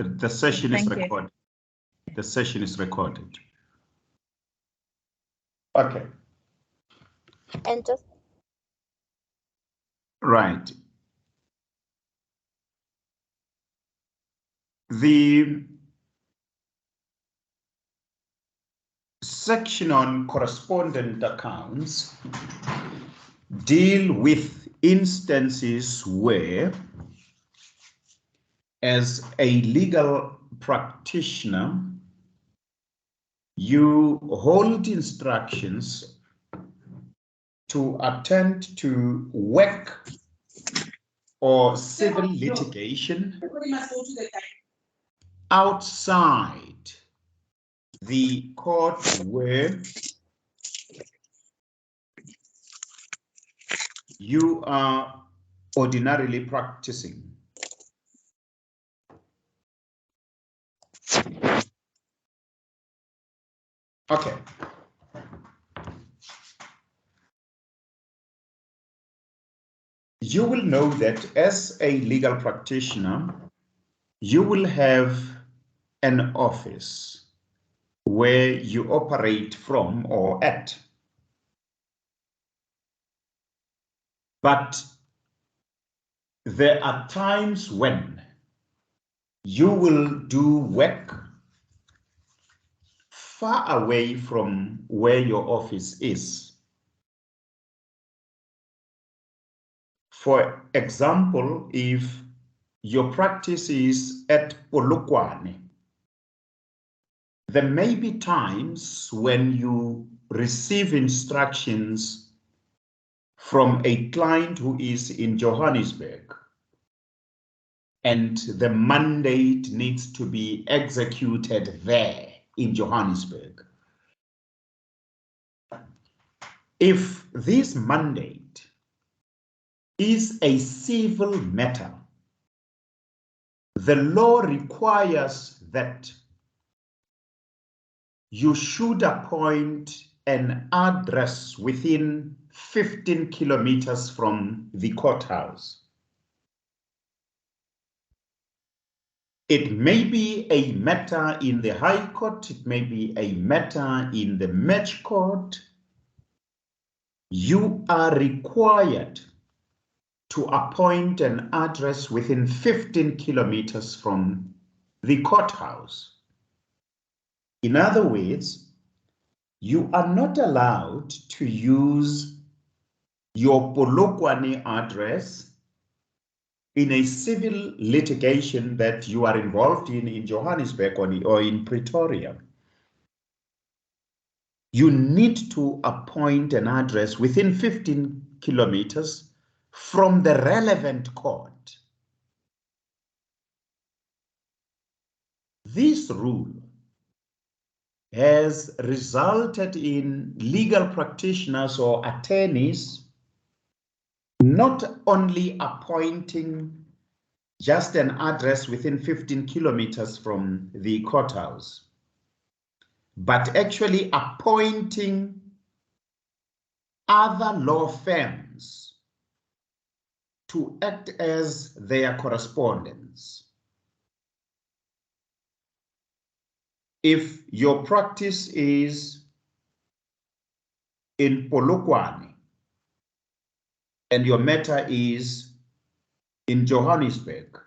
The session is Thank you. recorded. The session is recorded. Okay. And just Right. The section on correspondent accounts deal with instances where, as a legal practitioner, you hold instructions to attend to work or civil litigation outside the court where you are ordinarily practicing. Okay. You will know that as a legal practitioner, you will have an office where you operate from or at. But there are times when you will do work far away from where your office is. For example, if your practice is at Polokwane, there may be times when you receive instructions from a client who is in Johannesburg, and the mandate needs to be executed there in Johannesburg. If this mandate is a civil matter, the law requires that you should appoint an address within 15 kilometers from the courthouse. It may be a matter in the High Court, it may be a matter in the Match Court. You are required to appoint an address within 15 kilometers from the courthouse. In other words, you are not allowed to use your Polokwane address in a civil litigation that you are involved in Johannesburg or in Pretoria. You need to appoint an address within 15 kilometers from the relevant court. This rule has resulted in legal practitioners or attorneys not only appointing just an address within 15 kilometers from the courthouse, but actually appointing other law firms to act as their correspondents. If your practice is in Polokwane and your matter is in Johannesburg,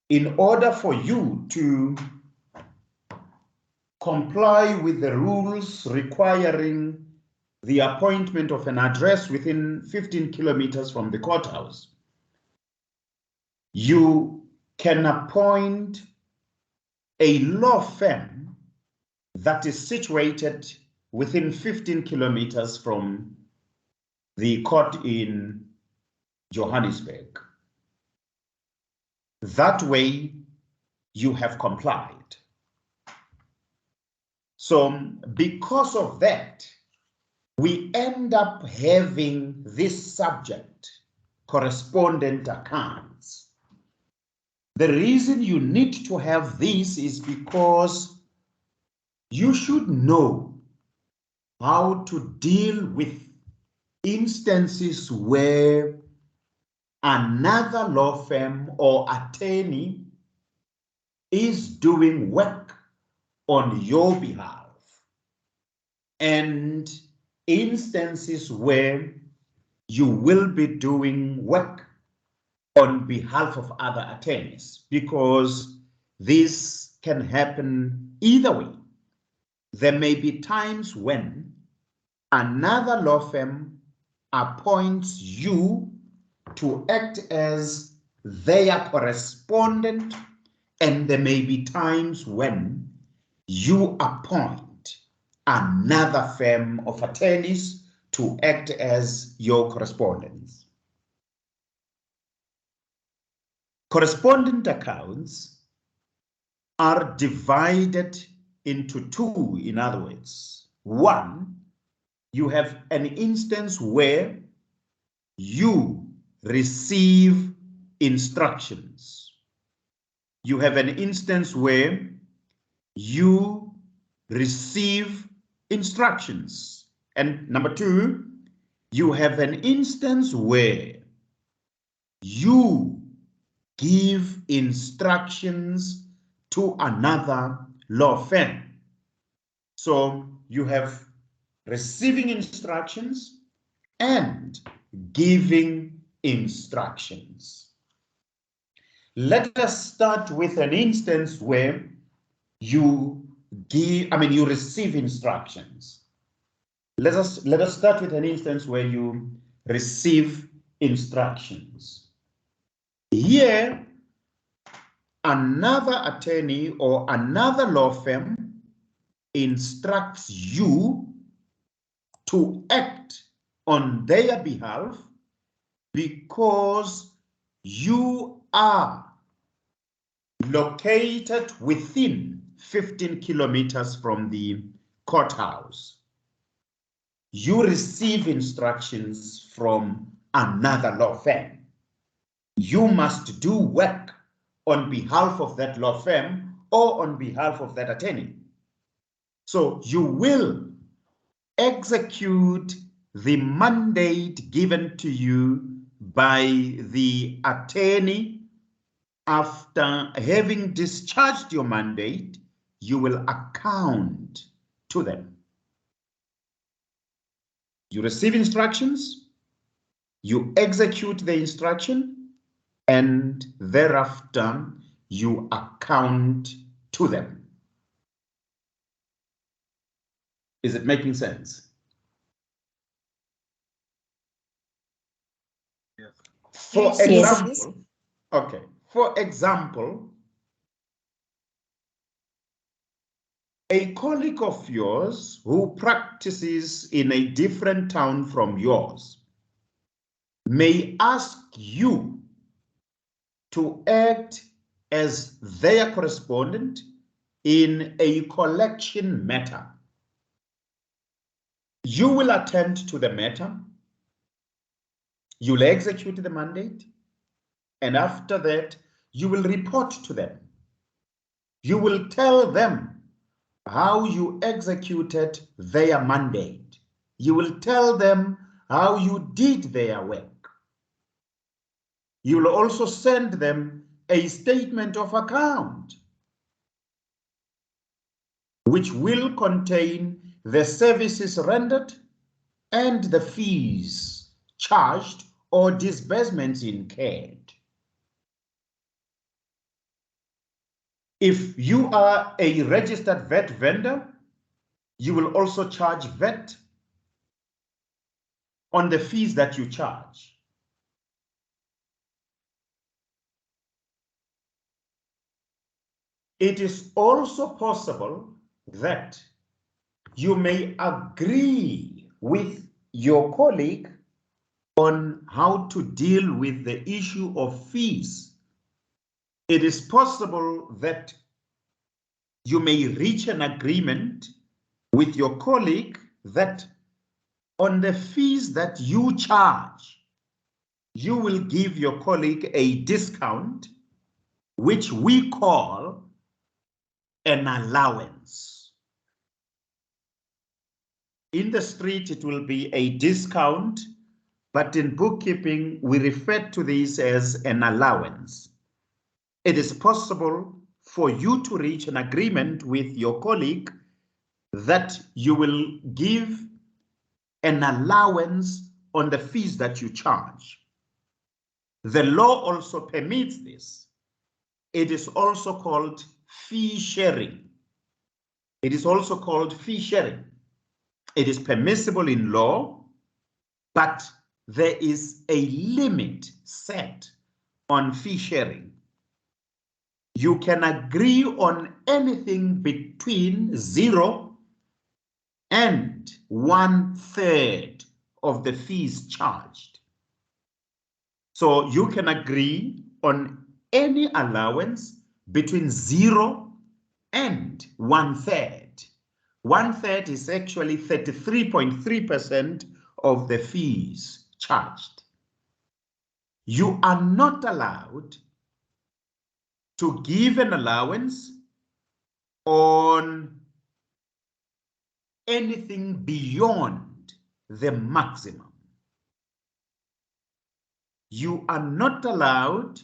in order for you to comply with the rules requiring the appointment of an address within 15 kilometers from the courthouse, you can appoint a law firm that is situated within 15 kilometers from the court in Johannesburg. That way, you have complied. So because of that, we end up having this subject, correspondent accounts. The reason you need to have this is because you should know how to deal with instances where another law firm or attorney is doing work on your behalf, and instances where you will be doing work on behalf of other attorneys, because this can happen either way. There may be times when another law firm appoints you to act as their correspondent, and there may be times when you appoint another firm of attorneys to act as your correspondents. Correspondent accounts are divided into two, in other words. One, you have an instance where you receive instructions. You have an instance where you receive instructions. And number two, you have an instance where you give instructions to another law firm. So you have receiving instructions and giving instructions. Let us start with an instance where you receive instructions. Let us start with an instance where you receive instructions. Here, another attorney or another law firm instructs you to act on their behalf because you are located within 15 kilometers from the courthouse. You receive instructions from another law firm. You must do work on behalf of that law firm or on behalf of that attorney. So you will execute the mandate given to you by the attorney. After having discharged your mandate, you will account to them. You receive instructions, you execute the instruction, and thereafter you account to them. Is it making sense? Yes. For Yes. example, okay. For example, a colleague of yours who practices in a different town from yours may ask you to act as their correspondent in a collection matter. You will attend to the matter, you'll execute the mandate, and after that, you will report to them. You will tell them how you executed their mandate. You will tell them how you did their work. You will also send them a statement of account, which will contain the services rendered and the fees charged or disbursements incurred. If you are a registered VAT vendor, you will also charge VAT on the fees that you charge. It is also possible that you may agree with your colleague on how to deal with the issue of fees. It is possible that you may reach an agreement with your colleague that on the fees that you charge, you will give your colleague a discount, which we call an allowance. In the street, it will be a discount but in bookkeeping, we refer to this as an allowance. It is possible for you to reach an agreement with your colleague that you will give an allowance on the fees that you charge. The law also permits this. It is also called fee sharing. It is also called fee sharing. It is permissible in law, but there is a limit set on fee sharing. You can agree on anything between 0 and 1/3 of the fees charged. So you can agree on any allowance between 0 and 1/3. 1/3 is actually 33.3% of the fees charged. You are not allowed to give an allowance on anything beyond the maximum. You are not allowed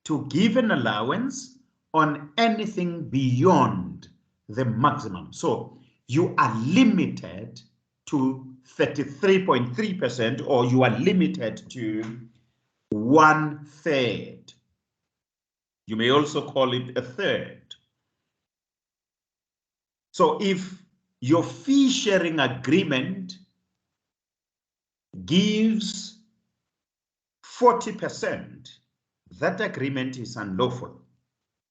to give an allowance on anything beyond the maximum. So you are limited to 33.3%, or you are limited to 1/3. You may also call it 1/3. So if your fee sharing agreement gives 40%, that agreement is unlawful.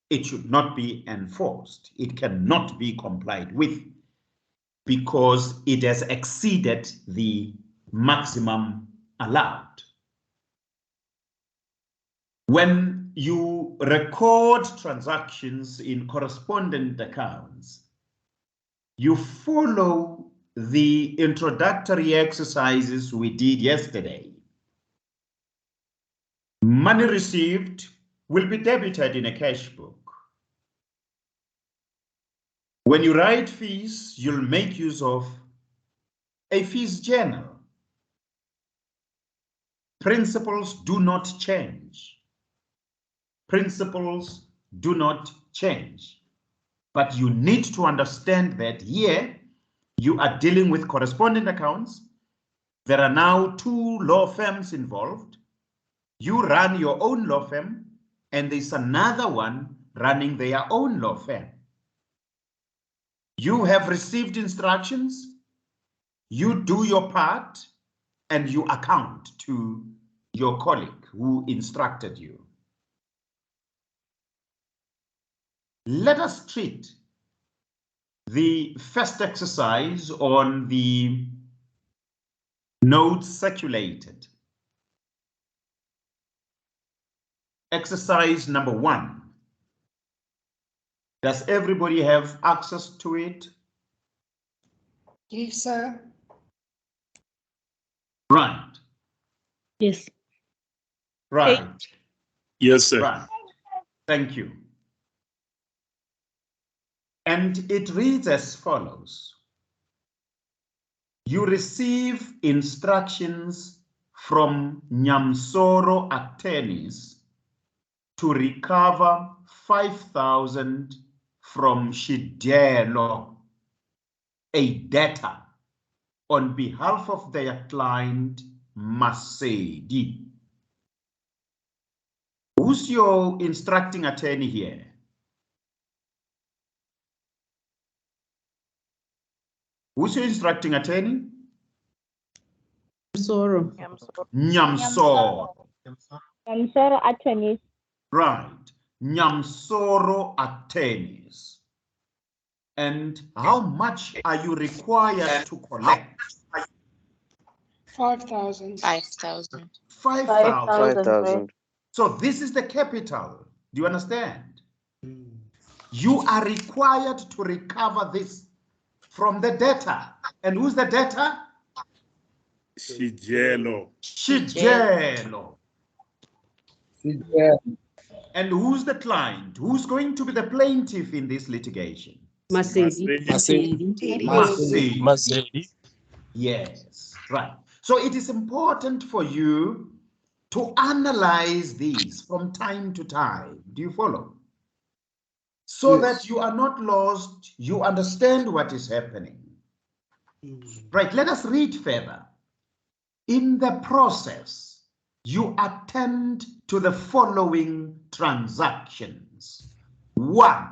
It should not be enforced. It cannot be complied with because it has exceeded the maximum allowed. When you record transactions in correspondent accounts, you follow the introductory exercises we did yesterday. Money received will be debited in a cash book. When you write fees, you'll make use of a fees journal. Principles do not change. Principles do not change. But you need to understand that here you are dealing with correspondent accounts. There are now 2 law firms involved. You run your own law firm, and there's another one running their own law firm. You have received instructions, you do your part, and you account to your colleague who instructed you. Let us treat the first exercise on the notes circulated. Exercise number 1. Does everybody have access to it? Yes, sir. Right. Yes. Right. Yes, sir. Right. Thank you. And it reads as follows. You receive instructions from Nyamsoro attorneys to recover 5,000 from Shidelo, a debtor, on behalf of their client Masedi. Who's your instructing attorney here? Who's your instructing attorney? Soro. Nyamsoro. Nyamsoro attorneys. Right. Nyamsoro attorneys. And how much are you required to collect? 5,000. 5,000. 5,000. So this is the capital. Do you understand? You are required to recover this from the debtor. And who's the debtor? Shigelo. Shigelo. And who's the client? Who's going to be the plaintiff in this litigation? Masedi. Masedi. Masedi. Yes, right. So it is important for you to analyze these from time to time. Do you follow? So that you are not lost, you understand what is happening. Right, let us read further. In the process, you attend to the following transactions. 1,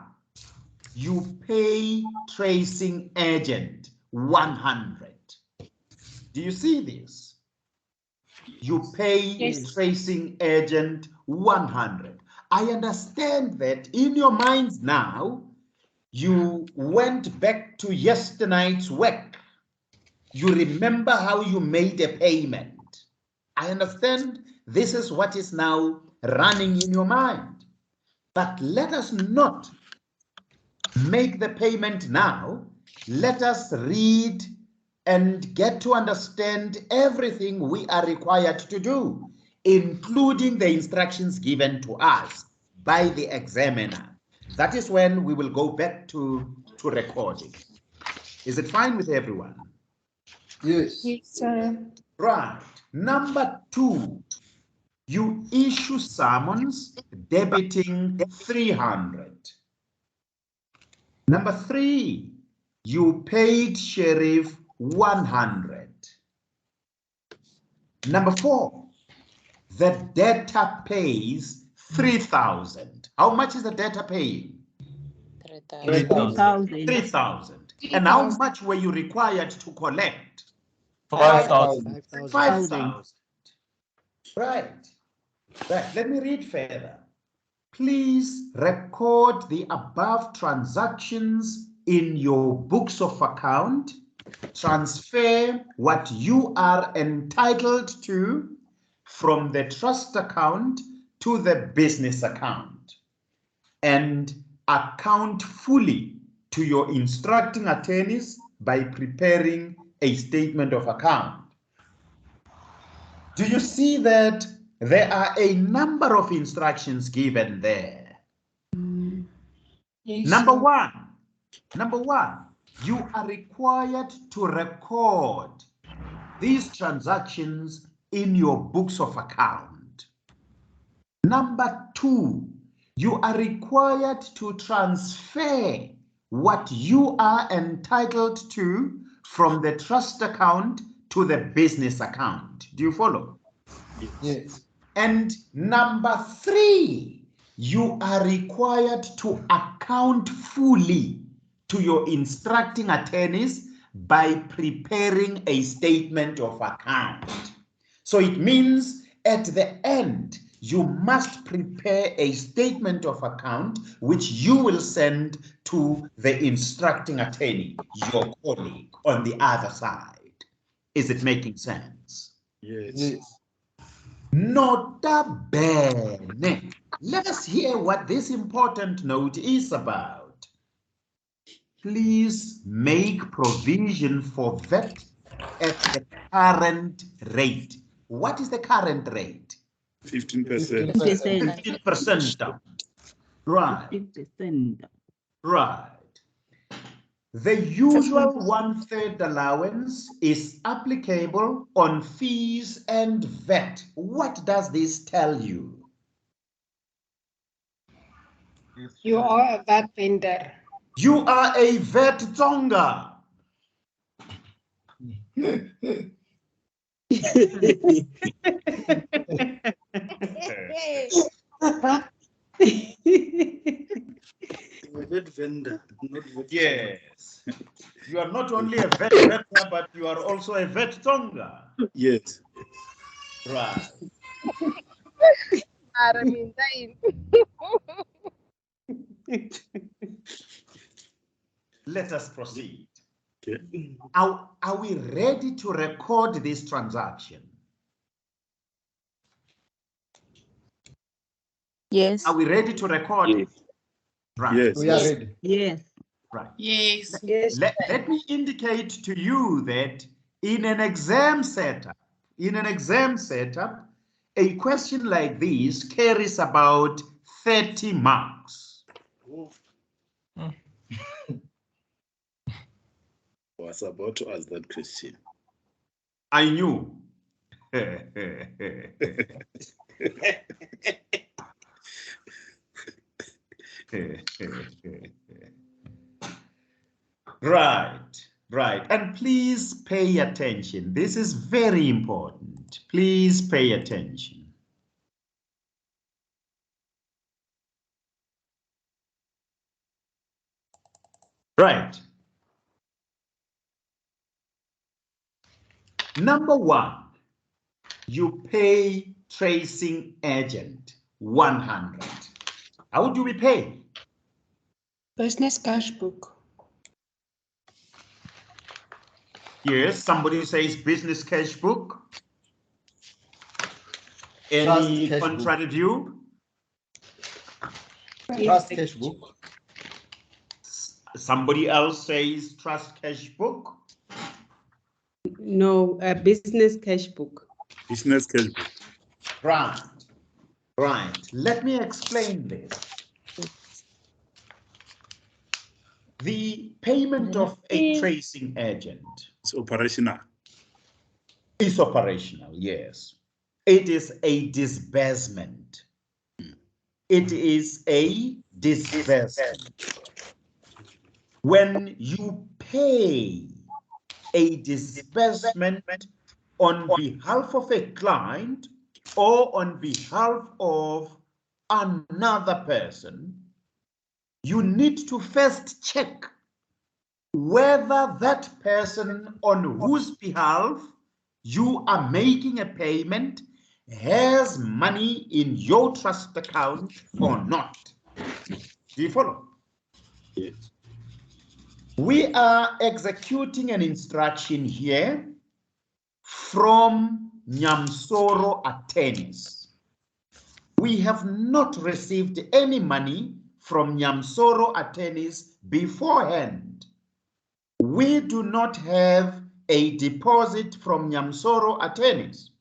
you pay tracing agent 100. Do you see this? You pay tracing agent 100. I understand that in your minds now, you went back to yesternight's work. You remember how you made a payment. I understand this is what is now running in your mind. But let us not make the payment now. Let us read and get to understand everything we are required to do, including the instructions given to us by the examiner. That is when we will go back to recording. Is it fine with everyone? Yes. Yes, sir. Right. Number 2, you issue summons debiting 300. Number 3, you paid sheriff 100. Number 4, the debtor pays 3,000. How much is the debtor paying? 3,000. 3,000. And how much were you required to collect? 5,000. 5,000. Right. Right. Let me read further. Please record the above transactions in your books of account. Transfer what you are entitled to from the trust account to the business account, and account fully to your instructing attorneys by preparing a statement of account. Do you see that there are a number of instructions given there? Yes, Number sir. one, you are required to record these transactions in your books of account. Number 2, you are required to transfer what you are entitled to from the trust account to the business account. Do you follow? Yes. And number 3, you are required to account fully to your instructing attorneys by preparing a statement of account. So it means at the end, you must prepare a statement of account which you will send to the instructing attorney, your colleague on the other side. Is it making sense? Yes. Nota bene. Let us hear what this important note is about. Please make provision for VAT at the current rate. What is the current rate? 15%. 15%. Right. 15%. Right. The usual 1/3 allowance is applicable on fees and VAT. What does this tell you? You are a VAT vendor. You are a VAT tonga. VAT vendor, not VAT. Yes. You are not only a VAT debtor, but you are also a VAT tonga. Yes. Right. Let us proceed. Okay. Are we ready to record this transaction? Yes. Are we ready to record it? Right. Yes. We are ready. Yes. Right. Yes. Yes. Let me indicate to you that in an exam setup, a question like this carries about 30 marks. I was about to ask that question. I knew Right. And please pay attention. This is very important. Please pay attention. Right. Number one, you pay tracing agent 100. How do we pay? Business cash book. Yes, somebody says business cash book. Trust Any cash contrary view? Trust cash book. Somebody else says trust cash book. No, a business cash book. Business cash book. Right. Let me explain this. The payment of a tracing agent It's operational. is operational, yes. It is a disbursement. It is a disbursement. When you pay a disbursement on behalf of a client or on behalf of another person, you need to first check whether that person on whose behalf you are making a payment has money in your trust account or not. Do you follow? Yes. We are executing an instruction here from Nyamsoro attorneys. We have not received any money from Nyamsoro attorneys beforehand. We do not have a deposit from Nyamsoro attorneys.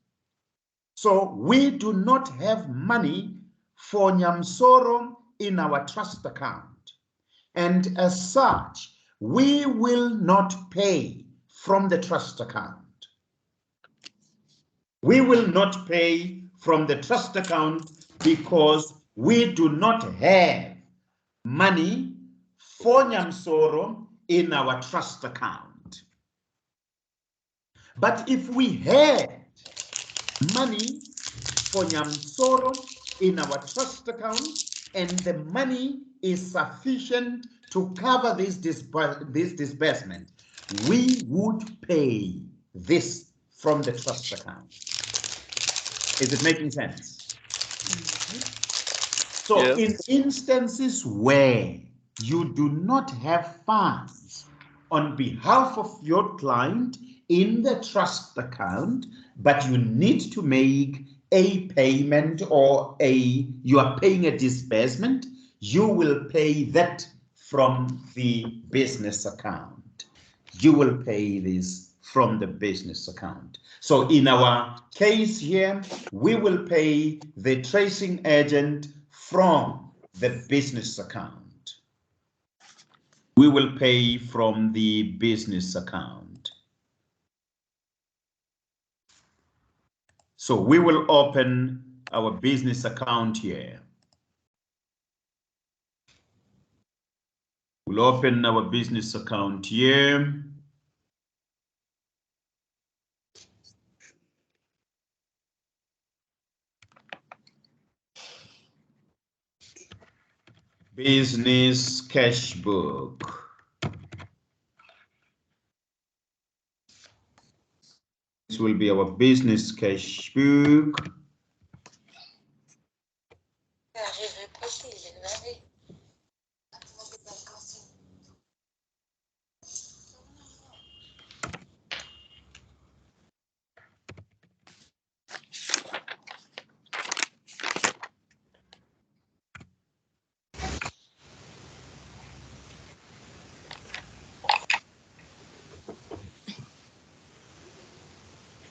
So we do not have money for Nyamsoro in our trust account. And as such, we will not pay from the trust account. We will not pay from the trust account because we do not have money for Nyamsoro in our trust account. But if we had money for Nyamsoro in our trust account and the money is sufficient to cover this disbursement, we would pay this from the trust account. Is it making sense? So Yes. in instances where you do not have funds on behalf of your client in the trust account, but you need to make a payment or you are paying a disbursement, you will pay that from the business account. You will pay this from the business account. So in our case here, we will pay the tracing agent from the business account. We will pay from the business account. So we will open our business account here. We'll open our business account here. Business cash book. This will be our business cash book.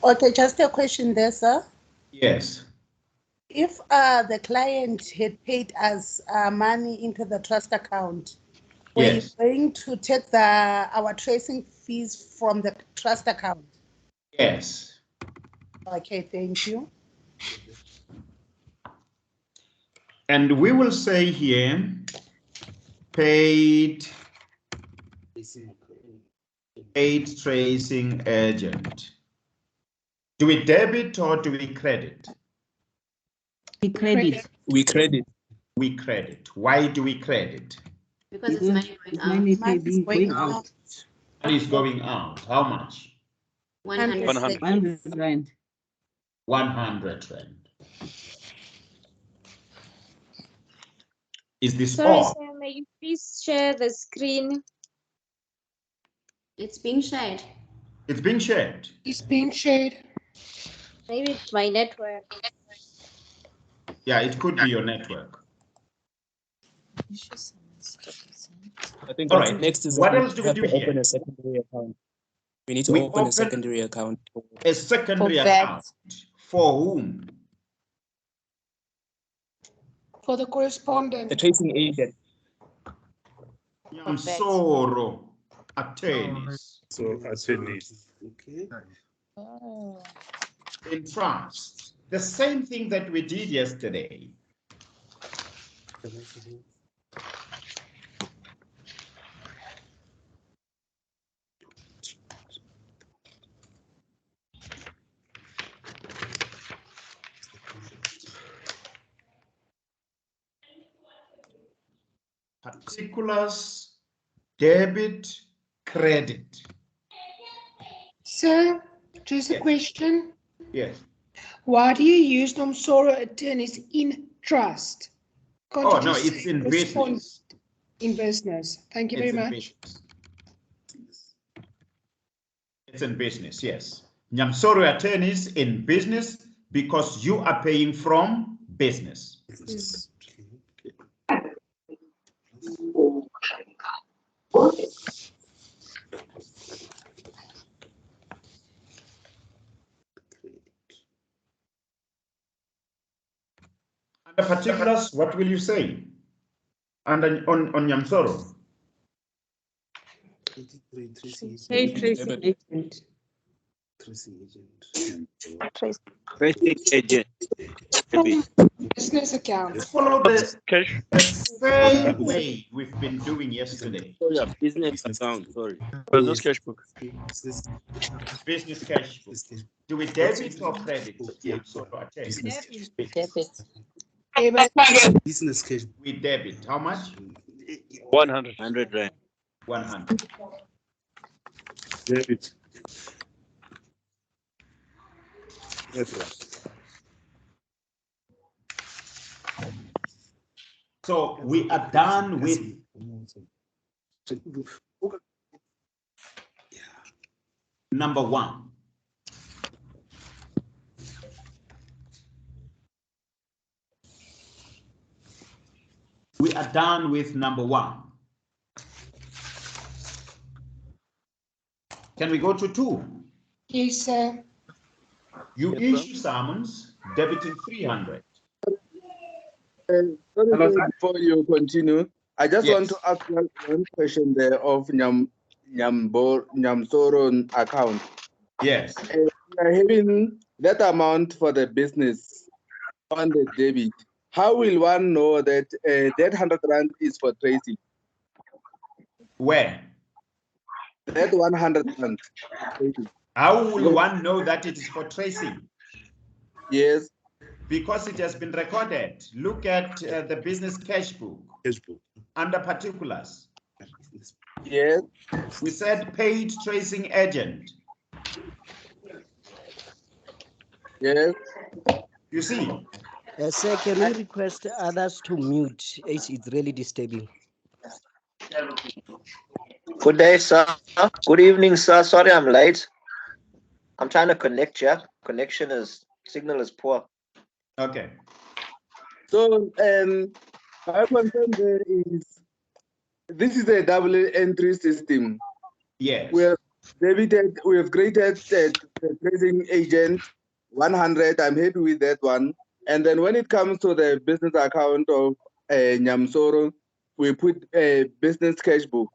Okay, just a question there, sir. Yes. If the client had paid us money into the trust account, were you Yes. going to take our tracing fees from the trust account? Yes. Okay, thank you. And we will say here, paid tracing agent. Do we debit or do we credit? We credit. We credit. We credit. Why do we credit? Because it's money going out. Money Money is going out. Money is going out. How much? 100. 100 rand. 100 rand. Is this Sorry, all? sir, may you please share the screen? It's being shared. It's been shared. It's being shared. Maybe it's my network. Yeah, it could be your network. I think All what's right. next is What that else do we have do to here? open a secondary account. We need to We open open a secondary account. A secondary For that. account. For whom? For the correspondent. The tracing agent. Soro attorneys. So attorneys. In trust. The same thing that we did yesterday. Particulars, debit, credit. Sir, just a Yes. question. Yes. Why do you use Nomsoro attorneys in trust? Can't Oh, you no, just it's say in correspondent business. in business? Thank you It's very in much. business. It's in business, yes. Nyamsoro attorneys in business because you are paying from business. Under particulars, what will you say? And on Nyamsoro? Pay tracing agent. Tracing agent. Business account. Follow the Cash. same way we've been doing yesterday. Oh yeah, business account. Sorry. Business cash book. Business cash book. Do we debit or credit? Nyamsoro attorneys? Business cash. We debit. How much? 100 rand. 100. Debit. Yes, So we are done with number one. We are done with number one. Can we go to two? Yes, sir. You issue summons debiting 300. Sorry, sir, before you continue, I just want to ask one question there of Nyamsoro account. Yes. We are having that amount for the business on the debit. How will one know that that 100 rand is for tracing? Where? That 100 rand. How will one know that it is for tracing? Yes. Because it has been recorded. Look at the business cash book. Under particulars. Yes. We said paid tracing agent. Yes. You see? Sir, can we request others to mute? It's really disturbing. Good day, sir. Good evening, sir. Sorry I'm late. I'm trying to connect, yeah. Signal is poor. Okay. So my concern there is this is a double entry system. Yes. We have created the tracing agent 100. I'm happy with that one. And then when it comes to the business account of Nyamsoro, we put a business cash book.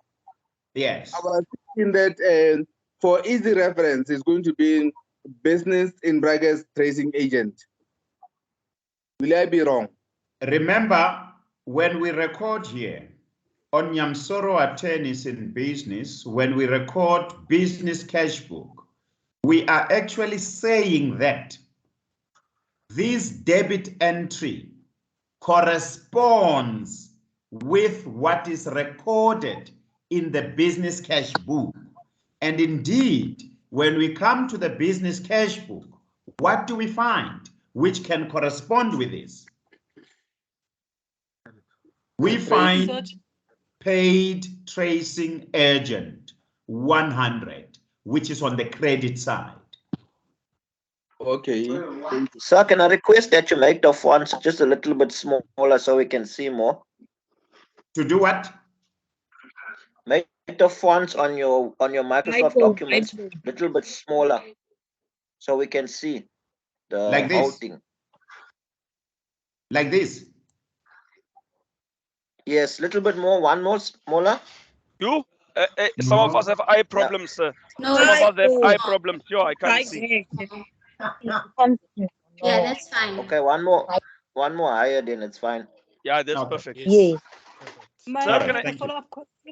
Yes. I was thinking that for easy reference, it's going to be business in brackets tracing agent. Will I be wrong? Remember, when we record here on Nyamsoro attorneys in business, when we record business cash book, we are actually saying that this debit entry corresponds with what is recorded in the business cash book. And indeed, when we come to the business cash book, what do we find which can correspond with this? We find paid tracing agent 100, which is on the credit side. Okay. Sir, can I request that you make the fonts just a little bit smaller so we can see more? To do what? Make the fonts on your Microsoft documents a little bit smaller so we can see the Like whole this? thing. Like this? Yes, little bit more, one more smaller. You? Some of us have eye problems, sir. No, Some of it's us have eye problems. Yo, I can't see. Yeah, that's fine. Okay, one more higher, then it's fine. Yeah, that's perfect. Yes.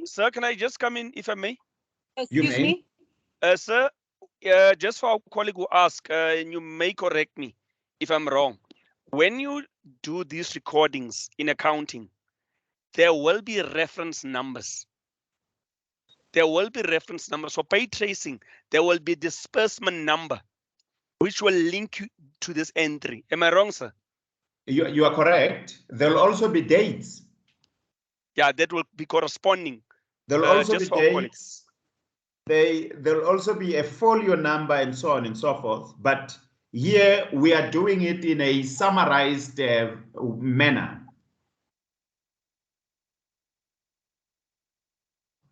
Sir, can I just come in if I may? Excuse me? Sir, just for our colleague who asked, and you may correct me if I'm wrong. When you do these recordings in accounting, there will be reference numbers. There will be reference numbers. For pay tracing, there will be disbursement number, which will link you to this entry. Am I wrong, sir? You are correct. There will also be dates. Yeah, that will be corresponding. There will also just be for our colleagues. dates. There will also be a folio number and so on and so forth. But here we are doing it in a summarized manner.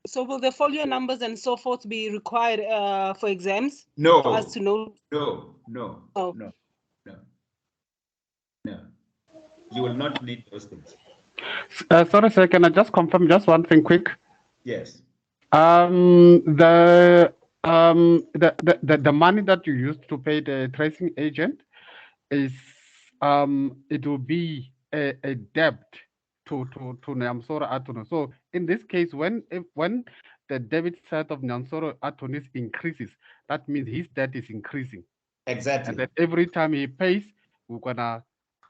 So will the folio numbers and so forth be required for exams? No. For us to know? No. Oh. No. You will not need those things. Sorry, sir, can I just confirm just one thing quick? Yes. The money that you used to pay the tracing agent is it will be a debt to Nyamsoro Attorney. So in this case, when the debit side of Nyamsoro Attorney increases, that means his debt is increasing. Exactly. And that every time he pays, we're gonna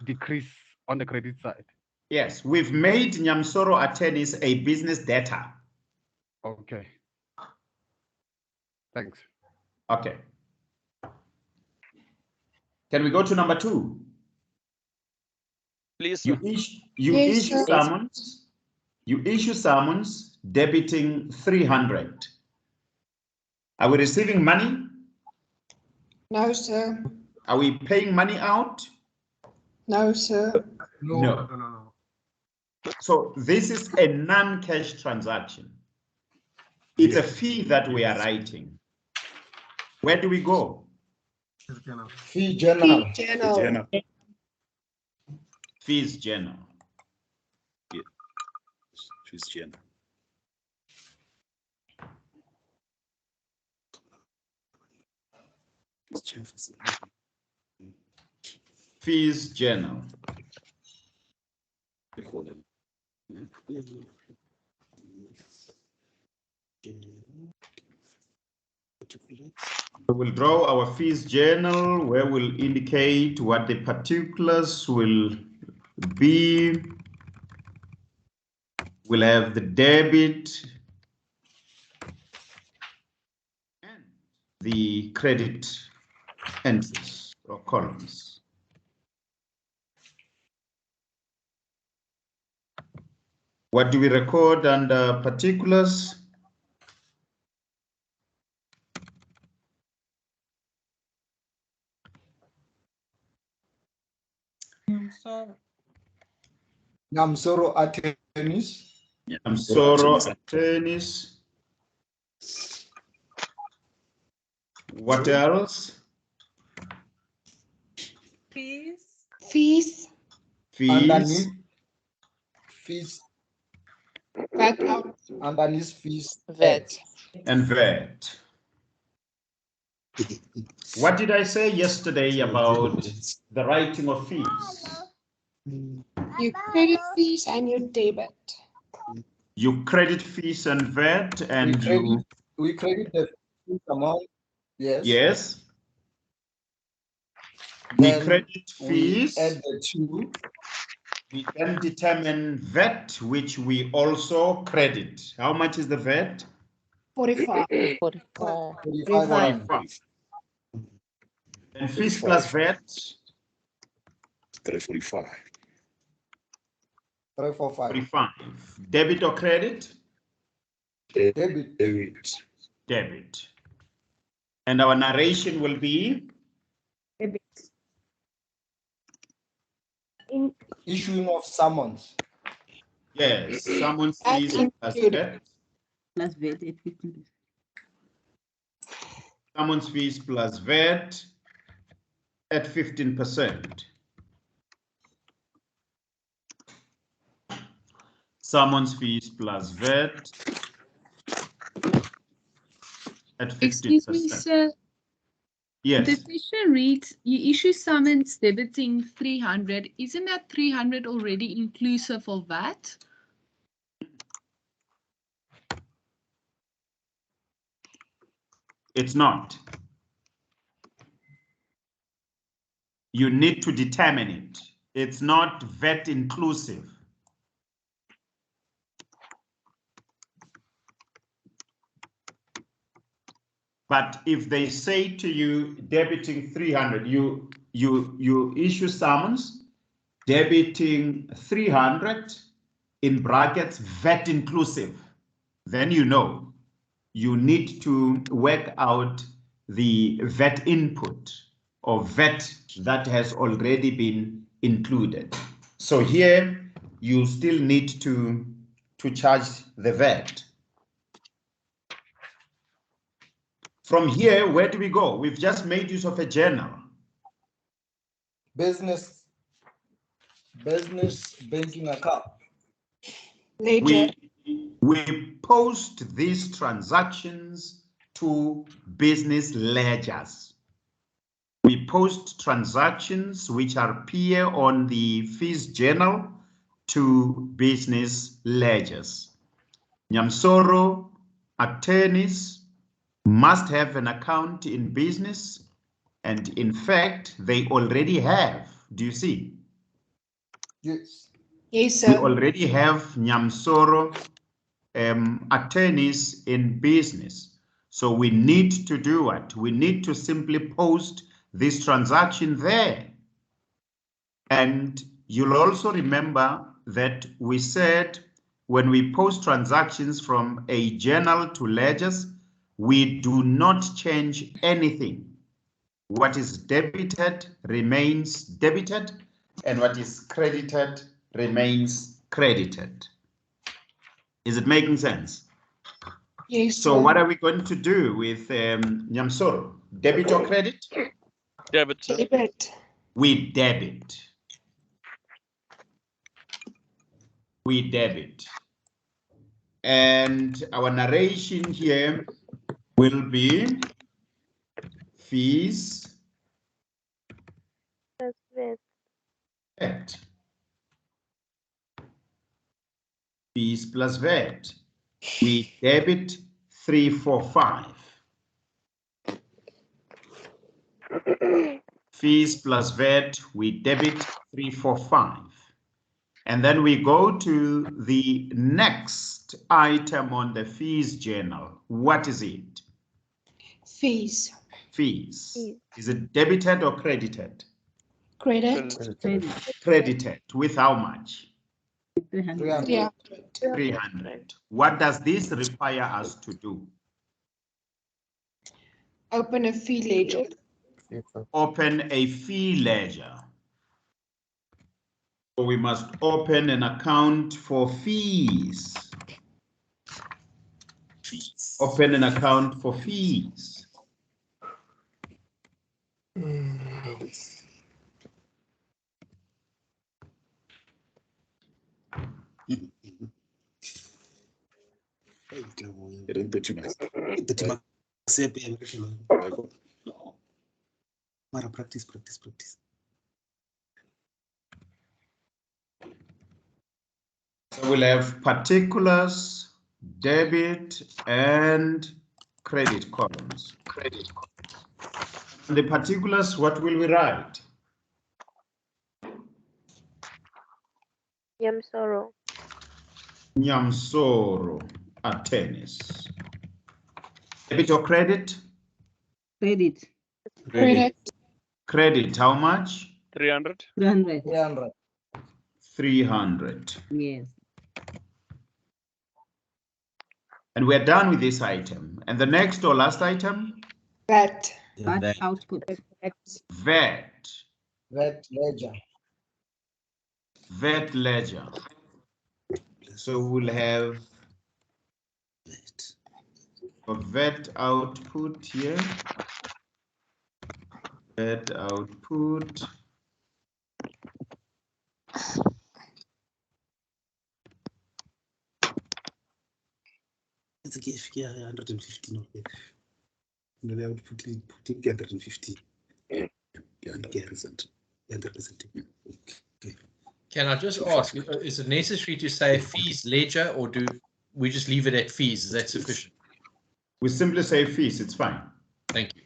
decrease on the credit side. Yes, we've made Nyamsoro attorneys a business debtor. Okay. Thanks. Okay. Can we go to number 2? Please. You issue summons. You issue summons debiting 300. Are we receiving money? No, sir. Are we paying money out? No, sir. No. So this is a non-cash transaction. It's a fee that we are writing. Where do we go? Fee journal. Fees journal. Yeah. Fees journal. Fees journal. We will draw our fees journal where we'll indicate what the particulars will be. We'll have the debit and the credit entries or columns. What do we record under particulars? Nyamsoro attorneys. Nyamsoro attorneys. What else? Fees. Underneath fees. VAT. Underneath fees. VAT. And VAT. What did I say yesterday about the writing of fees? You credit fees and you debit. You credit fees and VAT, and we credit the fees amount. Yes. Yes. Then we credit we fees. add the two. We then determine VAT, which we also credit. How much is the VAT? 45. 45. And fees plus VAT? 345. 345. 45. Debit or credit? Debit. Debit. And our narration will be? Debit. Issuing of summons. Yes, summons fees plus VAT. Plus VAT at 15%. Summons fees plus VAT at 15%. Summons fees plus VAT at 15%. Excuse me, sir. Yes. The question reads, you issue summons debiting 300. Isn't that 300 already inclusive of VAT? It's not. You need to determine it. It's not VAT inclusive. But if they say to you debiting 300, you issue summons debiting 300 in brackets VAT inclusive, then you know you need to work out the VAT input or VAT that has already been included. So here you still need to charge the VAT. From here, where do we go? We've just made use of a journal. Business banking account. Ledger. We post these transactions to business ledgers. We post transactions which appear on the fees journal to business ledgers. Nyamsoro attorneys must have an account in business, and in fact, they already have. Do you see? Yes. Yes, sir. We already have Nyamsoro attorneys in business. So we need to do what? We need to simply post this transaction there. And you'll also remember that we said when we post transactions from a journal to ledgers, we do not change anything. What is debited remains debited, and what is credited remains credited. Is it making sense? Yes. So what are we going to do with Nyamsoro? Debit or credit? Debit. Debit. We debit. We debit. And our narration here will be fees Plus VAT. Fees plus VAT. We debit 345. Fees plus VAT, we debit 345. And then we go to the next item on the fees journal. What is it? Fees. Fees. Is it debited or credited? Credit. Credited. With how much? 300. 300. What does this require us to do? Open a fee ledger. Open a fee ledger. So we must open an account for fees. Open an account for fees. Practice. So we'll have particulars, debit, and credit columns. The particulars, what will we write? Nyamsoro. Nyamsoro attorneys. Debit or credit? Credit. Credit, how much? 300. 300. 300. Yes. And we're done with this item. And the next or last item? VAT. VAT output. VAT. VAT ledger. VAT ledger. So we'll have a VAT output here. VAT output. It's a 150. No, I would put 150. 100%. Can I just ask, is it necessary to say fees ledger, or do we just leave it at fees? Is that sufficient? We simply say fees, it's fine. Thank you.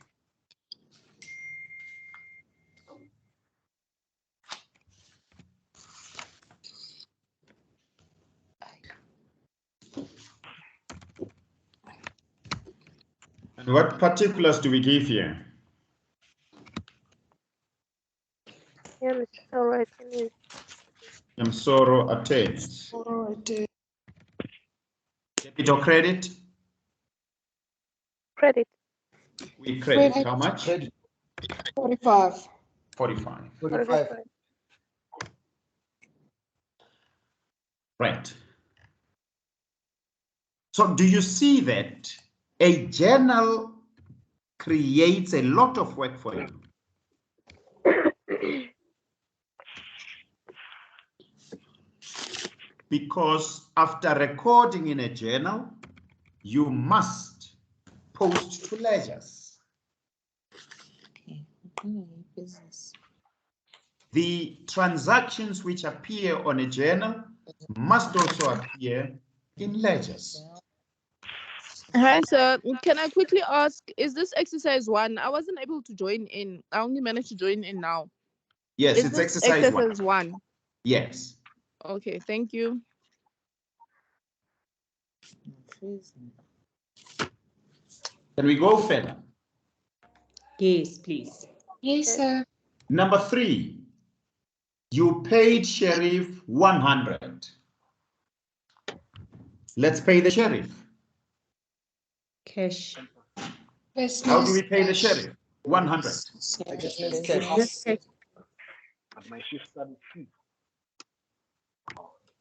And what particulars do we give here? Nyamsoro attorneys. Nyamsoro attorneys. Debit or credit? Credit. We credit how much? 45. 45. Right. So do you see that a journal creates a lot of work for you? Because after recording in a journal, you must post to ledgers. The transactions which appear on a journal must also appear in ledgers. Hi, sir. Can I quickly ask, is this exercise 1? I wasn't able to join in. I only managed to join in now. Yes, Is it's this exercise 1? Yes. Okay, thank you. Can we go further? Yes, please. Yes, sir. Number 3, you paid sheriff 100. Let's pay the sheriff. Cash. How do we pay the sheriff? 100.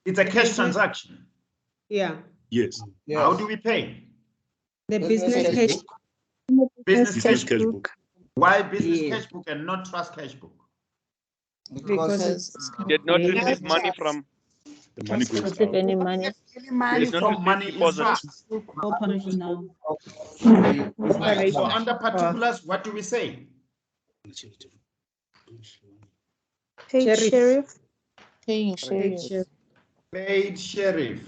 It's a cash transaction. Yeah. Yes. How do we pay? The business cash. Business cash cash book. Why business cash book and not trust cash book? Because Did not receive money from. The money goes Receive out. any money. Money Did not from receive money is deposit. trust. operational. Right. So under particulars, what do we say? Paid sheriff. Paying sheriff. Paid sheriff.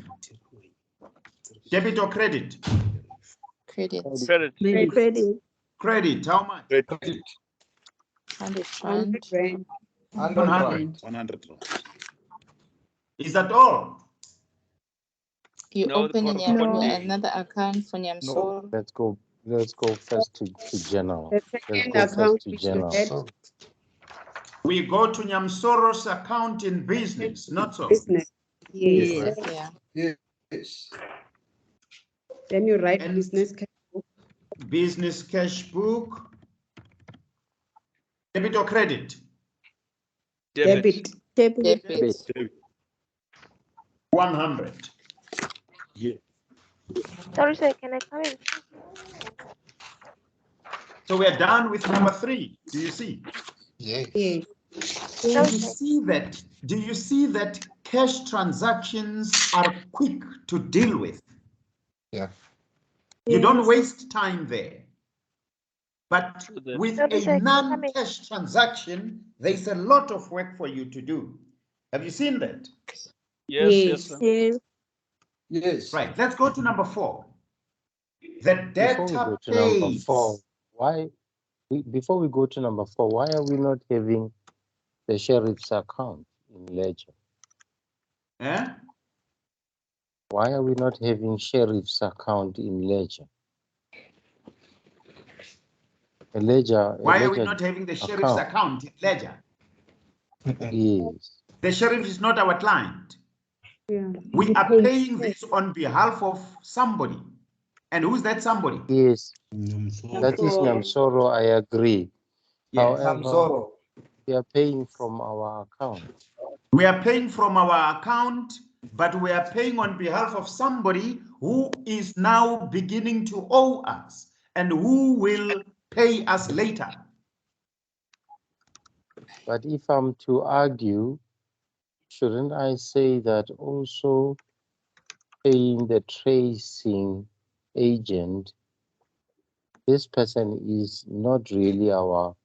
Debit or credit? Credit. Credit. Credit, how much? 100 rand. 100. Is that all? You No, open the portfolio. another account for Nyamsoro. Let's go first to general. The second account to general. We go to Nyamsoro's account in business, not so. Yes. Yeah. Yes. Then you write And business cash book. Business cash book. Debit or credit? Debit. Debit. 100. Yeah. Sorry, sir, can I come in? So we're done with number 3. Do you see? Yes. Do you see that cash transactions are quick to deal with? Yeah. You don't waste time there. But with a non-cash transaction, there's a lot of work for you to do. Have you seen that? Yes, sir. Yes. Right, let's go to number 4. The Before we debtor go to number pays. 4, before we go to number 4, why are we not having the sheriff's account in ledger? Eh? Why are we not having sheriff's account in ledger? Why are we not having the sheriff's account in ledger? Yes. The sheriff is not our client. Yeah. We are paying this on behalf of somebody. And who's that somebody? Yes. That is Nyamsoro, I agree. Yes. However, we are paying from our account. We are paying from our account, but we are paying on behalf of somebody who is now beginning to owe us and who will pay us later. But if I'm to argue, shouldn't I say that also paying the tracing agent, this person is not really our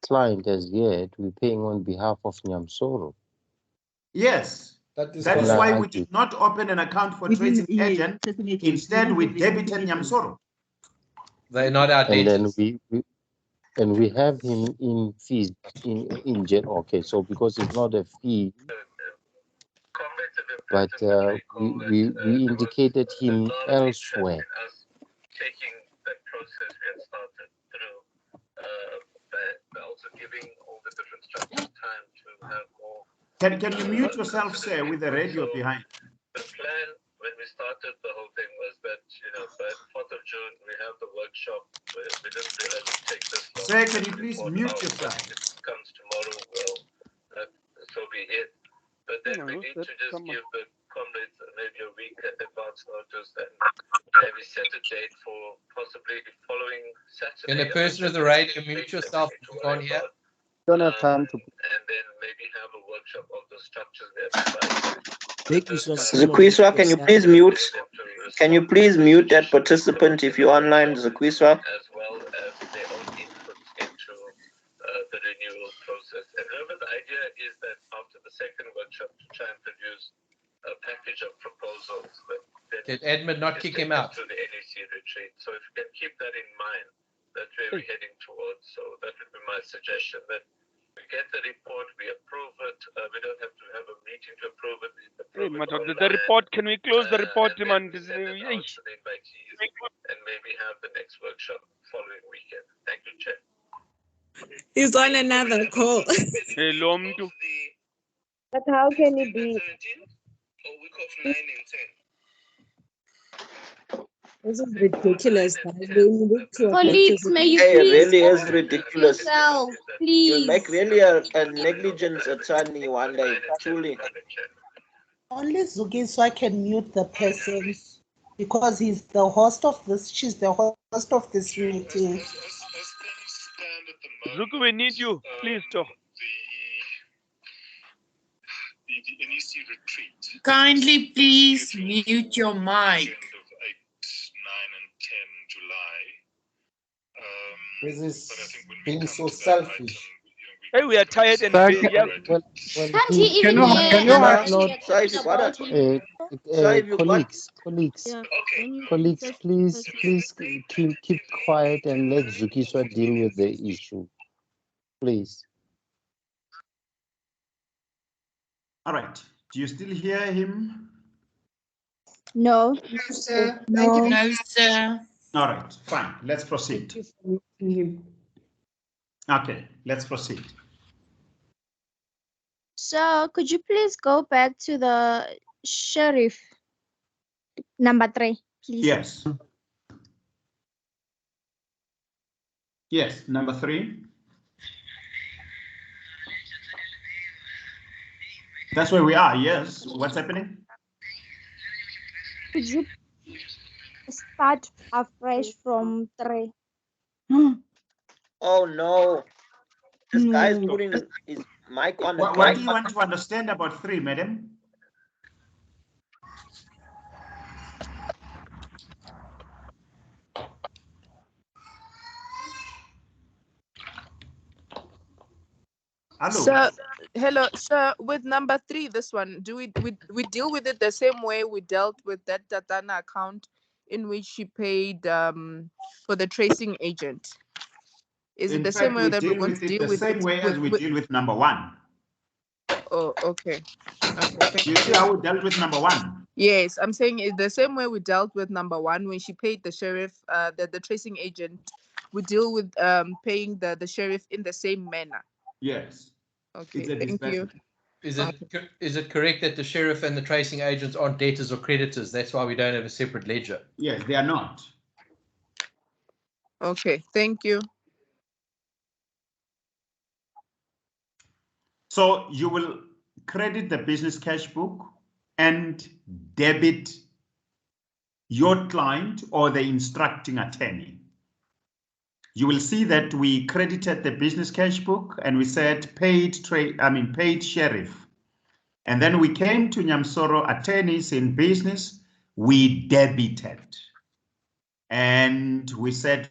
client as yet. We're paying on behalf of Nyamsoro. Yes, that is why we did not open an account for tracing agent. Instead, we debited Nyamsoro. They're not our And debtors. then we have him in fees in jail. Okay, so because it's not a fee, but we indicated him elsewhere. Taking that process we had started through, but also giving all the different structures time to have more. Can you mute yourself, sir, with the radio behind? The plan when we started the whole thing was that, by the 4th of June, we have the workshop. We didn't realize it would take this long. Sir, can you please mute yourself? If it comes tomorrow, well, so be it. But then we need to just give the comrades maybe a week advance notice and maybe set a date for possibly the following Saturday. Can the person with the radio mute yourself if you can't hear? Don't have time to. And then maybe have a workshop of the structures there. Zakwiswa, can you please mute? Can you please mute that participant if you're online, Zakwiswa? As well as their own inputs into the renewal process. And remember, the idea is that after the second workshop to try and produce a package of proposals that Did Edmund not kick him out? to the NEC retreat. So if you can keep that in mind, that's where we're heading towards. So that would be my suggestion, that we get the report, we approve it. We don't have to have a meeting to approve it. Hey, the report, can we close the report, man? And maybe have the next workshop following weekend. Thank you, Chair. He's on another call. Hello, But how can it be? This is ridiculous. Colleagues, may you it please really is ridiculous. yourself, You'll please. make really a negligence attorney one day, truly. Only Zukiswa can mute the person because he's the host of this. She's the host of this meeting. Zuku, we need you. Please talk. The NEC retreat. Kindly please mute your mic. 8, 9, and 10 July. This is being so selfish. Hey, we are tired and Sir, busy. Can't he even hear? Can you us not, colleagues, please keep quiet and let Zukiswa deal with the issue, please. All right. Do you still hear him? No. No, sir. Thank you. No, sir. All right. Fine. Let's proceed. Okay. Let's proceed. So could you please go back to the sheriff number 3, please? Yes. Yes. Number 3. That's where we are. Yes. What's happening? Could you start afresh from 3? Oh no. This guy is putting his mic on. What do you want to understand about 3, madam? Sir, hello, sir. With number 3, this one, do we deal with it the same way we dealt with that Tatana account in which she paid for the tracing agent? Is it In the fact, same way we that we're deal going with to it deal the with same it? way as we deal with number 1. Oh, okay. Thank You see how we dealt with number 1? Yes, I'm saying it's the same way we dealt with number 1 when she paid the sheriff, the tracing agent. We deal with paying the sheriff in the same manner. Yes. Okay, thank you. Is it correct that the sheriff and the tracing agents aren't debtors or creditors? That's why we don't have a separate ledger. Yes, they are not. Okay, thank you. So you will credit the business cash book and debit your client or the instructing attorney. You will see that we credited the business cash book and we said paid sheriff. And then we came to Nyamsoro attorneys in business, we debited. And we said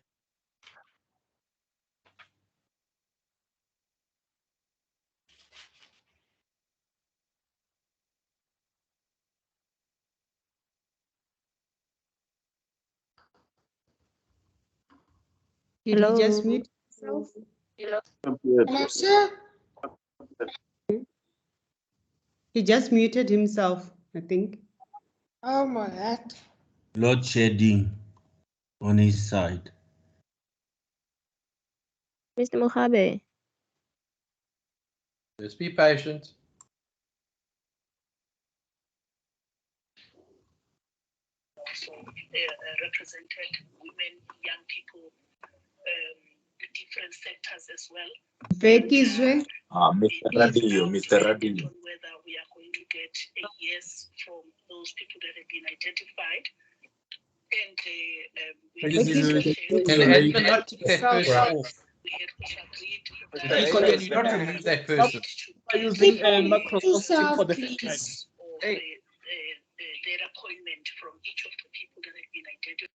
Did he just mute himself? Hello, sir. He just muted himself, I think. Oh my God. Load shedding on his side. Mr. Mugabe. Just be patient. Represented women, young people, the different sectors as well. Bekizwe. Mr. Radio, whether we are going to get a yes from those people that have been identified. And Can you not remove that person? By using Microsoft Teams for the first time. their appointment from each of the people that have been identified.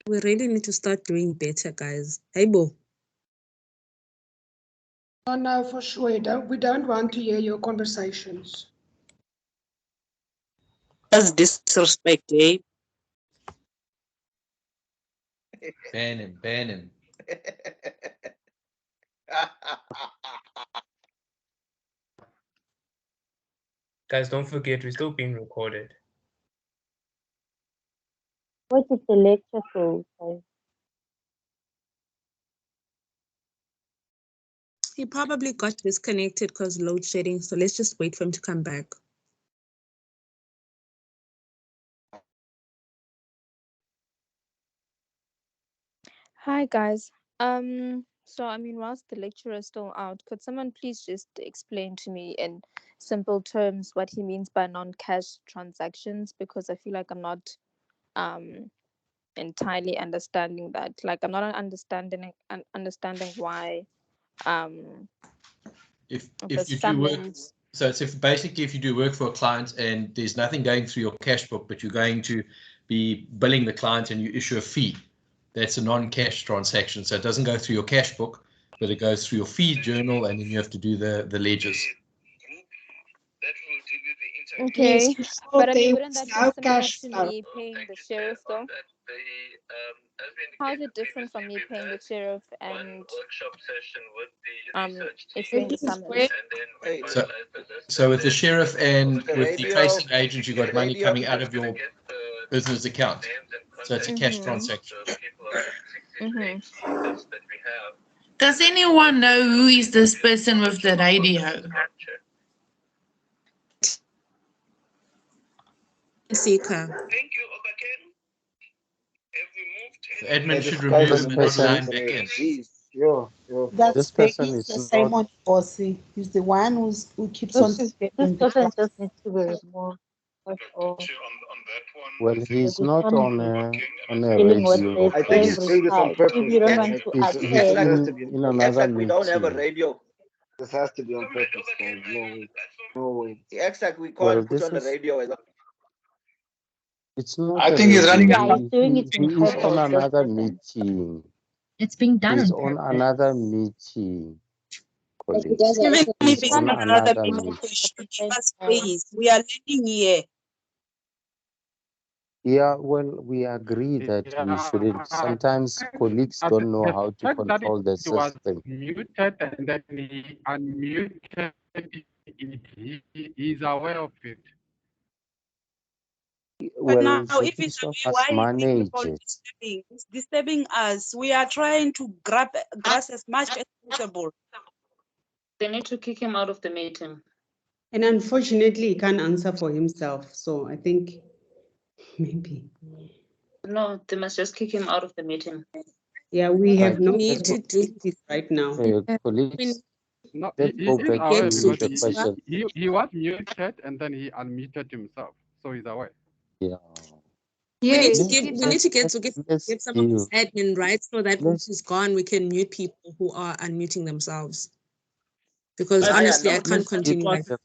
We really need to start doing better, guys. Hey, Bo. Oh no, for sure. We don't want to hear your conversations. That's disrespect, eh? Ban him, ban him. Guys, don't forget, we're still being recorded. What is the lecture for? He probably got disconnected because load shedding, so let's just wait for him to come back. Hi guys. So I mean, whilst the lecturer is still out, could someone please just explain to me in simple terms what he means by non-cash transactions? Because I feel like I'm not entirely understanding that. Like I'm not understanding why If the you do work, summons. so it's if you do work for a client and there's nothing going through your cash book, but you're going to be billing the client and you issue a fee, that's a non-cash transaction. So it doesn't go through your cash book, but it goes through your fee journal, and then you have to do the ledgers. Okay, Yes, but I there mean, wouldn't was that be no similar cash to flow. me paying the sheriff though? How is it different from me paying the sheriff and issuing the summons? So with the sheriff and The with the radio- tracing agent, you got the money radio- coming out of your business account. So it's a cash transaction. Does anyone know who is this person with the radio? Seeker. The admin Hey, should this remove guy's him and an not allow him impersonator. back in. Jeez, yo. That's This person Becky's is the not. Simon Bossy. He's the one who keeps on. This person just needs to be removed. That's all. Well, he's But not it's on a dealing with radio. this I think he's every doing this on time. purpose. If you don't Man. want to He's attend, in Acts another like we don't have a meeting. radio. This has to be on purpose, guys. No way. No way. He acts like we Well, can't put this on the is radio. It's not I a think he's running reading. Yeah, he's doing it He in is on purpose. another meeting. It's being done He's on on purpose. another meeting, colleague. Even if He's it's on not another another meeting, meeting. you should give us space. We are learning here. Yeah, well, we agree that we shouldn't. Sometimes colleagues don't know how to control the He was system. muted and then he unmuted it. He's aware of it. But Well, now, if Vicky it's away, must why is he manage all it. disturbing? It's disturbing us. We are trying to grasp as much as possible. They need to kick him out of the meeting. And unfortunately, he can't answer for himself. So I think maybe. No, they must just kick him out of the meeting. Yeah, we have Right. no Let's go, possibilities right now. colleagues, No, let's he go is back aware to because the question. he was muted and then he unmuted himself, so he's aware. Yeah. We need to Yes. get some of this deal. admin right so that once Let's he's gone, we can mute people who are unmuting themselves. Because I honestly, I noticed, can't continue like that.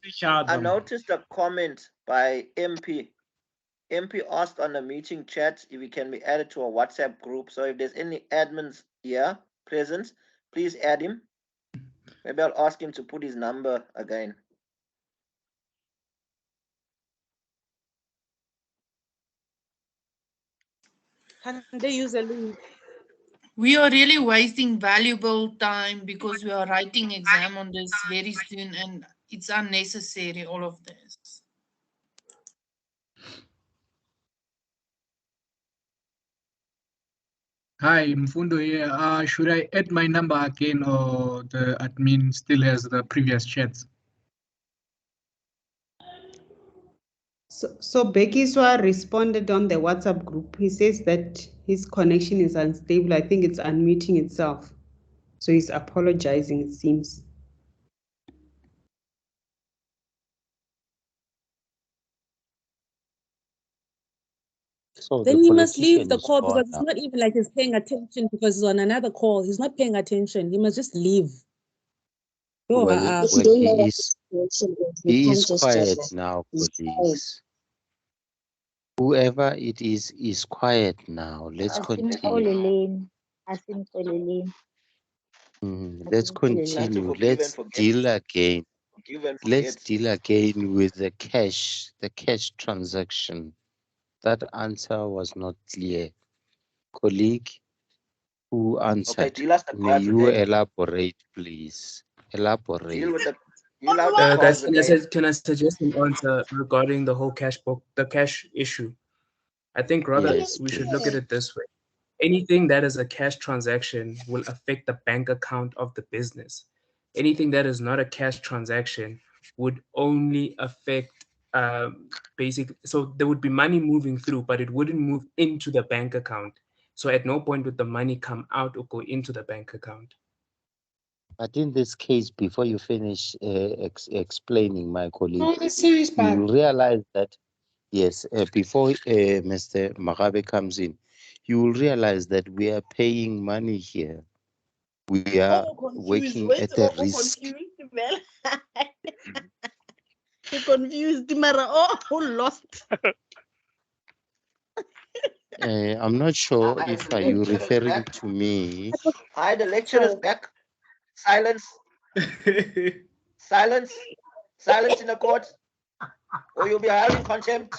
I noticed a comment by MP. MP asked on the meeting chat if we can be added to a WhatsApp group. So if there's any admins here present, please add him. Maybe I'll ask him to put his number again. Can they use a link? We are really wasting valuable time because we are writing exam on this very soon and it's unnecessary, all of this. Hi, Mfundo here. Should I add my number again or the admin still has the previous chats? So Bekiswa responded on the WhatsApp group. He says that his connection is unstable. I think it's unmuting itself. So he's apologizing, it seems. So Then the he must leave politician the is call gone because it's now. not even like he's paying attention because he's on another call. He's not paying attention. He must just leave. Well, he is quiet now, colleagues. Whoever it is quiet now. Let's continue. Let's continue. Let's deal again. Let's deal again with the cash transaction. That answer was not clear. Colleague who answered, deal us the may cards you again. elaborate, please? Elaborate. Deal out the Guys, cards can I suggest an answer regarding the whole cash book, the cash issue? I think rather Yes, we should please. look at it this way. Anything that is a cash transaction will affect the bank account of the business. Anything that is not a cash transaction would only affect basically, so there would be money moving through, but it wouldn't move into the bank account. So at no point would the money come out or go into the bank account. But in this case, before you finish explaining, my colleague, No, the serious you part. will realize that, yes, before Mr. Magabe comes in, you will realize that we are paying money here. We are working at a risk. He confused Mara. Oh, lost. I'm not sure if are you referring to me. Hi, the lecturer's back. Silence. Silence. Silence in the court. Or you'll be held in contempt.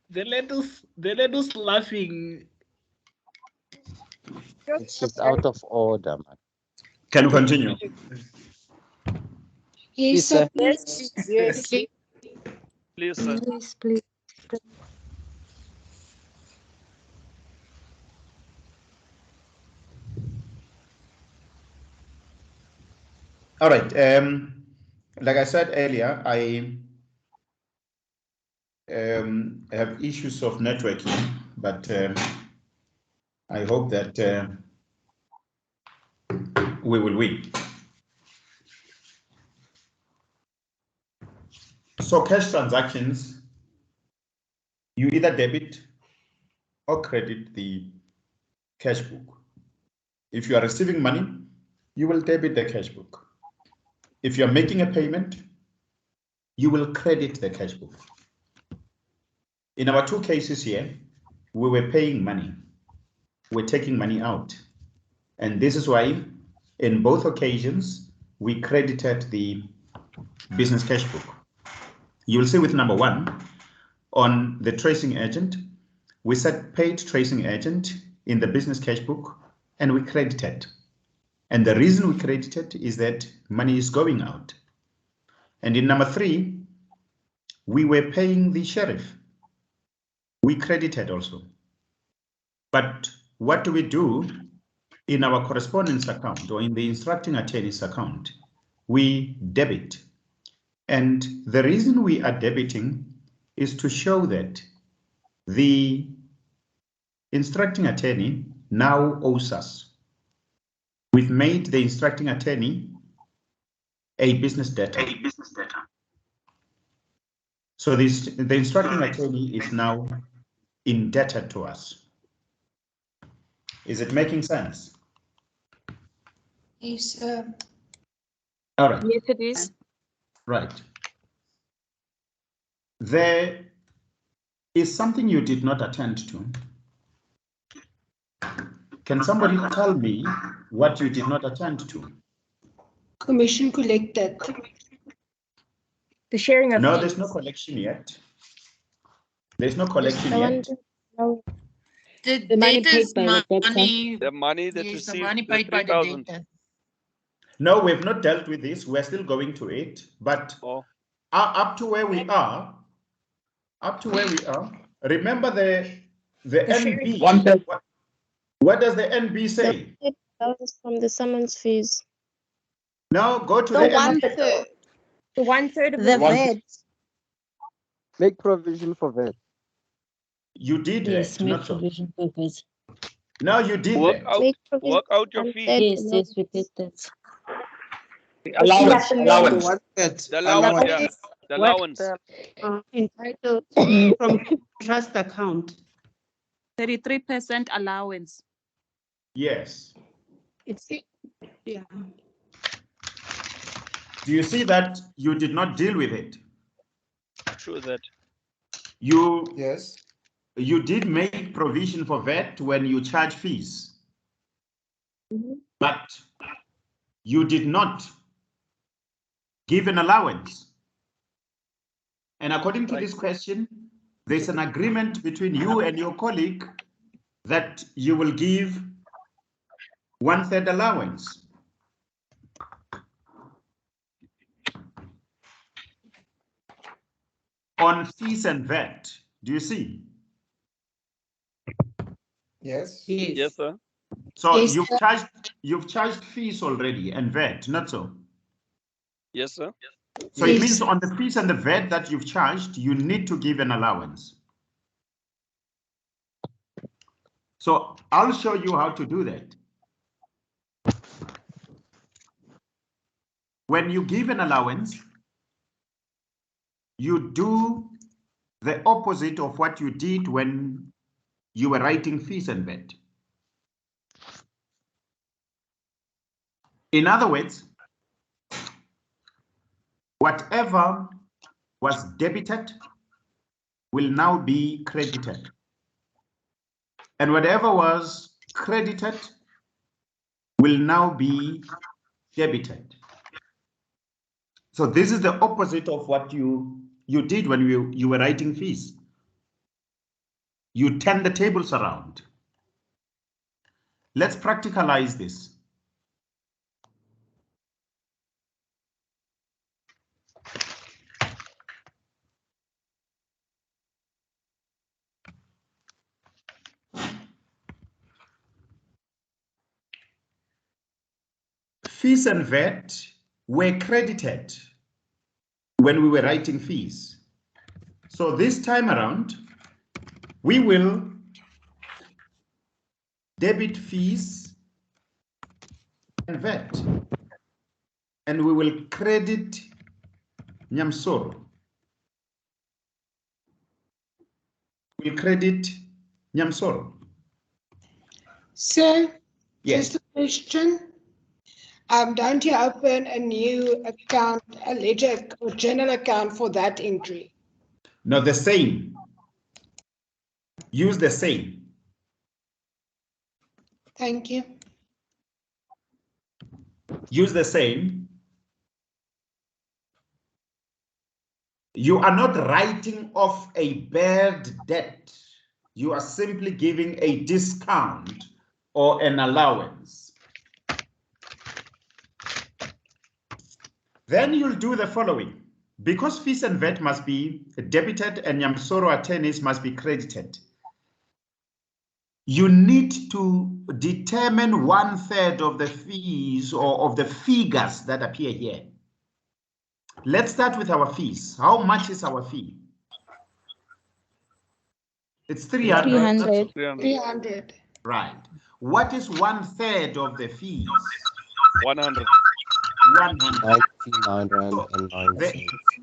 The letters laughing. It's out of order, man. Can you continue? Yes, sir. Yes, yes. Please, sir. Yes, please. All right. Like I said earlier, I have issues of networking, but I hope that we will win. So cash transactions, you either debit or credit the cash book. If you are receiving money, you will debit the cash book. If you're making a payment, you will credit the cash book. In our two cases here, we were paying money. We're taking money out. And this is why in both occasions, we credited the business cash book. You'll see with number 1, on the tracing agent, we said paid tracing agent in the business cash book, and we credited. And the reason we credited is that money is going out. And in number 3, we were paying the sheriff. We credited also. But what do we do in our correspondence account or in the instructing attorney's account? We debit. And the reason we are debiting is to show that the instructing attorney now owes us. We've made the instructing attorney a business debtor. So the instructing attorney is now indebted to us. Is it making sense? Yes, sir. All right. Yes, it is. Right. There is something you did not attend to. Can somebody tell me what you did not attend to? Commission collected. The sharing of No, fees. there's no collection yet. There's no collection yet. The money paid debtors by the debtor. money. The money that Yes, the received, money the paid by the 3,000. debtor. No, we've not dealt with this. We're still going to it. But up to where we are, remember the NB. What does the NB say? That was from the summons fees. Now go to The the 1/3. NB. The 1/3 of The the VAT. Make provision for that. You did Yes, that, make not so. provision for that. No, you did Work that. out, work out your fee. Yes, yes, we did that. Allowance. The allowance, yeah. The allowance. Entitled from trust account. 33% allowance. Yes. It's yeah. Do you see that you did not deal with it? True that. Yes. You did make provision for VAT when you charge fees, but you did not give an allowance. And according to this question, there's an agreement between you and your colleague that you will give 1/3 allowance. On fees and VAT, do you see? Yes. Yes, sir. So Yes, you've charged fees already and VAT, not so? Yes, sir. So it means on the fees and the VAT that you've charged, you need to give an allowance. So I'll show you how to do that. When you give an allowance, you do the opposite of what you did when you were writing fees and VAT. In other words, whatever was debited will now be credited. And whatever was credited will now be debited. So this is the opposite of what you did when you were writing fees. You turn the tables around. Let's practicalize this. Fees and VAT were credited when we were writing fees. So this time around, we will debit fees and VAT, and we will credit Nyamsoro. We'll credit Nyamsoro. Sir, Yes. just a question. Don't you open a new account, a ledger or journal account for that entry? No, the same. Use the same. Thank you. Use the same. You are not writing off a bad debt. You are simply giving a discount or an allowance. Then you'll do the following. Because fees and VAT must be debited and Nyamsoro attorneys must be credited, you need to determine 1/3 of the fees or of the figures that appear here. Let's start with our fees. How much is our fee? It's 300. 300. 300. Right. What is 1/3 of the fees? 100. 100. 99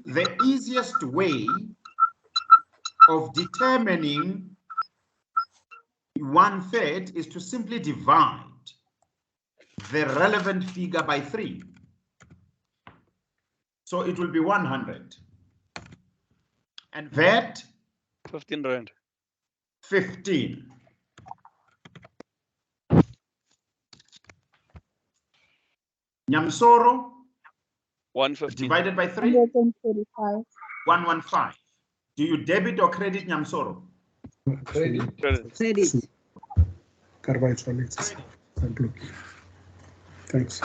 The easiest way of determining 1/3 is to simply divide the relevant figure by 3. So it will be 100. And VAT? 15 rand. 15. Nyamsoro? 115. Divided by 3? 135. 115. Do you debit or credit Nyamsoro? Credit. Credit. Thanks.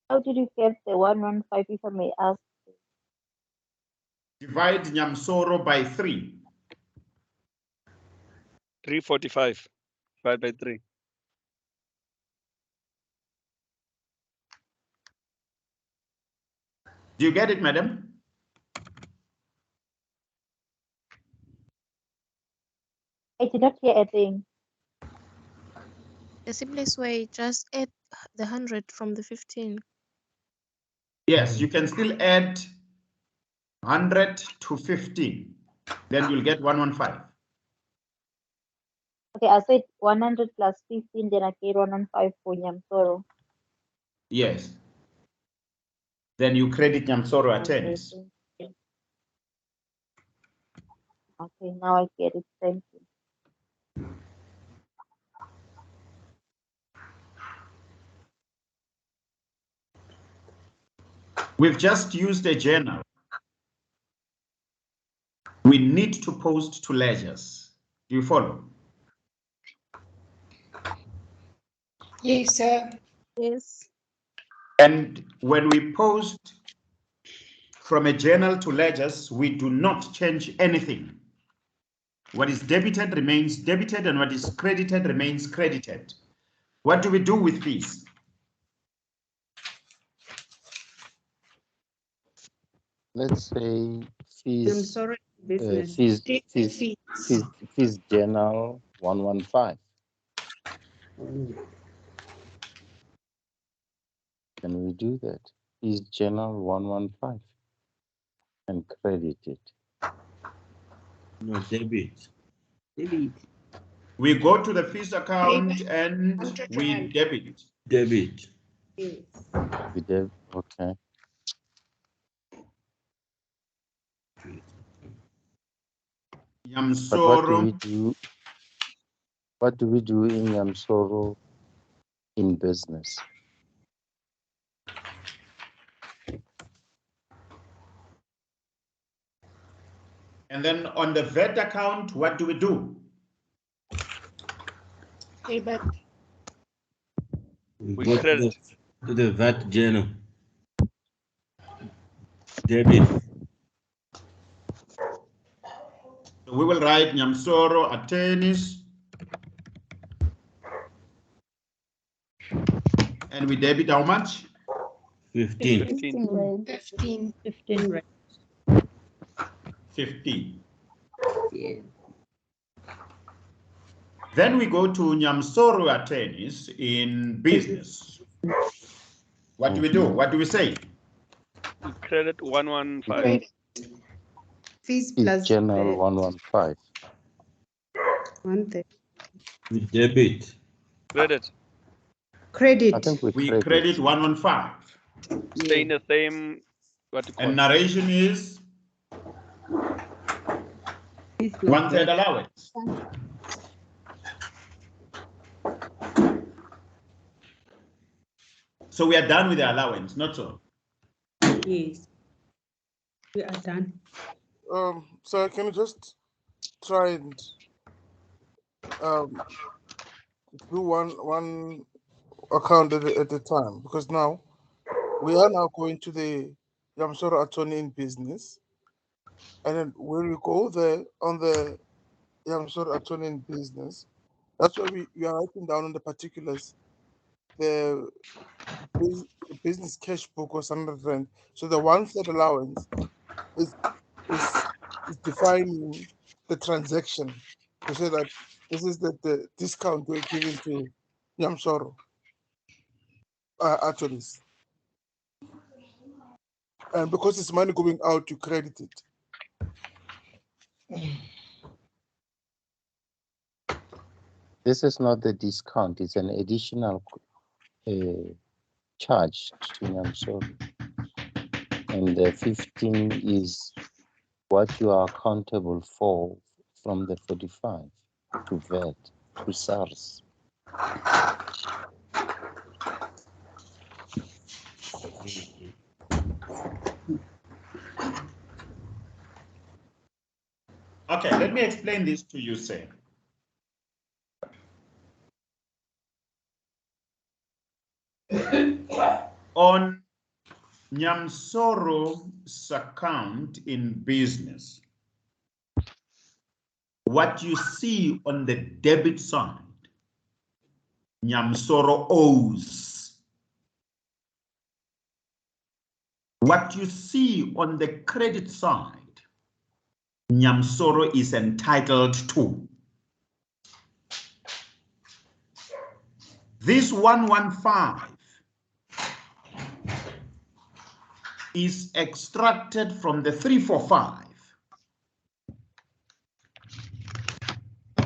How did you get the 115, if I may ask? Divide Nyamsoro by 3. 345. Divided by 3. Do you get it, madam? I did not hear a thing. The simplest way, just add the 100 from the 15. Yes, you can still add 100 to 15. Then you'll get 115. Okay, I said 100 plus 15, then I get 115 for Nyamsoro. Yes. Then you credit Nyamsoro attorneys. Okay, now I get it. Thank you. We've just used a journal. We need to post to ledgers. Do you follow? Yes, sir. Yes. And when we post from a journal to ledgers, we do not change anything. What is debited remains debited and what is credited remains credited. What do we do with fees? Let's say fees. I'm sorry, business. Fees journal 115. Can we do that? Fees journal 115 and credit it. No, debit. Debit. We go to the fees account and we debit. Debit. Yes. We did, okay. But Nyamsoro. what do we do in Nyamsoro in business? And then on the VAT account, what do we do? Debit. We go to the VAT journal. Debit. So we will write Nyamsoro attorneys. And we debit how much? 15. 15. 15. 15. Yeah. Then we go to Nyamsoro attorneys in business. What do we do? What do we say? Credit 115. Fees Is plus general 115. 130. We debit. Credit. Credit. I think We credit 115. Stay in the same, what you call And narration is Fees plus 1/3 VAT. allowance. So we are done with the allowance, not so? Yes. We are done. So can you just try and do one account at a time? Because now we are now going to the Yamsoro attorney in business, and then when we go there on the Yamsoro attorney in business, that's why we are writing down on the particulars the business cash book or something rand. So the 1/3 allowance is defining the transaction to say that this is the discount we're giving to Yamsoro attorneys. And because it's money going out, you credit it. This is not the discount, it's an additional charge to Yamsoro. And the 15 is what you are accountable for from the 45 to VAT, to SARS. Okay, let me explain this to you, sir. On Nyamsoro's account in business, what you see on the debit side, Nyamsoro owes. What you see on the credit side, Nyamsoro is entitled to. This 115 is extracted from the 345.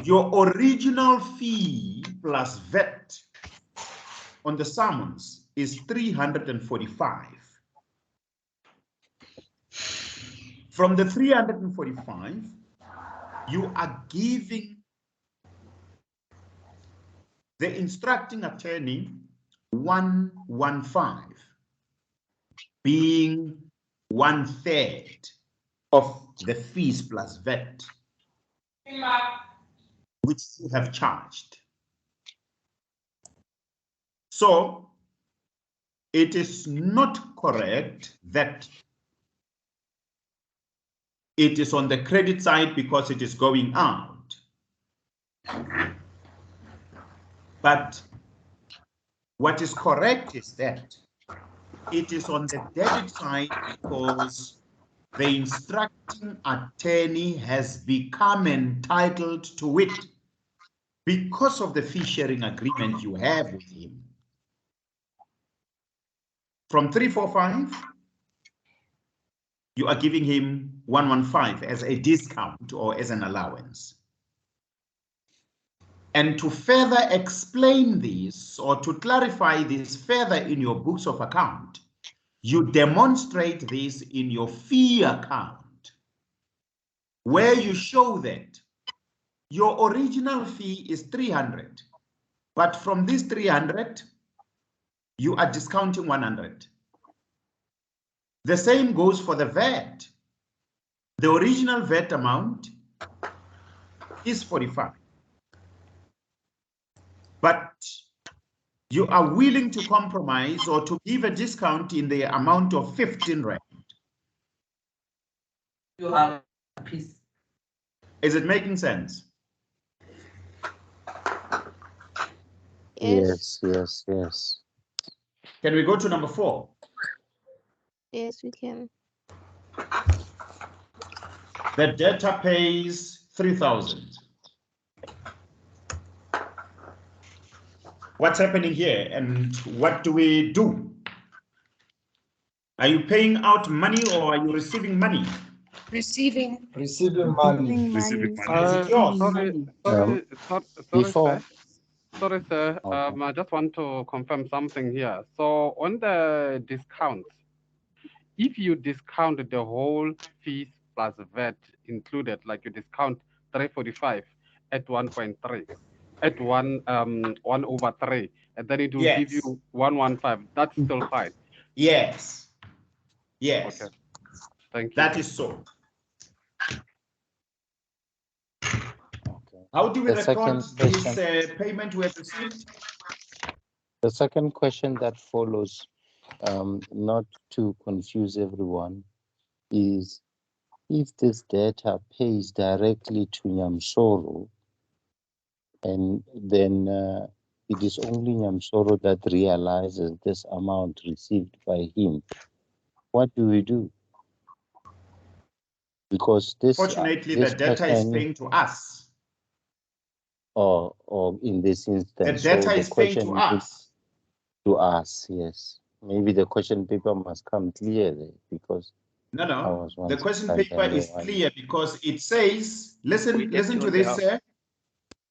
Your original fee plus VAT on the summons is 345. From the 345, you are giving the instructing attorney 115, being 1/3 of the fees plus VAT, which you have charged. So it is not correct that it is on the credit side because it is going out. But what is correct is that it is on the debit side because the instructing attorney has become entitled to it because of the fee sharing agreement you have with him. From 345, you are giving him 115 as a discount or as an allowance. And to further explain this or to clarify this further in your books of account, you demonstrate this in your fee account, where you show that your original fee is 300, but from this 300, you are discounting 100. The same goes for the VAT. The original VAT amount is 45. But you are willing to compromise or to give a discount in the amount of 15 rand. You have a piece. Is it making sense? Yes, yes, yes. Can we go to number 4? Yes, we can. The debtor pays 3,000. What's happening here and what do we do? Are you paying out money or are you receiving money? Receiving. Receiving money. Receiving money. Is it yours? Sorry, Before, sir. okay. I just want to confirm something here. So on the discount, if you discount the whole fees plus VAT included, like you discount 345 at 1.3, at 1/3, and then it will give Yes. you 115. That's still fine. Yes. Yes. Okay. Thank you. That is so. How do we The record second this question. payment we have received? The second question that follows, not to confuse everyone, is if this data pays directly to Nyamsoro, and then it is only Nyamsoro that realizes this amount received by him, what do we do? Because Fortunately, this the data is person, paying to us. or in this The instance, data so the is paying to question is us. to us, yes. Maybe the question paper must come clear there, because No, I no. was The once question like paper is clear because it says, listen to this, sir.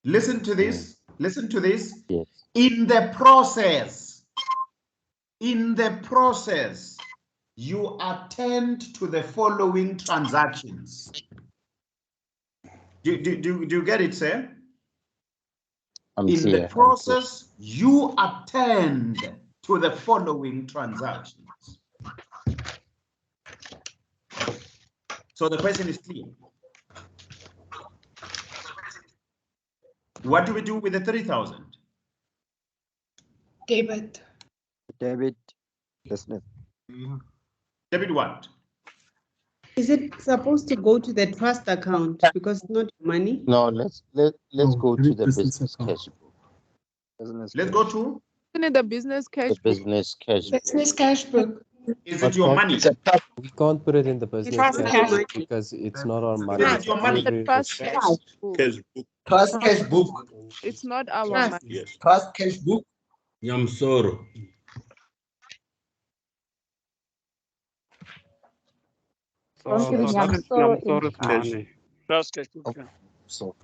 Listen to this. Listen to this. Yes. In the process, you attend to the following transactions. Do you get it, sir? I'm In clear. the process, you attend to the following transactions. So the question is clear. What do we do with the 3,000? Debit. Debit business. Debit what? Is it supposed to go to the trust account because it's not money? No, let's go to the business cash book. Let's go to The business cash the business cash book. Business cash book. Is it your money? We can't put it in the business Trust cash cash. book because it's not our money. Is it your money? The trust cash book. Trust cash book. It's not our Trust. money. Yes. Trust cash book. Nyamsoro. So Don't give that is Nyamsoro in Nyamsoro's trust. money. Trust cash book. Yeah. So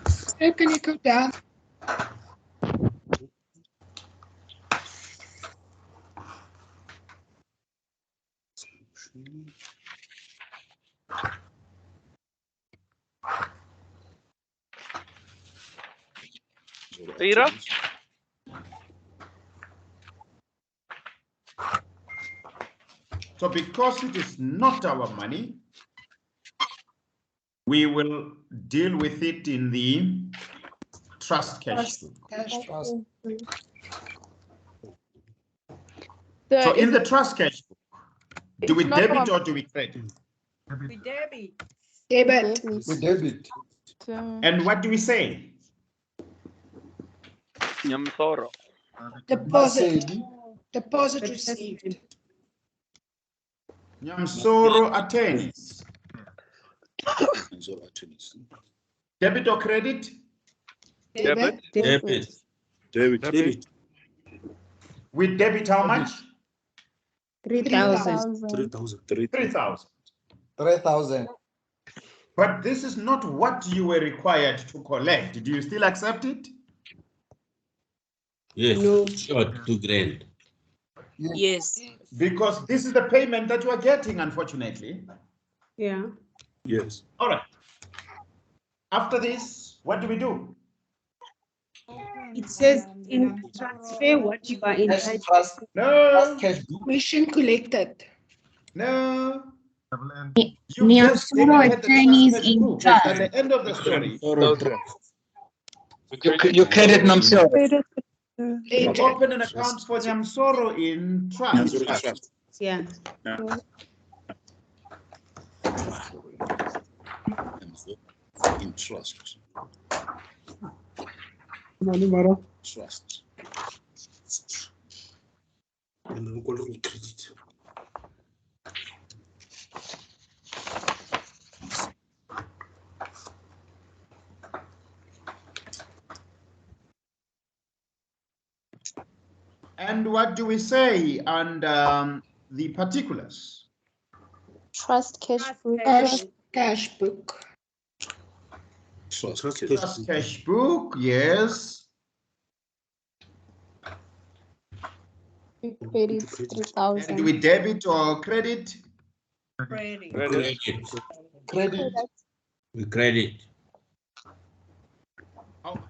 Sir, can you go down? Tira? So because it is not our money, we will deal with it in the trust cash book. Cash trust. So in the trust cash book, do we not debit our- or do we credit? We debit. We debit. And what do we say? Nyamsoro. Deposit. Deposit received. Nyamsoro attorneys. Debit or credit? Debit. Debit. Debit. We debit how much? 3,000. 3,000. 3,000. But this is not what you were required to collect. Do you still accept it? Yes. No. Short, 2 grand. Yes. Because this is the payment that you are getting, unfortunately. Yeah. Yes. All right. After this, what do we do? It says in transfer what you are entitled to. No. Cash book. Commission collected. No. You just debited the trust cash book. It's at the end of the story. You credit Nyamsoro. You open an account for Nyamsoro in trust. Yeah. In trust. Trust. And what do we say on the particulars? Trust cash book. Cash book. Trust cash book, yes. Credit 3,000. And do we debit or credit? Credit. Credit. We credit. How much?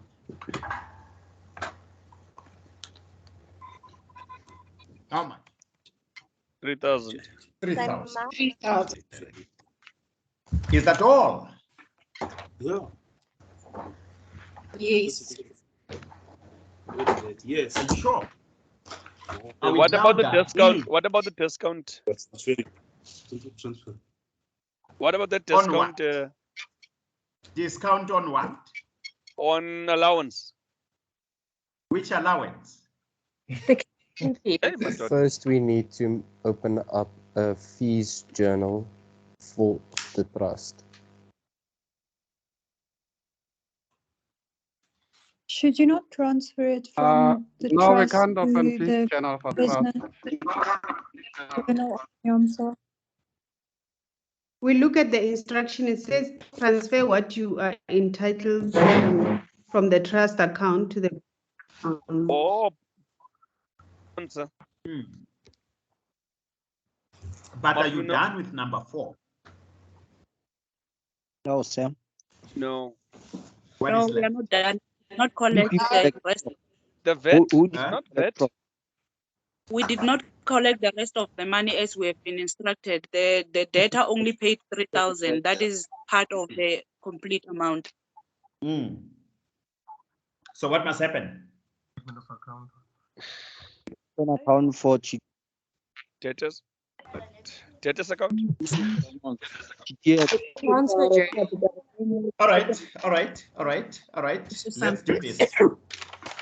How much? 3,000. 3,000. 3,000. Is that all? Yeah. Yes. Yes. Are you sure? Are we What about the down? discount? What about the discount? Transfer. What about the On discount what? Discount on what? on allowance? Which allowance? First, we need to open up a fees journal for the trust. Should you not transfer it from the No, we trust can't open to fees the channel for trust. business journal of Yamsa? We look at the instruction, it says transfer what you are entitled to from the trust account to the Oh, answer. But are But you we know- done with number 4? No, Sam. No. What No, is we are left? not done. Not collect people the like- rest. The vet, Who not vet. We did not collect the rest of the money as we have been instructed. The data only paid 3,000. That is part of the complete amount. So what must happen? An account for Debtors. Debtors account. All right. Let's do this.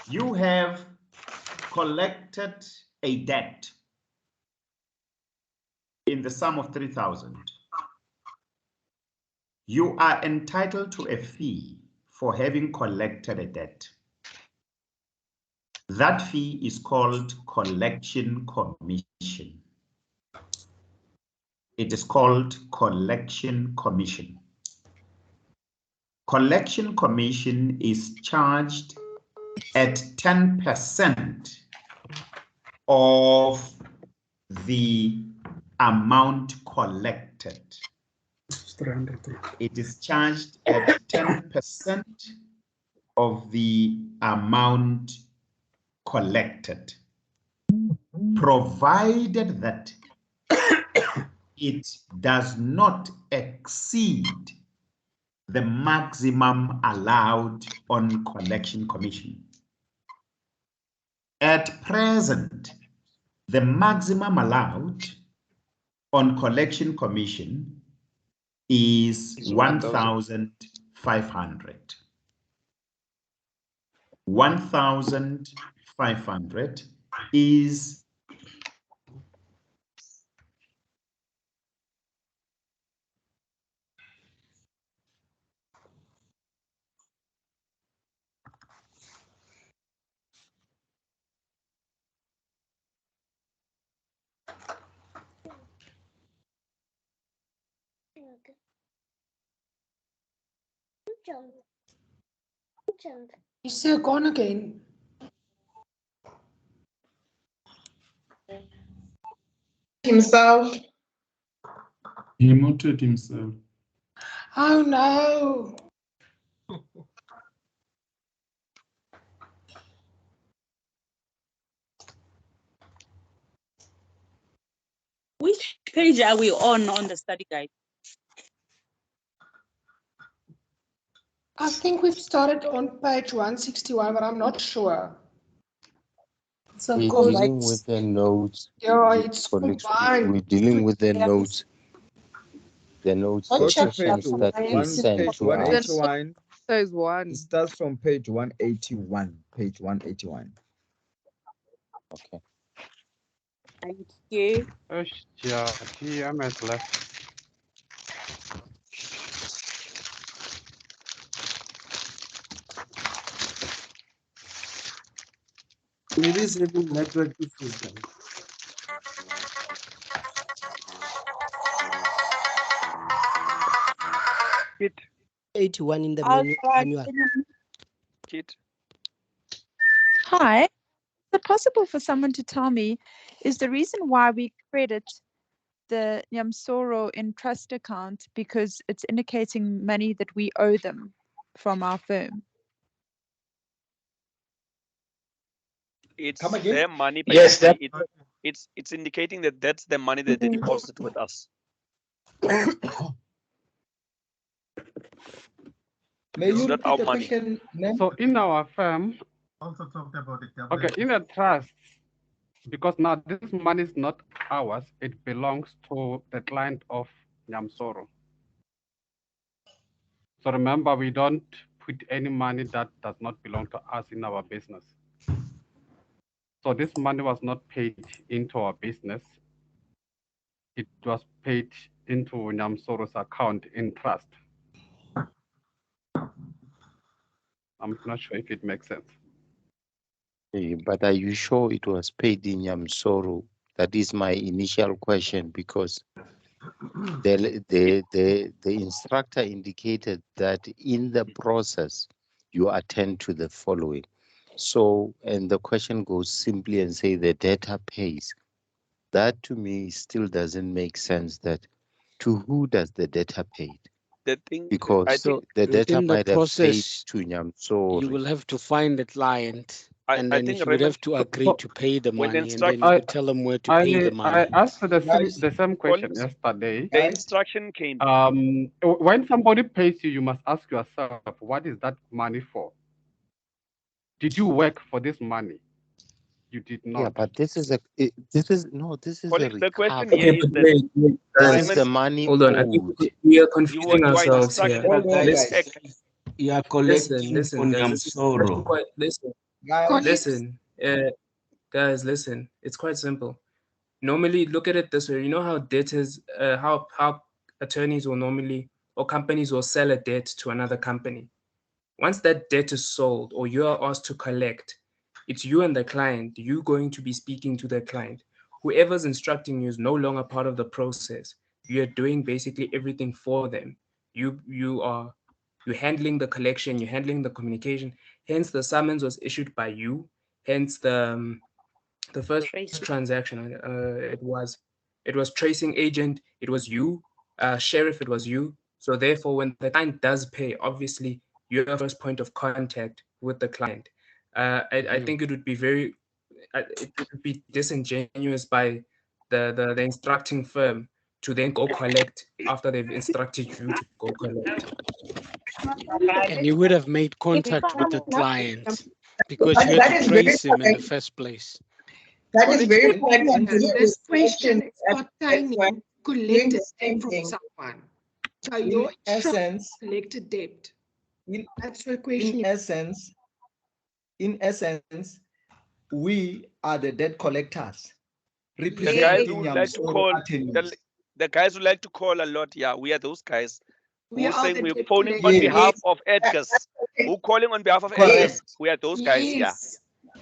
You have collected a debt in the sum of 3,000. You are entitled to a fee for having collected a debt. That fee is called collection commission. It is called collection commission. Collection commission is charged at 10% of the amount collected. It is charged at 10% of the amount collected, provided that it does not exceed the maximum allowed on collection commission. At present, the maximum allowed on collection commission is 1,500. 1,500 is He's still gone again. Himself. He muted himself. Oh no. Which page are we on the study guide? I think we've started on page 161, but I'm not sure. So We're dealing with the notes. Yeah, it's Colleagues, combined. we're dealing with the notes. The notes, Go the check questions that he sent Page to us. 181. Says one. It starts from page 181. Page 181. Okay. Thank you. Yeah, TMS left. Maybe it's having network issues. Guys. Kit. 81 in the Alpha, manual. Kit. Hi. Is it possible for someone to tell me, is the reason why we credit the Nyamsoro in trust account because it's indicating money that we owe them from our firm? It's Come again? their money, Yes, basically. It's indicating that that's the money that they deposit with us. May It's you not repeat our the money. question, ma'am? So in our firm, Also talked about the okay, in a trust, because now this money is not ours, it belongs to the client of Nyamsoro. So remember, we don't put any money that does not belong to us in our business. So this money was not paid into our business. It was paid into Nyamsoro's account in trust. I'm not sure if it makes sense. But are you sure it was paid in Nyamsoro? That is my initial question, because the instructor indicated that in the process you attend to the following. So, and the question goes simply and say the data pays. That to me still doesn't make sense. That to who does the data paid? The thing, Because So the data within the might have paid process, to you Nyamsoro. will have to find the client, and I then think he would Raymond, have to agree to pay the when money, and then instruction, you could tell them where to pay the money. I asked the Guys, same question colleagues, yesterday. the instruction came. When somebody pays you, you must ask yourself, what is that money for? Did you work for this money? You did not. Yeah, but this is a Colleagues, the question recovery. here Okay, is but that wait, This is guys, the money hold on. I think owed. we are you confusing are ourselves here. instructed hold on, to Listen, guys. act. You are listen, collecting listen, from guys. This is getting Nyamsoro. quite. Listen, Guys, listen, guys, listen. It's quite simple. Normally, look at it this way. You know how debtors, how attorneys will normally or companies will sell a debt to another company. Once that debt is sold or you are asked to collect, it's you and the client. You going to be speaking to the client. Whoever's instructing you is no longer part of the process. You're doing basically everything for them. You're handling the collection. You're handling the communication. Hence, the summons was issued by you. Hence, the first transaction, it was tracing agent. It was you, sheriff. It was you. So therefore, when the client does pay, obviously you're the first point of contact with the client. I think it would be it would be disingenuous by the instructing firm to then go collect after they've instructed you to go collect. And you would have made contact with the client because you had That to is very trace him in the correct. first place. That is very and correct. And this this question is pertaining collect a debt from someone. So in your essence, collect a debt. in, That's the question. in essence, we are the debt collectors The guys representing who would like to Nyamsoro call attorneys. the guys who like to call a lot, yeah, we are those guys We who are saying the we're debt phoning on collectors. behalf Yes. of Edgar's. Who calling on behalf of Correct. Edgar's? We are those guys, yeah.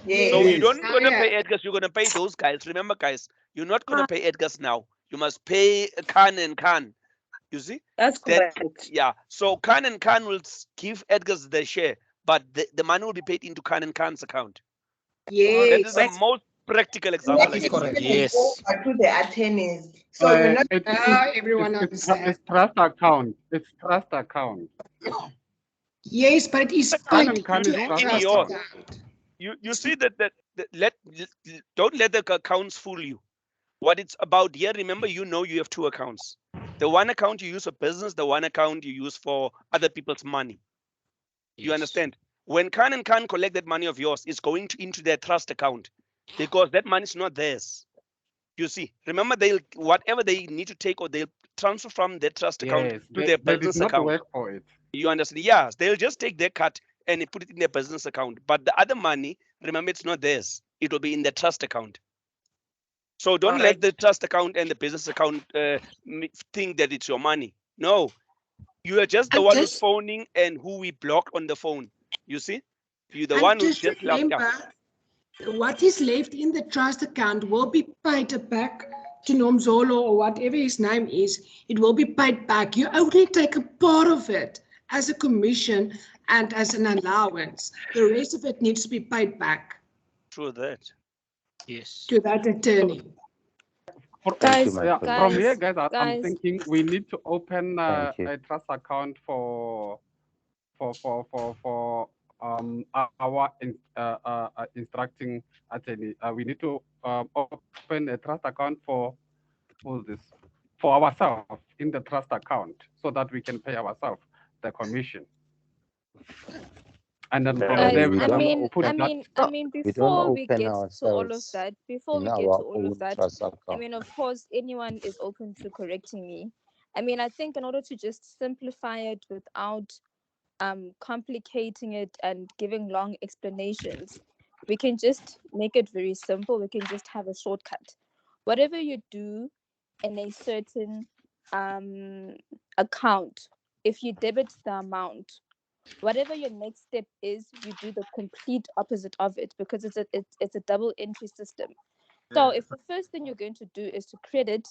Yes. So you Yes. don't gonna pay Edgar's, you're gonna pay those guys. Remember, guys, you're not gonna pay Edgar's now. You must pay Khan and Khan. You see? That's Then correct. yeah. So Khan and Khan will give Edgar's the share, but the money will be paid into Khan and Khan's account. Yes. That is the most practical example I That is can correct. give. Yes. To the attorneys. So we're not everyone understands. It's trust account. It's trust account. Yes, but it is Khan paid and Khan to is a trust In trust yours. account. You see that don't let the accounts fool you. What it's about here, remember, you know you have two accounts. The one account you use for business, the one account you use for other people's money. You understand? When Khan and Khan collect that money of yours, it's going into their trust account because that money is not theirs. You see, remember, they'll whatever they need to take or they'll transfer from their trust account Yes, to their they did business not account. work for it. You understand? Yes, they'll just take their cut and they put it in their business account. But the other money, remember, it's not theirs. It will be in the trust account. So don't let the trust account and the business account think that it's your money. No, you are just the one who's phoning and who we blocked on the phone. You see, you're the one who's just left out. what is left in the trust account will be paid back to Nomzolo or whatever his name is. It will be paid back. You only take a part of it as a commission and as an allowance. The rest of it needs to be paid back. True that. Yes. To that attorney. Thank you, Guys, my yeah, colleague. from here, guys, I'm guys. thinking we need to open a Thank you. trust account for our instructing attorney. We need to open a trust account for ourselves in the trust account so that we can pay ourselves the commission. And then from Guys, there we I can mean, put I that. mean, I mean, We don't before we open get to all of ourselves that, before in we get to our all of own that, trust I account. mean, of course, anyone is open to correcting me. I mean, I think in order to just simplify it without complicating it and giving long explanations, we can just make it very simple. We can just have a shortcut. Whatever you do in a certain account, if you debit the amount, whatever your next step is, you do the complete opposite of it, because it's a double entry system. So if the first thing you're going to do is to credit,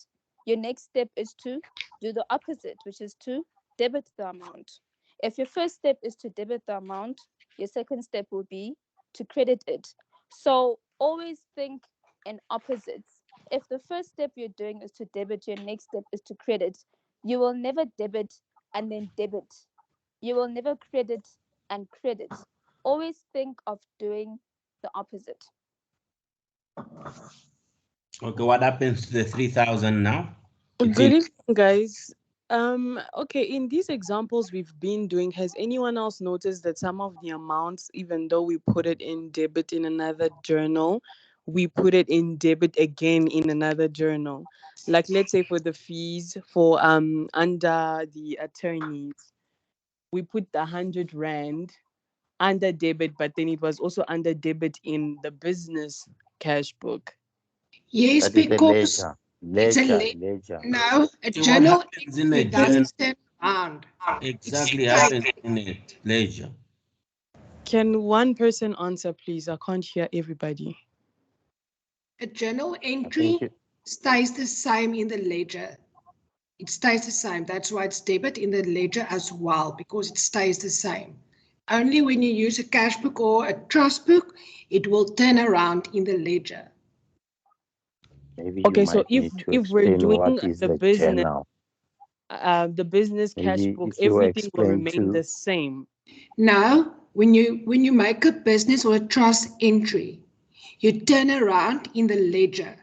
your next step is to do the opposite, which is to debit the amount. If your first step is to debit the amount, your second step will be to credit it. So always think in opposites. If the first step you're doing is to debit, your next step is to credit, you will never debit and then debit. You will never credit and credit. Always think of doing the opposite. Okay, what happens to the 3,000 now? Good evening, guys. Okay, in these examples we've been doing, has anyone else noticed that some of the amounts, even though we put it in debit in another journal, we put it in debit again in another journal? Like, let's say for the fees for under the attorneys, we put the 100 rand under debit, but then it was also under debit in the business cash book. Yes, That is the because it's ledger. no, a So what journal happens in a entry journal doesn't stand around. exactly happens in a ledger? Can one person answer, please? I can't hear everybody. A journal entry stays the same in the ledger. It stays the same. That's why it's debit in the ledger as well, because it stays the same. Only when you use a cash book or a trust book, it will turn around in the ledger. Maybe Okay, you so might need to if we're explain doing what is the business cash Maybe book, if you everything will explain remain to the same. Now, when you make a business or a trust entry, you turn around in the ledger.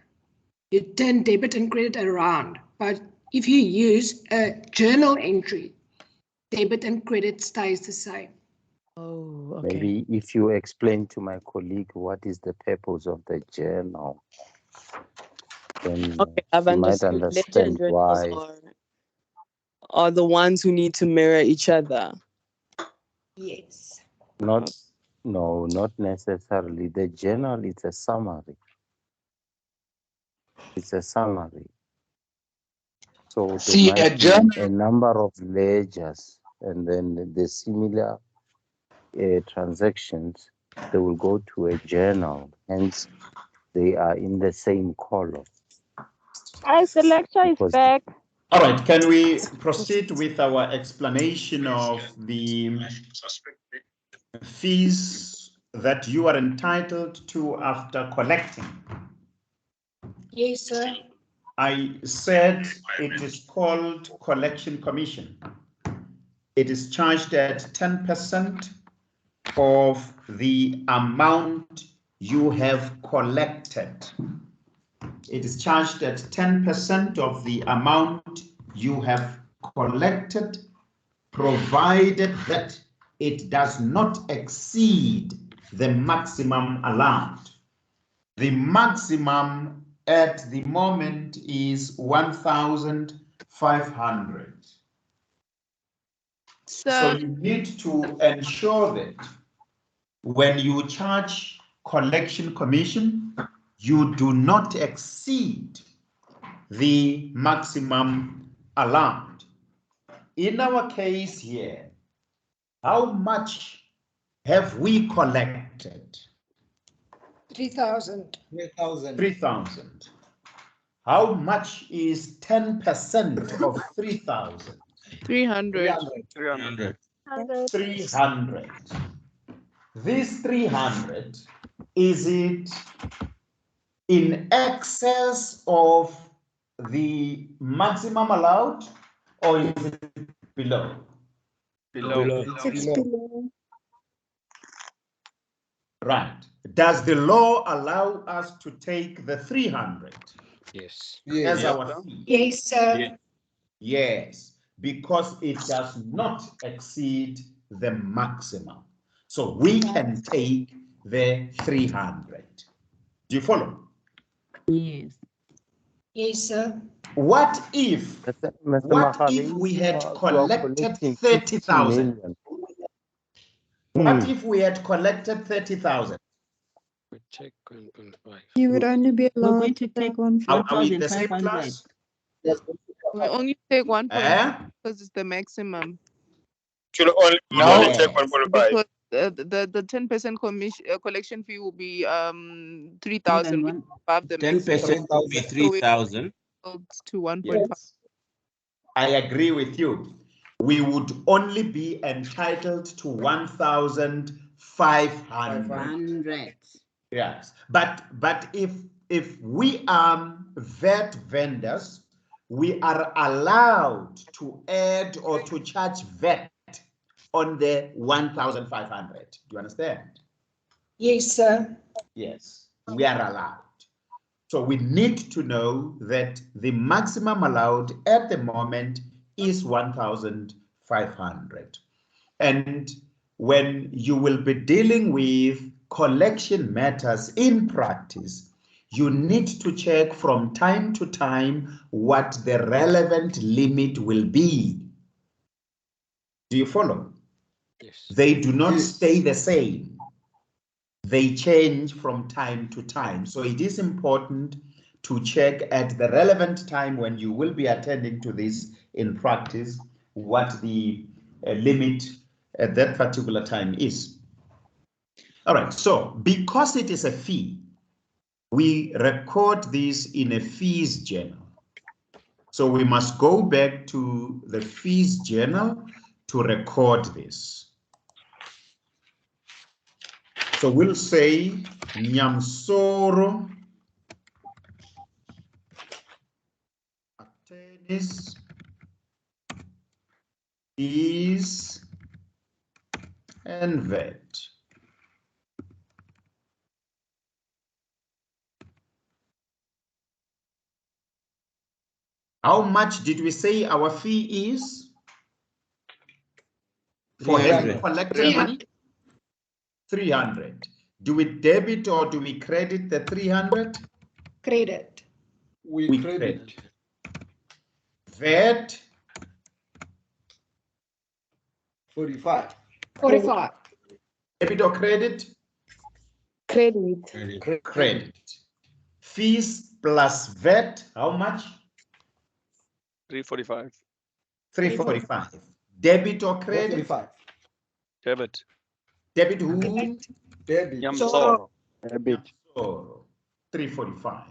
You turn debit and credit around. But if you use a journal entry, debit and credit stays the same. Oh, okay. maybe if you explain to my colleague what is the purpose of the journal, then Okay, I've she might understood. Ledger and understand journals why. are the ones who need to mirror each other. Yes. Not necessarily. The journal is a summary. It's a summary. So there might be a number of ledgers, and then the similar transactions, they will go to a journal. Hence, they are in the same column. Guys, the lecture is back. All right, can we proceed with our explanation of the fees that you are entitled to after collecting? Yes, sir. I said it is called collection commission. It is charged at 10% of the amount you have collected. It is charged at 10% of the amount you have collected, provided that it does not exceed the maximum allowed. The maximum at the moment is 1,500. So you need to ensure that when you charge collection commission, you do not exceed the maximum allowed. In our case here, how much have we collected? 3,000. 3,000. 3,000. How much is 10% of 3,000? 300. 300. 300. This 300, is it in excess of the maximum allowed or is it below? Below. It's below. Right. Does the law allow us to take the 300? Yes. As Yes, our sir. fee? Yes, sir. Yes, because it does not exceed the maximum. So we can take the 300. Do you follow? Yes. Yes, sir. What if Mr. we had you are collected collecting 50 30,000? million. What if we had collected 30,000? We check 1.5. You would only be We're allowed going to to take take Are we in the same 1,500. class? We only take 1.5 Eh? because it's the maximum. Should only Yes. take 1.5. Because the 10% commission collection fee will be 3,000 above the maximum. 10% will be 3,000. To 1.5. Yes. I agree with you. We would only be entitled to 1,500. Yes, but if we are VAT vendors, we are allowed to add or to charge VAT on the 1,500. Do you understand? Yes, sir. Yes, we are allowed. So we need to know that the maximum allowed at the moment is 1,500. And when you will be dealing with collection matters in practice, you need to check from time to time what the relevant limit will be. Do you follow? Yes. They do not stay the same. They change from time to time. So it is important to check at the relevant time when you will be attending to this in practice, what the limit at that particular time is. All right, so because it is a fee, we record this in a fees journal. So we must go back to the fees journal to record this. So we'll say Nyamsoro attorneys fees and VAT. How much did we say our fee is? For having collected money? 300. Do we debit or do we credit the 300? Credit. We credit. VAT? 45. 45. Debit or credit? Credit. Credit. Fees plus VAT, how much? 345. 345. Debit or credit? 45. Debit. Debit who? Debit. Nyamsoro. Debit. So 345.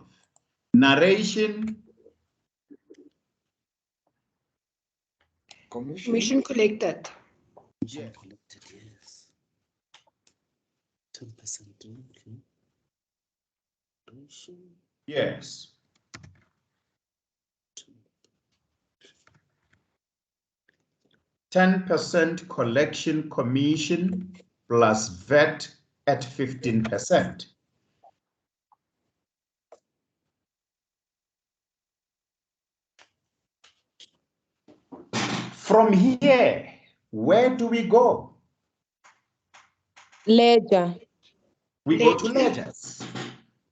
Narration? Commission collected. Yeah. 10%. Yes. %10 collection commission plus VAT at 15%. From here, where do we go? Ledger. We go to ledgers.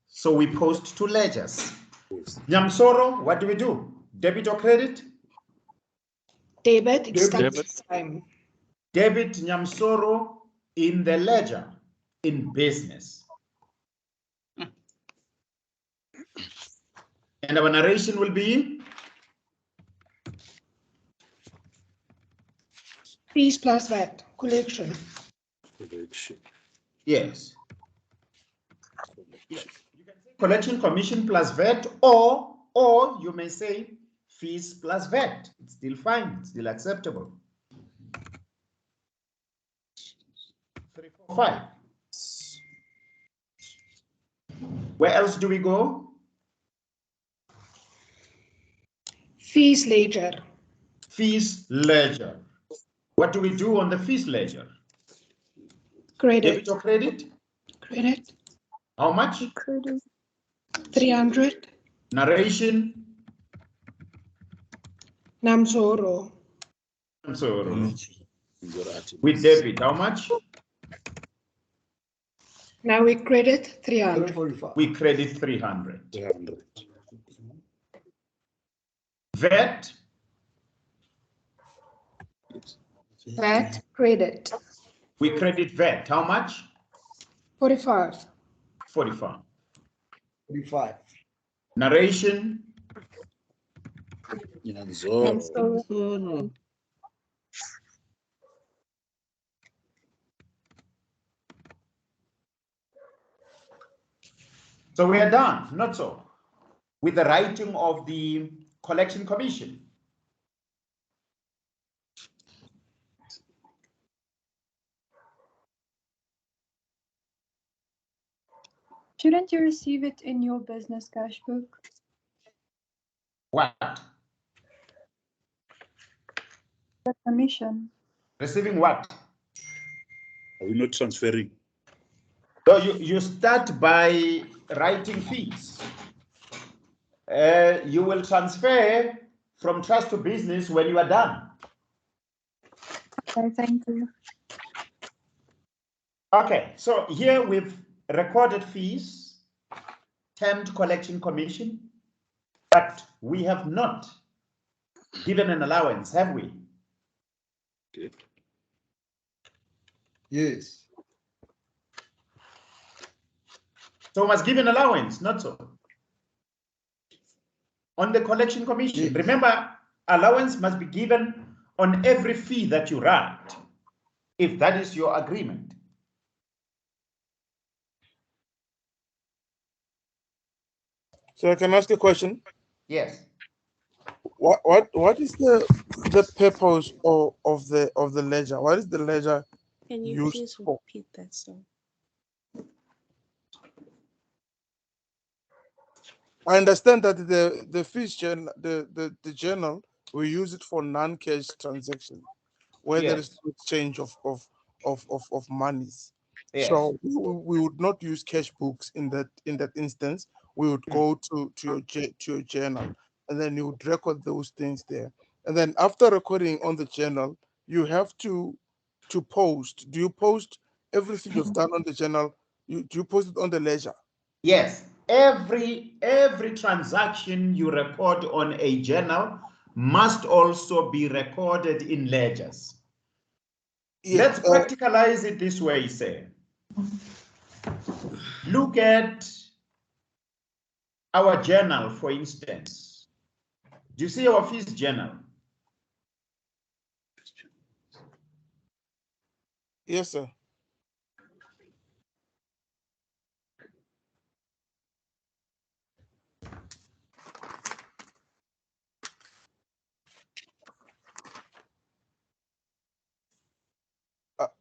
So we post to ledgers. Nyamsoro, what do we do? Debit or credit? Debit. It stays the same. Debit Nyamsoro in the ledger in business. And our narration will be? Fees plus VAT. Collection. Yes. Collection commission plus VAT, or you may say fees plus VAT. It's still fine, it's still acceptable. 3, 4, 5. Where else do we go? Fees ledger. Fees ledger. What do we do on the fees ledger? Credit. Debit or credit? Credit. How much? Credit. 300. Narration? Namzoro. We debit, how much? Now we credit 300. We credit 300. VAT? VAT credit. We credit VAT, how much? 45. 45. 45. Narration? Namzoro. So we are done, not so, with the writing of the collection commission. Shouldn't you receive it in your business cash book? What? The commission. Receiving what? Are we not transferring? So you start by writing fees. You will transfer from trust to business when you are done. Okay, thank you. Okay, so here we've recorded fees, termed collection commission, but we have not given an allowance, have we? Okay. Yes. So we must give an allowance, not so. On the collection commission, yes. Remember, allowance must be given on every fee that you write, if that is your agreement. So I can ask a question? Yes. What is the purpose of the ledger? What is the ledger Can you used please for? repeat that, sir? I understand that the fees journal, the journal, we use it for non-cash transactions, where there is exchange of monies. Yes. So we would not use cash books in that instance. We would go to your journal, and then you would record those things there. And then after recording on the journal, you have to post. Do you post everything you've done on the journal? Do you post it on the ledger? Yes. Every transaction you record on a journal must also be recorded in ledgers. Let's practicalize it this way, say. Look at our journal, for instance. Do you see our fees journal? Yes, sir.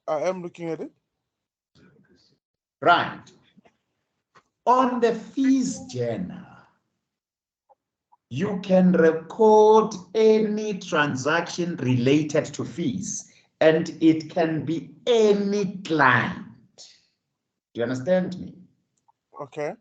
I am looking at it. Right. On the fees journal, you can record any transaction related to fees, and it can be any client. Do you understand me? Okay.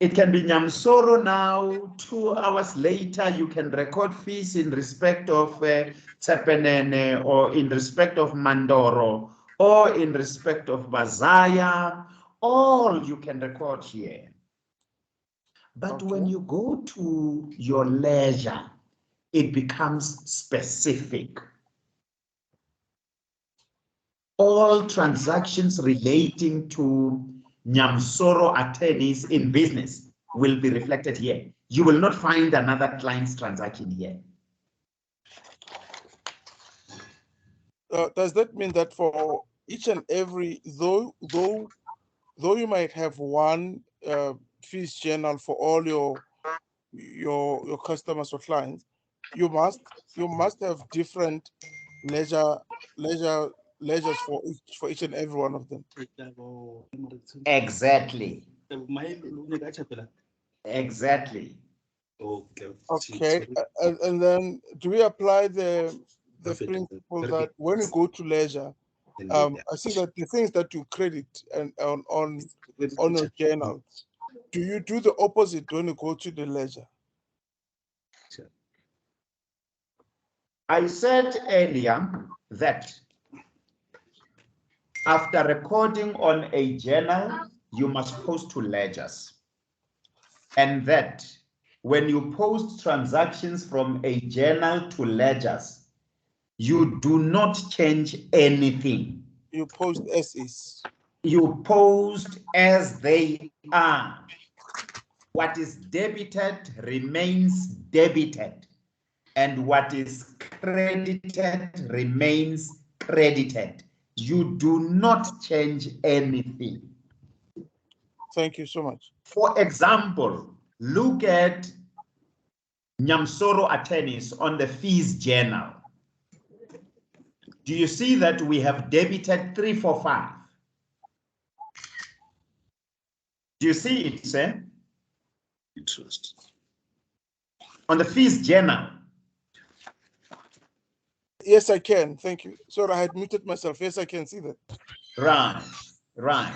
It can be Nyamsoro now. 2 hours later, you can record fees in respect of Tsepenene, or in respect of Mandoro, or in respect of Bazaya. All you can record here. But when you go to your ledger, it becomes specific. All transactions relating to Nyamsoro attorneys in business will be reflected here. You will not find another client's transaction here. Does that mean that for each and every, though though you might have one fees journal for all your customers or clients, you must have different ledgers for each and every one of them. Exactly. Exactly. Okay, and then do we apply the principle that when you go to ledger, I see that the things that you credit and on your journal, do you do the opposite when you go to the ledger? I said earlier that after recording on a journal, you must post to ledgers. And that when you post transactions from a journal to ledgers, you do not change anything. You post as is. You post as they are. What is debited remains debited, and what is credited remains credited. You do not change anything. Thank you so much. For example, look at Nyamsoro attorneys on the fees journal. Do you see that we have debited 345? Do you see it, sir? Interest. On the fees journal. Yes, I can. Thank you. Sorry, I had muted myself. Yes, I can see that. Right, right.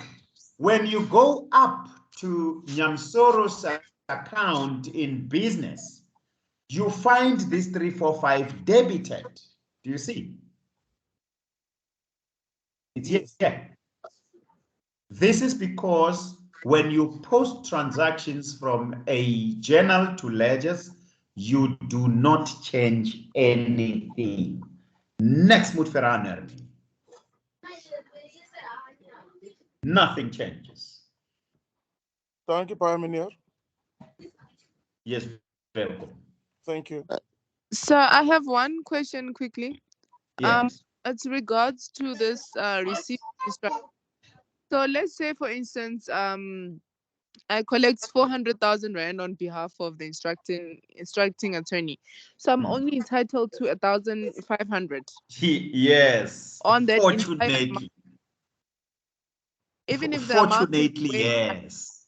When you go up to Nyamsoro's account in business, you find this 345 debited. Do you see? It's yes. Here. This is because when you post transactions from a journal to ledgers, you do not change anything. Next Mutferaner. Nothing changes. Thank you, Prime Minister. Yes, welcome. Thank you. So I have one question quickly. Yes. It's regards to this receipt instruction. So let's say, for instance, I collect 400,000 rand on behalf of the instructing attorney. So I'm only entitled to 1,500. Yes. On that entire amount. Fortunately. Even if the amount is Fortunately, way high. yes.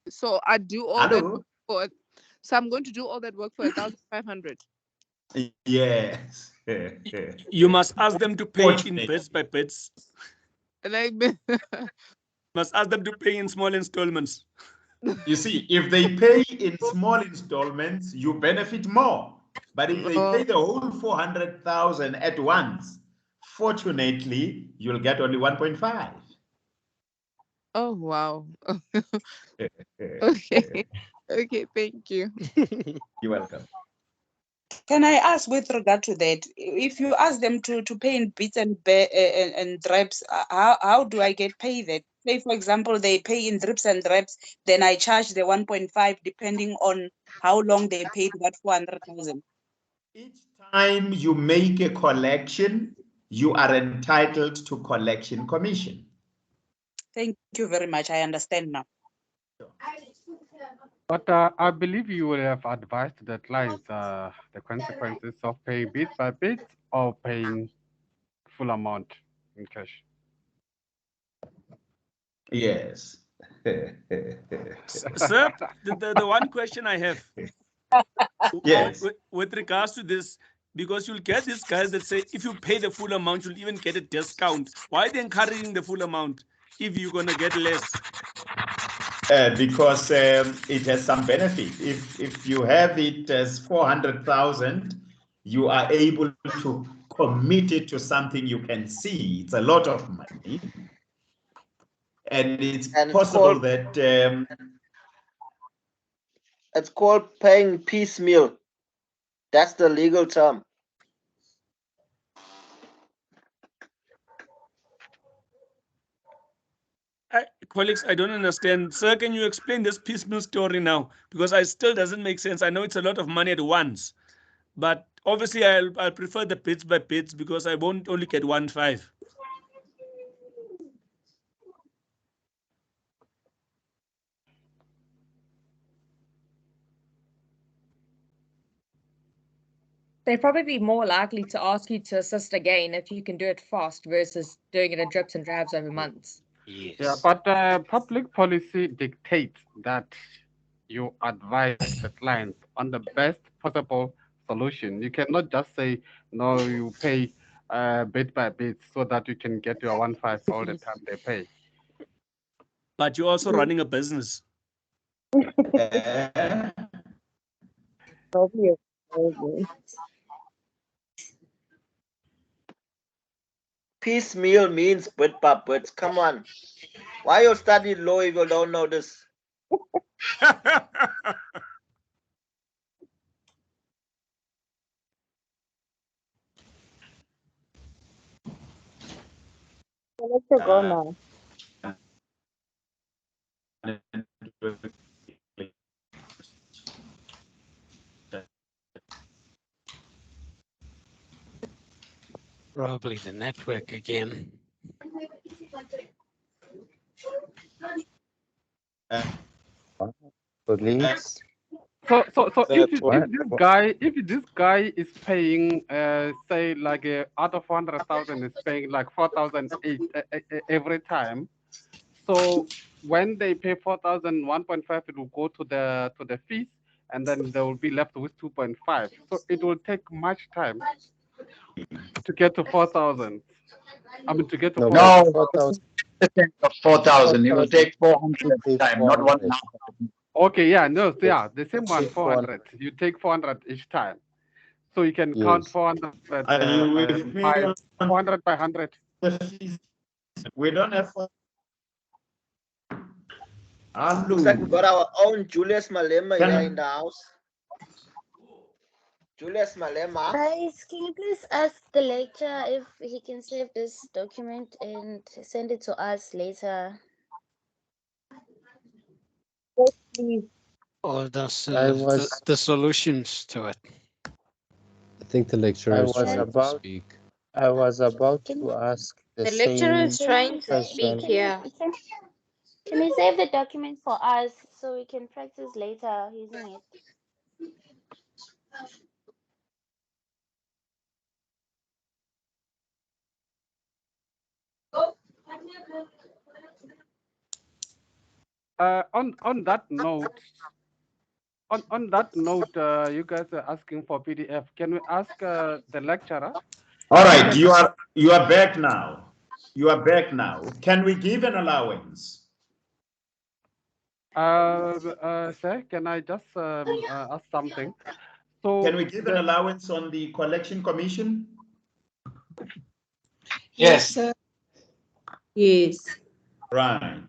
So I do all that work for it. So I'm going to do all that work for 1,500. Yes. You must ask them to pay in bits by bits. Like, must ask them to pay in small installments. You see, if they pay in small installments, you benefit more. But if they pay the whole 400,000 at once, fortunately, you'll get only 1.5. Oh, wow. Okay. Okay, thank you. You're welcome. Can I ask with regard to that, if you ask them to pay in bits and drips, how do I get paid that? Say, for example, they pay in drips and drips, then I charge the 1.5 depending on how long they paid that 400,000. Each time you make a collection, you are entitled to collection commission. Thank you very much. I understand now. But I believe you will have advised the clients the consequences of paying bit by bit or paying full amount in cash. Yes. Sir, the one question I have. Yes. With regards to this, because you'll get these guys that say if you pay the full amount, you'll even get a discount. Why are they encouraging the full amount if you're going to get less? Because it has some benefit. If you have it as 400,000, you are able to commit it to something you can see. It's a lot of money. And it's possible that... it's called paying piecemeal. That's the legal term. Colleagues, I don't understand. Sir, can you explain this piecemeal story now? Because it still doesn't make sense. I know it's a lot of money at once. But obviously, I'll prefer the bits by bits because I won't only get 1.5. They'd probably be more likely to ask you to assist again if you can do it fast versus doing it in drips and drabs over months. Yes. Yeah, but public policy dictates that you advise the client on the best possible solution. You cannot just say, no, you pay bit by bit so that you can get your 1.5 all the time they pay. But you're also running a business. Piecemeal means bit by bit. Come on. Why you study law if you don't know this? Let's go now. Probably the network again. Colleagues. So if What? this guy is paying say like out of 100,000 is paying like 4,008 every time, so when they pay 4,000, 1.5 it will go to the fees, and then they will be left with 2.5. So it will take much time to get to 4,000. I mean to get to No, 4,000. but 4,000. Of 4,000, it will take 400 Pay time, not 400. 1,000. Okay, yeah, no, yeah, the same Take one, 400. 400. You take 400 each time. So you can count Yes. 400 Are you with me by on 400 by 100. the fees? We don't have. Looks like we got our own Julius Malema here in the house. Julius Malema. Guys, can you please ask the lecturer if he can save this document and send it to us later? Yes, please. Or does I was the solutions to it? I think the lecturer I is was trying to about speak. I was about Can to ask the the lecturer is same trying to speak question. here? Can you save the document for us so we can practice later using it? On that note, you guys are asking for PDF. Can we ask the lecturer? All right, you are back now. You are back now. Can we give an allowance? Sir, can I just ask something? So can we give an allowance on the collection commission? Yes, sir. Yes. Right.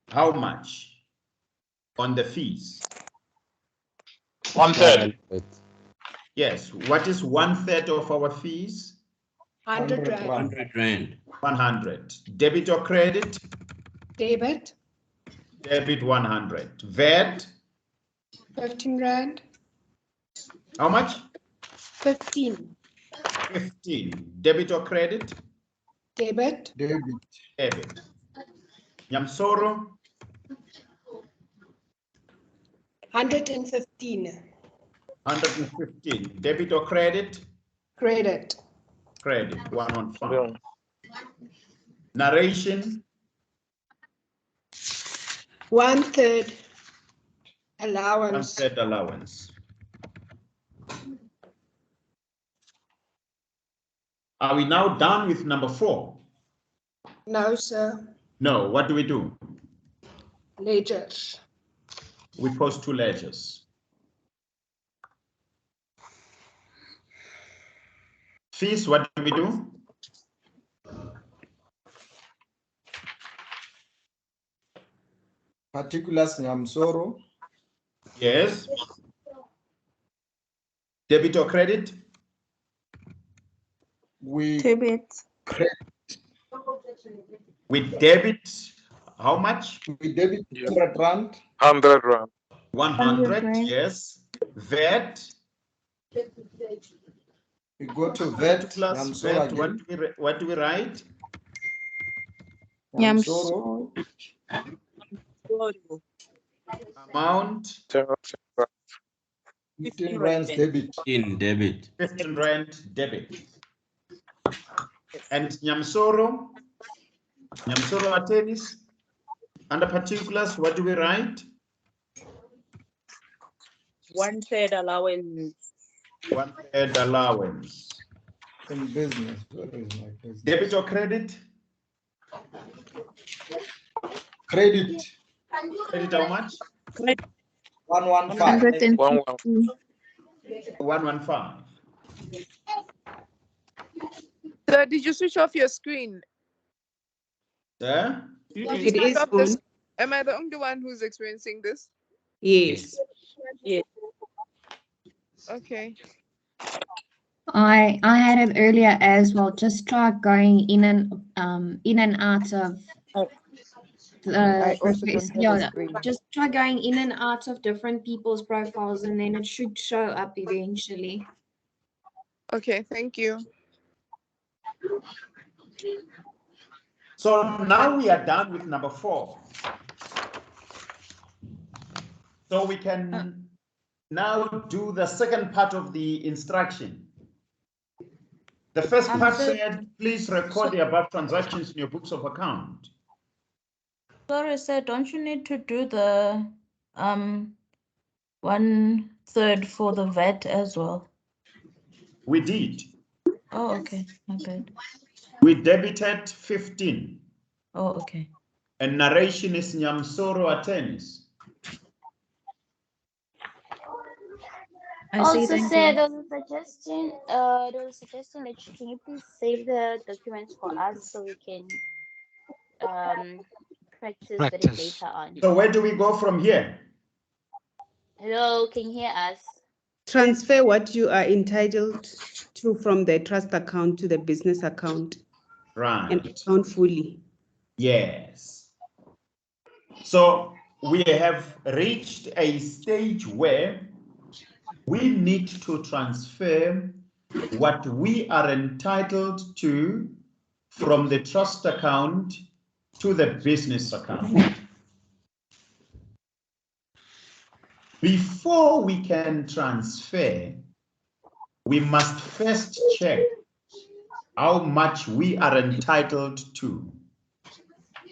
How much on the fees? 1/3. Yes. What is 1/3 of our fees? 100 rand. 100 rand. 100. Debit or credit? Debit. Debit 100. VAT? 15 rand. How much? 15. 15. Debit or credit? Debit. Debit. Nyamsoro? 115. 115. Debit or credit? Credit. Credit 115. Narration? 1/3 allowance. 1/3 allowance. Are we now done with number 4? No, sir. No. What do we do? Ledgers. We post 2 ledgers. Fees, what do we do? Particulars Nyamsoro. Yes. Debit or credit? We debit. We debit how much? We debit 100 rand. 100 rand. 100, rand. yes. VAT? We go to VAT. Plus Nyamsoro VAT, again. what do we write? Nyamsoro. Amount? 15 rands debit. In debit. 15 rand debit. And Nyamsoro attorneys, under particulars, what do we write? 1/3 allowance. 1/3 allowance. In business. Where is my business? Debit or credit? Credit. Credit how much? 115. 115. Sir, did you switch off your screen? Yeah? Did you It switch is off the on. Am I the only one who's experiencing this? Yes. Yes. Okay. I had it earlier as well. Just try going in and out of I also the don't have a screen. just try going in and out of different people's profiles, and then it should show up eventually. Okay, thank you. So now we are done with number 4. So we can now do the second part of the instruction. The first part said, please record the above transactions in your books of account. Sorry, sir, don't you need to do the 1/3 for the VAT as well? We did. Oh, okay, my bad. We debited 15. Oh, okay. And narration is Nyamsoro attorneys. I see, Also, thank sir, you. There was a suggestion that can you please save the documents for us so we can practice with it later on. So where do we go from here? Hello, can you hear us? Transfer what you are entitled to from the trust account to the business account. Right. And account fully. Yes. So we have reached a stage where we need to transfer what we are entitled to from the trust account to the business account. Before we can transfer, we must first check how much we are entitled to.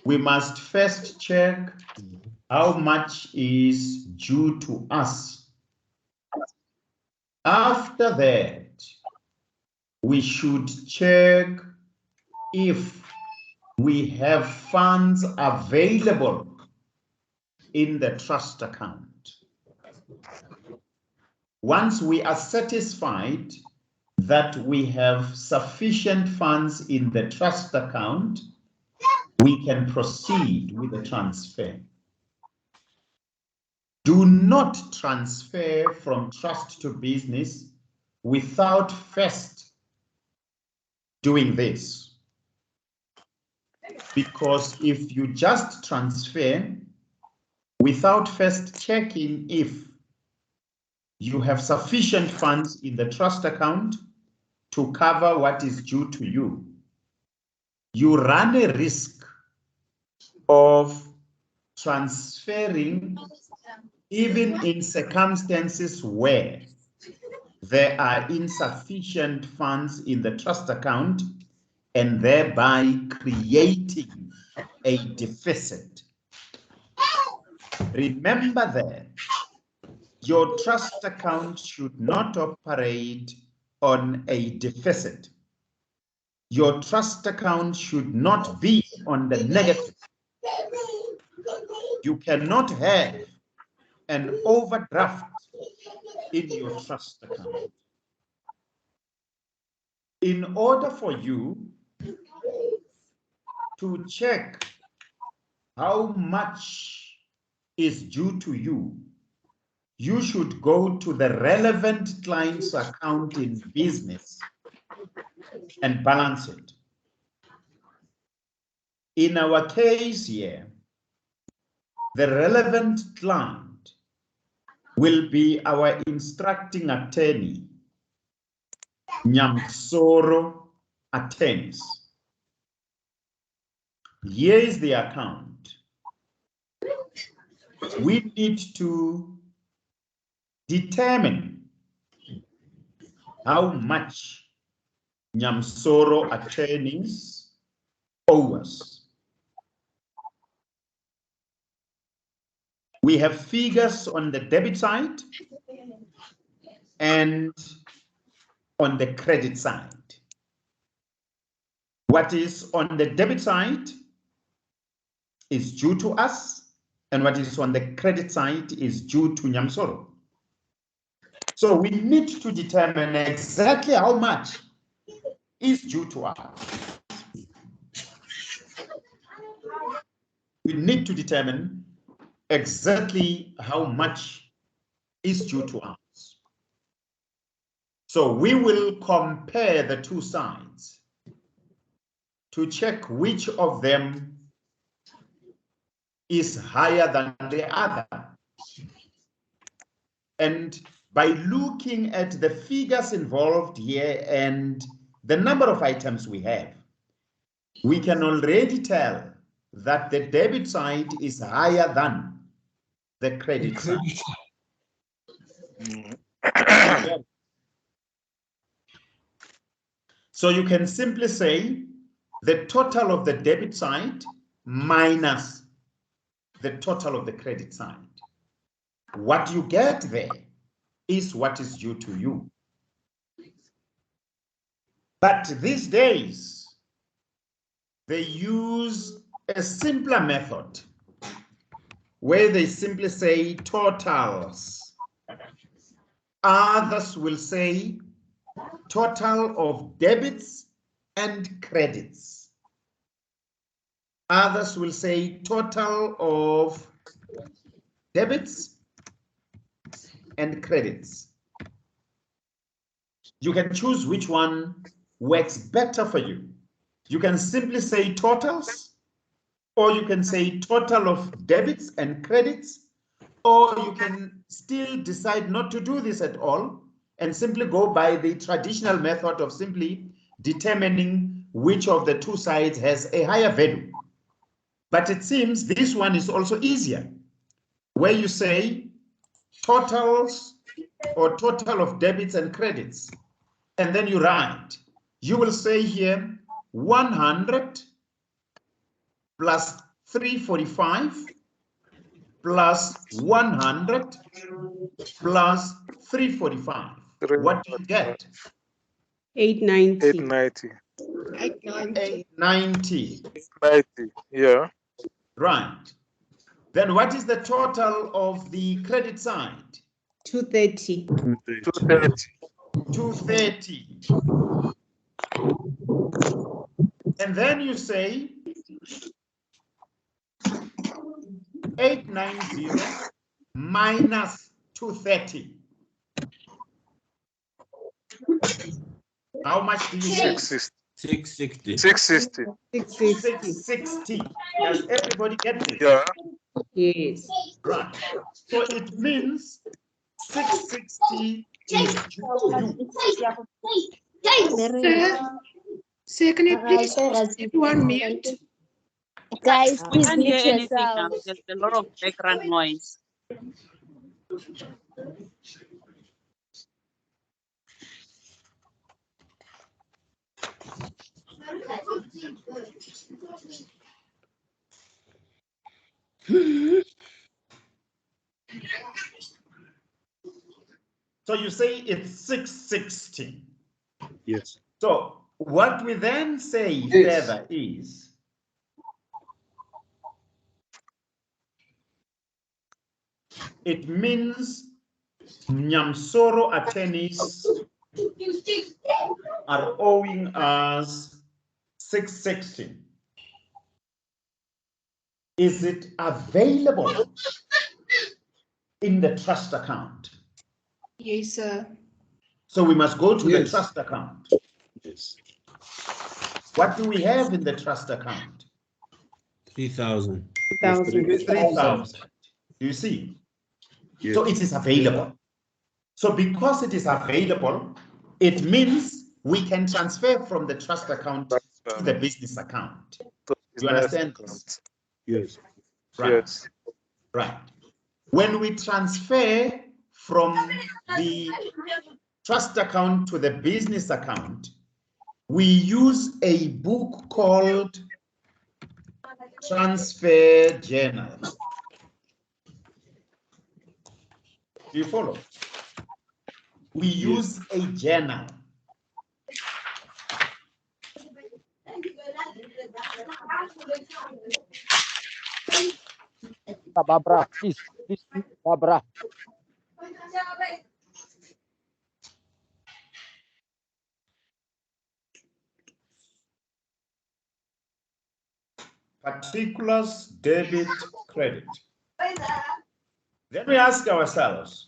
We must first check how much is due to us. After that, we should check if we have funds available in the trust account. Once we are satisfied that we have sufficient funds in the trust account, we can proceed with the transfer. Do not transfer from trust to business without first doing this. Because if you just transfer without first checking if you have sufficient funds in the trust account to cover what is due to you, you run a risk of transferring even in circumstances where there are insufficient funds in the trust account and thereby creating a deficit. Remember that your trust account should not operate on a deficit. Your trust account should not be on the negative. You cannot have an overdraft in your trust account. In order for you to check how much is due to you, you should go to the relevant client's account in business and balance it. In our case here, the relevant client will be our instructing attorney, Nyamsoro Attorneys. Here is the account. We need to determine how much Nyamsoro attorneys owe us. We have figures on the debit side and on the credit side. What is on the debit side is due to us, and what is on the credit side is due to Nyamsoro. So we need to determine exactly how much is due to us. We need to determine exactly how much is due to us. So we will compare the two sides to check which of them is higher than the other. And by looking at the figures involved here and the number of items we have, we can already tell that the debit side is higher than the credit side. So you can simply say the total of the debit side minus the total of the credit side. What you get there is what is due to you. But these days, they use a simpler method where they simply say totals. Others will say total of debits and credits. Others will say total of debits and credits. You can choose which one works better for you. You can simply say totals, or you can say total of debits and credits, or you can still decide not to do this at all and simply go by the traditional method of simply determining which of the two sides has a higher value. But it seems this one is also easier, where you say totals or total of debits and credits, and then you write. You will say here 100 plus 345 plus 100 plus 345. What do you get? 890. 890. 890, yeah. Right. Then what is the total of the credit side? 230. 230. 230. And then you say 890 minus 230. How much do you get? 660. 660. 660. Does everybody get this? Yeah. Yes. Right. So it means 660 is due to Sir, can you please everyone mute? Guys, We please can't hear mute anything now. yourselves. There's a lot of background noise. So you say it's 660. Yes. So what we then say Yes. further is it means Nyamsoro attorneys are owing us 660. Is it available in the trust account? Yes, sir. So we must go to the Yes. trust account. Yes. What do we have in the trust account? 3,000. 3,000. Do you see? Yes. So it is available. So because it is available, it means we can transfer from the trust account to the business account. You understand this? Yes. Right. Yes. Right. When we transfer from the trust account to the business account, we use a book called Transfer Journal. Do you follow? We use a journal. Barbara, please, Barbara. Particulars, debit, credit. Then we ask ourselves,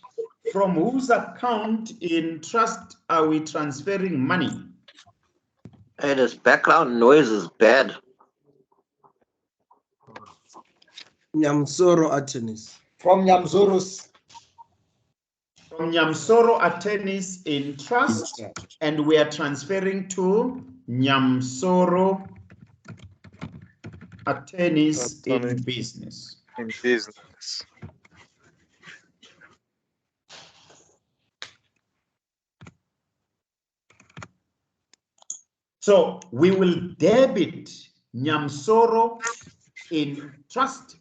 from whose account in trust are we transferring money? Hey, this background noise is bad. Nyamsoro attorneys. From Nyamsoro's. From Nyamsoro Attorneys in trust, and we are transferring to Nyamsoro Attorneys in business. In business. So we will debit Nyamsoro in trust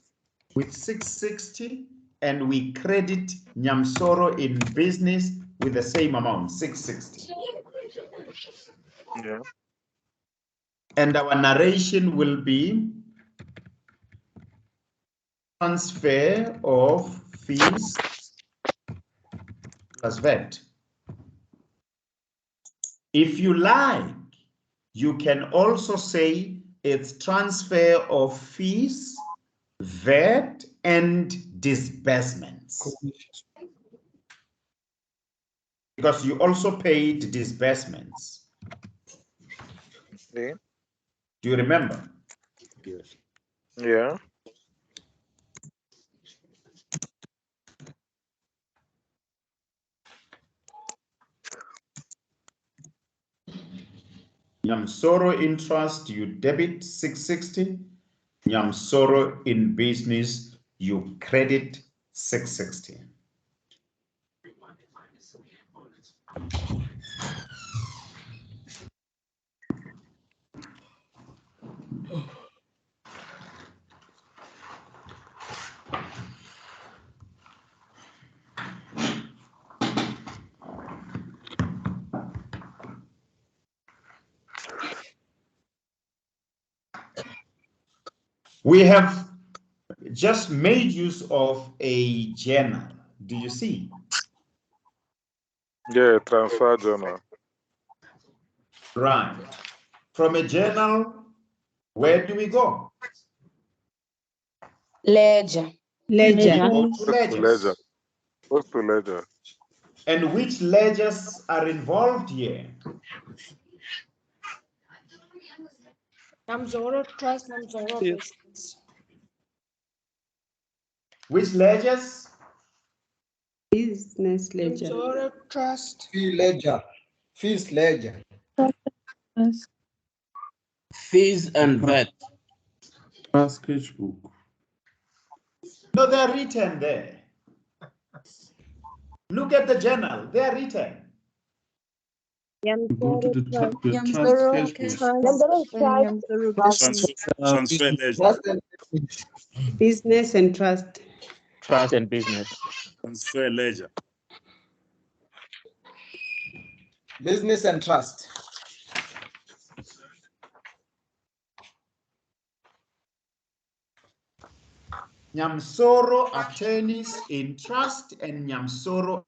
with 660, and we credit Nyamsoro in business with the same amount, 660. Yeah. And our narration will be transfer of fees plus VAT. If you like, you can also say it's transfer of fees, VAT, and disbursements. Because you also paid disbursements. Okay. Do you remember? Yes. Yeah. Nyamsoro in trust, you debit 660. Nyamsoro in business, you credit 660. We have just made use of a journal. Do you see? Yeah, transfer journal. Right. From a journal, where do we go? Ledger. Ledger. Go to ledgers. Go to ledger. And which ledgers are involved here? Nyamsoro Trust, Nyamsoro Business. Which ledgers? Business ledger. Nyamsoro Trust. Fee ledger. Fees ledger. Fees and VAT. Sketchbook. No, they're written there. Look at the journal. They're written. Go to the trust Transfer ledger. Business and trust. Trust and business. Transfer ledger. Business and trust. Nyamsoro Attorneys in trust and Nyamsoro.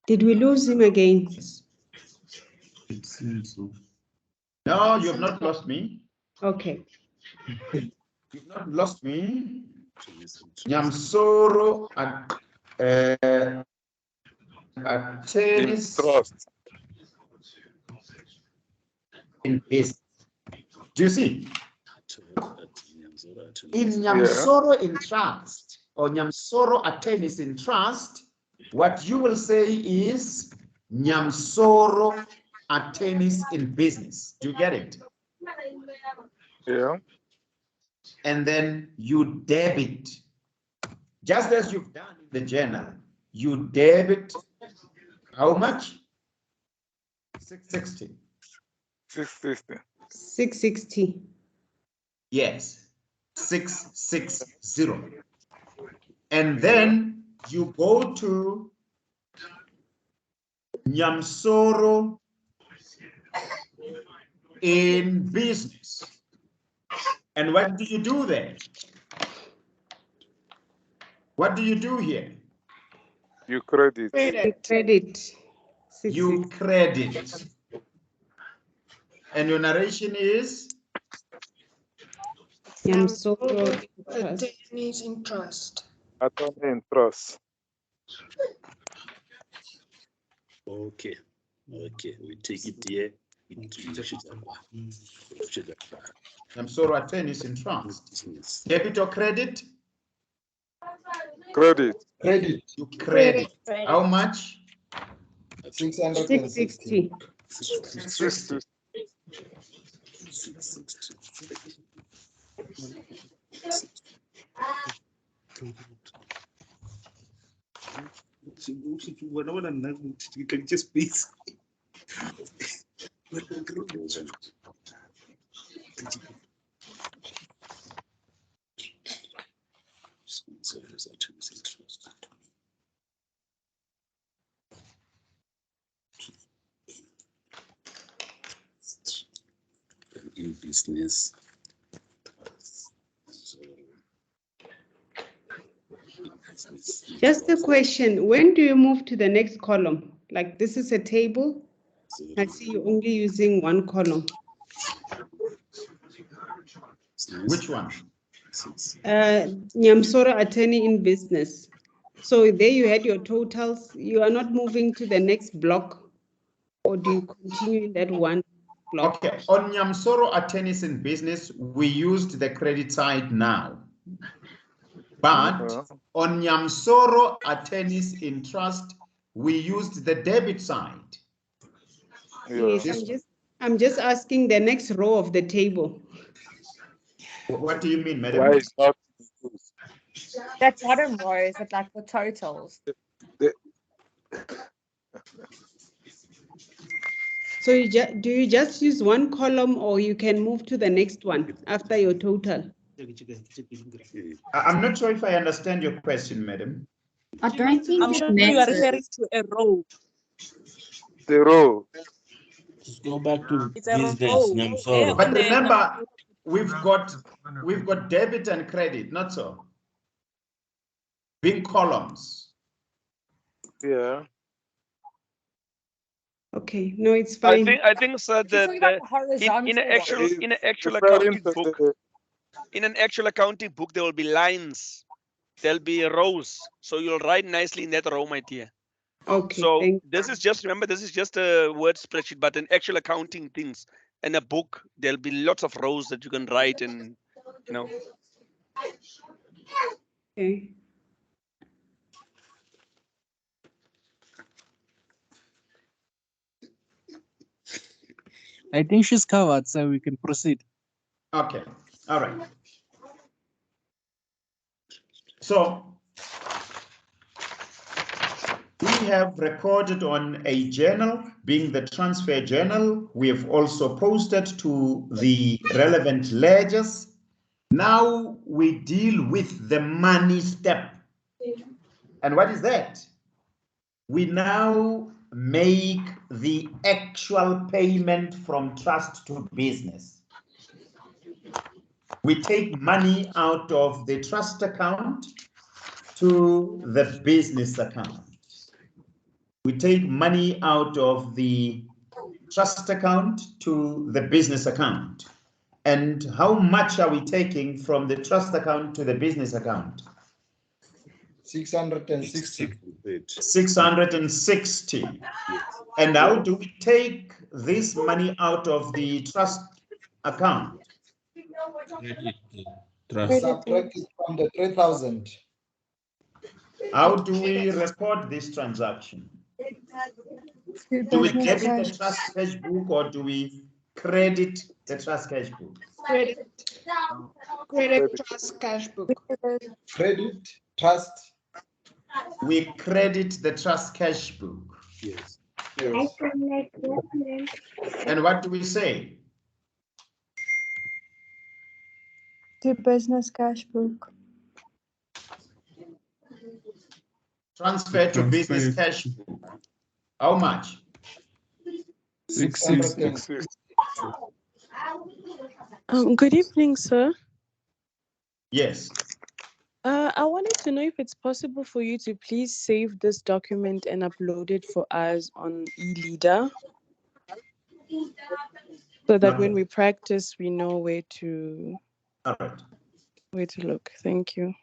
Did we lose him again? No, you have not lost me. Okay. You've not lost me. Nyamsoro Attorneys trust. In business. Do you see? In Nyamsoro in trust, or Nyamsoro attorneys in trust, what you will say is Nyamsoro attorneys in business. Do you get it? Yeah. And then you debit, just as you've done in the journal, you debit how much? 660. 660. 660. Yes, 660. And then you go to Nyamsoro in business. And what do you do there? What do you do here? You credit. Credit. You credit. And your narration is? Nyamsoro attorneys in trust. Attorney in trust. Okay. Okay. We take it here. Nyamsoro attorneys in trust. Debit or credit? Credit. Credit. You credit. How much? 660. 660. You can just please. In business. Just a question, when do you move to the next column? Like this is a table. I see you're only using one column. Which one? Nyamsoro attorney in business. So there you had your totals. You are not moving to the next block, or do you continue in that one block? Okay, on Nyamsoro attorneys in business, we used the credit side now. But on Nyamsoro attorneys in trust, we used the debit side. Yes, I'm just asking the next row of the table. What do you mean, madam? Why is not That bottom row is it like the totals? So do you just use one column, or you can move to the next one after your total? I'm not sure if I understand your question, madam. I don't think I'm it sure you are matters. referring to a row. the row? Just go back to It's a business, row. Nyamsoro. But remember, we've got debit and credit, not so. Big columns. Yeah. Okay, no, it's fine. I think sir, in an actual accounting book, in an actual accounting book, there will be lines, there'll be rows. So you'll write nicely in that row, my dear. Okay. So this is just, remember, this is just a word spreadsheet, but in actual accounting things, in a book, there'll be lots of rows that you can write, and you know. Okay. I think she's covered, so we can proceed. Okay, all right. So we have recorded on a journal, being the transfer journal. We have also posted to the relevant ledgers. Now we deal with the money step. And what is that? We now make the actual payment from trust to business. We take money out of the trust account to the business account. We take money out of the trust account to the business account. And how much are we taking from the trust account to the business account? 660. 660. And how do we take this money out of the trust account? Subtract it from the 3,000. How do we record this transaction? Do we debit the trust cash book or do we credit the trust cash book? Credit. Credit trust cash book. Credit, trust. We credit the trust cash book. Yes. Yes. And what do we say? The business cash book. Transfer to business cash book. How much? 660. Good evening, sir. Yes. I wanted to know if it's possible for you to please save this document and upload it for us on eLeader, so that when we practice, we know where to look. Thank you.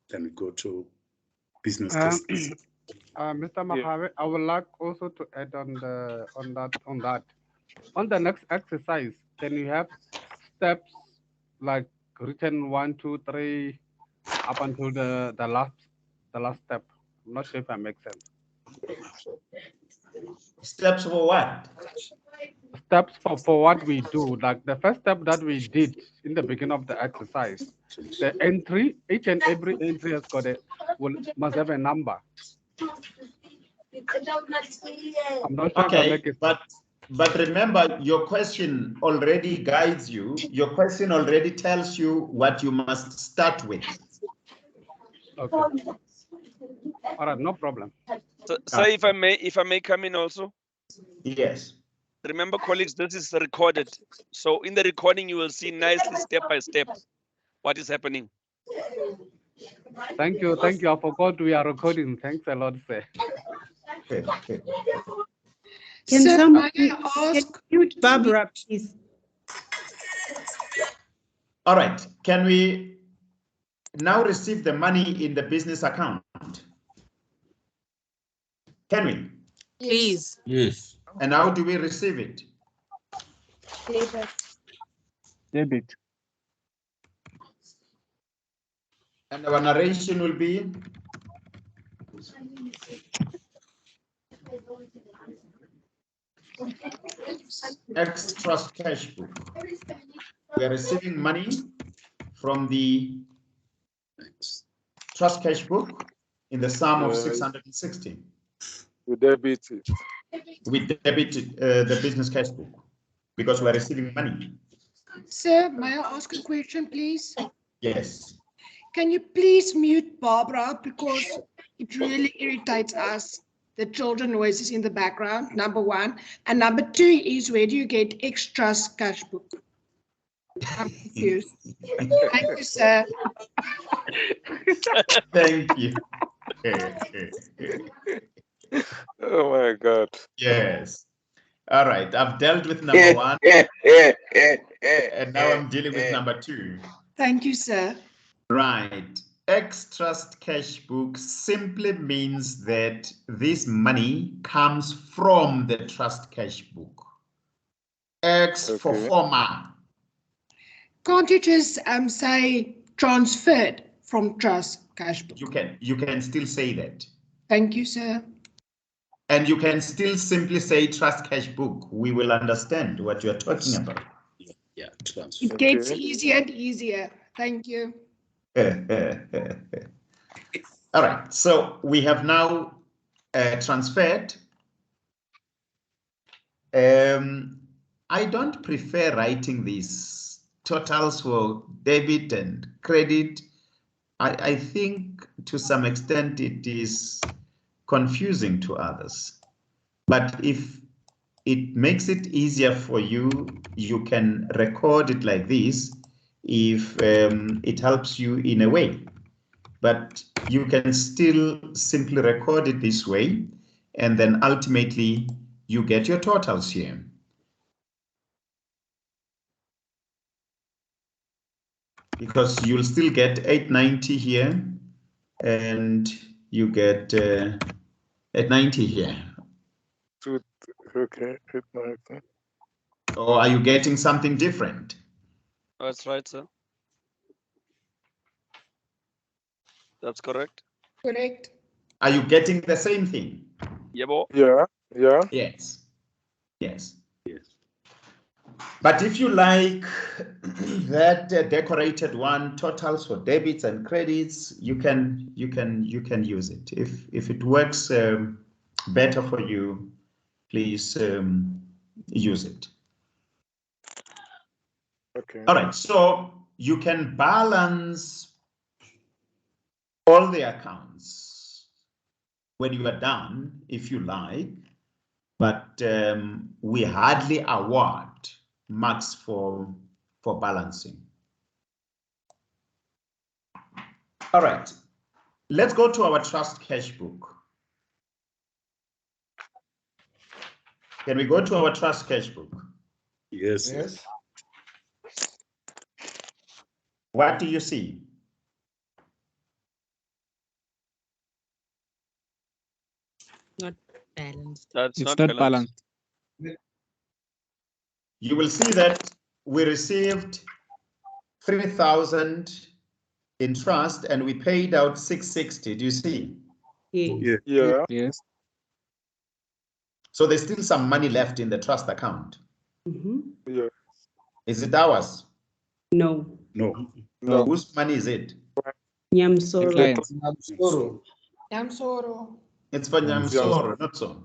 Then we go to business Um, cases. Mr. Makabe, I would like also to add on that. On the next exercise, then you have steps like written 1, 2, 3 up until the last step. I'm not sure if I make sense. Steps for what? Steps for what we do. Like the first step that we did in the beginning of the exercise, the entry, each and every entry has got must have a number. I'm not sure if I make it. But remember, your question already guides you. Your question already tells you what you must start with. Okay. All right, no problem. So if I may come in also. Yes. Remember, colleagues, this is recorded. So in the recording, you will see nicely step by step what is happening. Thank you. Thank you. I forgot we are recording. Thanks a lot, sir. Can Sir, someone may I ask? mute Barbara, please? All right. Can we now receive the money in the business account? Can we? Please. Yes. And how do we receive it? Debit. And our narration will be X trust cash book. We are receiving money from the trust cash book in the sum of 660. We debit it. We debited the business cash book because we are receiving money. Sir, may I ask a question, please? Yes. Can you please mute Barbara, because it really irritates us, the children noises in the background, number one. And number two is, where do you get extra cash book? I'm confused. Thank you, sir. Thank you. Oh my God. Yes. All right. I've dealt with number one. And now I'm dealing with number two. Thank you, sir. Right. X trust cash book simply means that this money comes from the trust cash book. X for former. Can't you just say transferred from trust cash book? You can still say that. Thank you, sir. And you can still simply say trust cash book. We will understand what you're talking about. Yeah, transfer. It gets easier and easier. Thank you. All right, so we have now transferred. I don't prefer writing these totals for debit and credit. I think to some extent it is confusing to others. But if it makes it easier for you, you can record it like this if it helps you in a way. But you can still simply record it this way, and then ultimately you get your totals here. Because you'll still get 890 here, and you get 890 here. Okay, 890. Or are you getting something different? That's right, sir. That's correct. Correct. Are you getting the same thing? Yeah, bo. Yeah. Yes. Yes. Yes. But if you like that decorated one, totals for debits and credits, you can use it. If it works better for you, please use it. Okay. All right. So you can balance all the accounts when you are done, if you like, but we hardly award marks for balancing. All right, let's go to our trust cash book. Can we go to our trust cash book? Yes. Yes. What do you see? Not balanced. That's It's not not balanced. balanced. You will see that we received 3,000 in trust and we paid out 660. Do you see? Yeah. Yes. So there's still some money left in the trust account. Yeah. Is it ours? No. No. No. Whose money is it? Nyamsoro. Clients. Nyamsoro. It's for Nyamsoro, not so.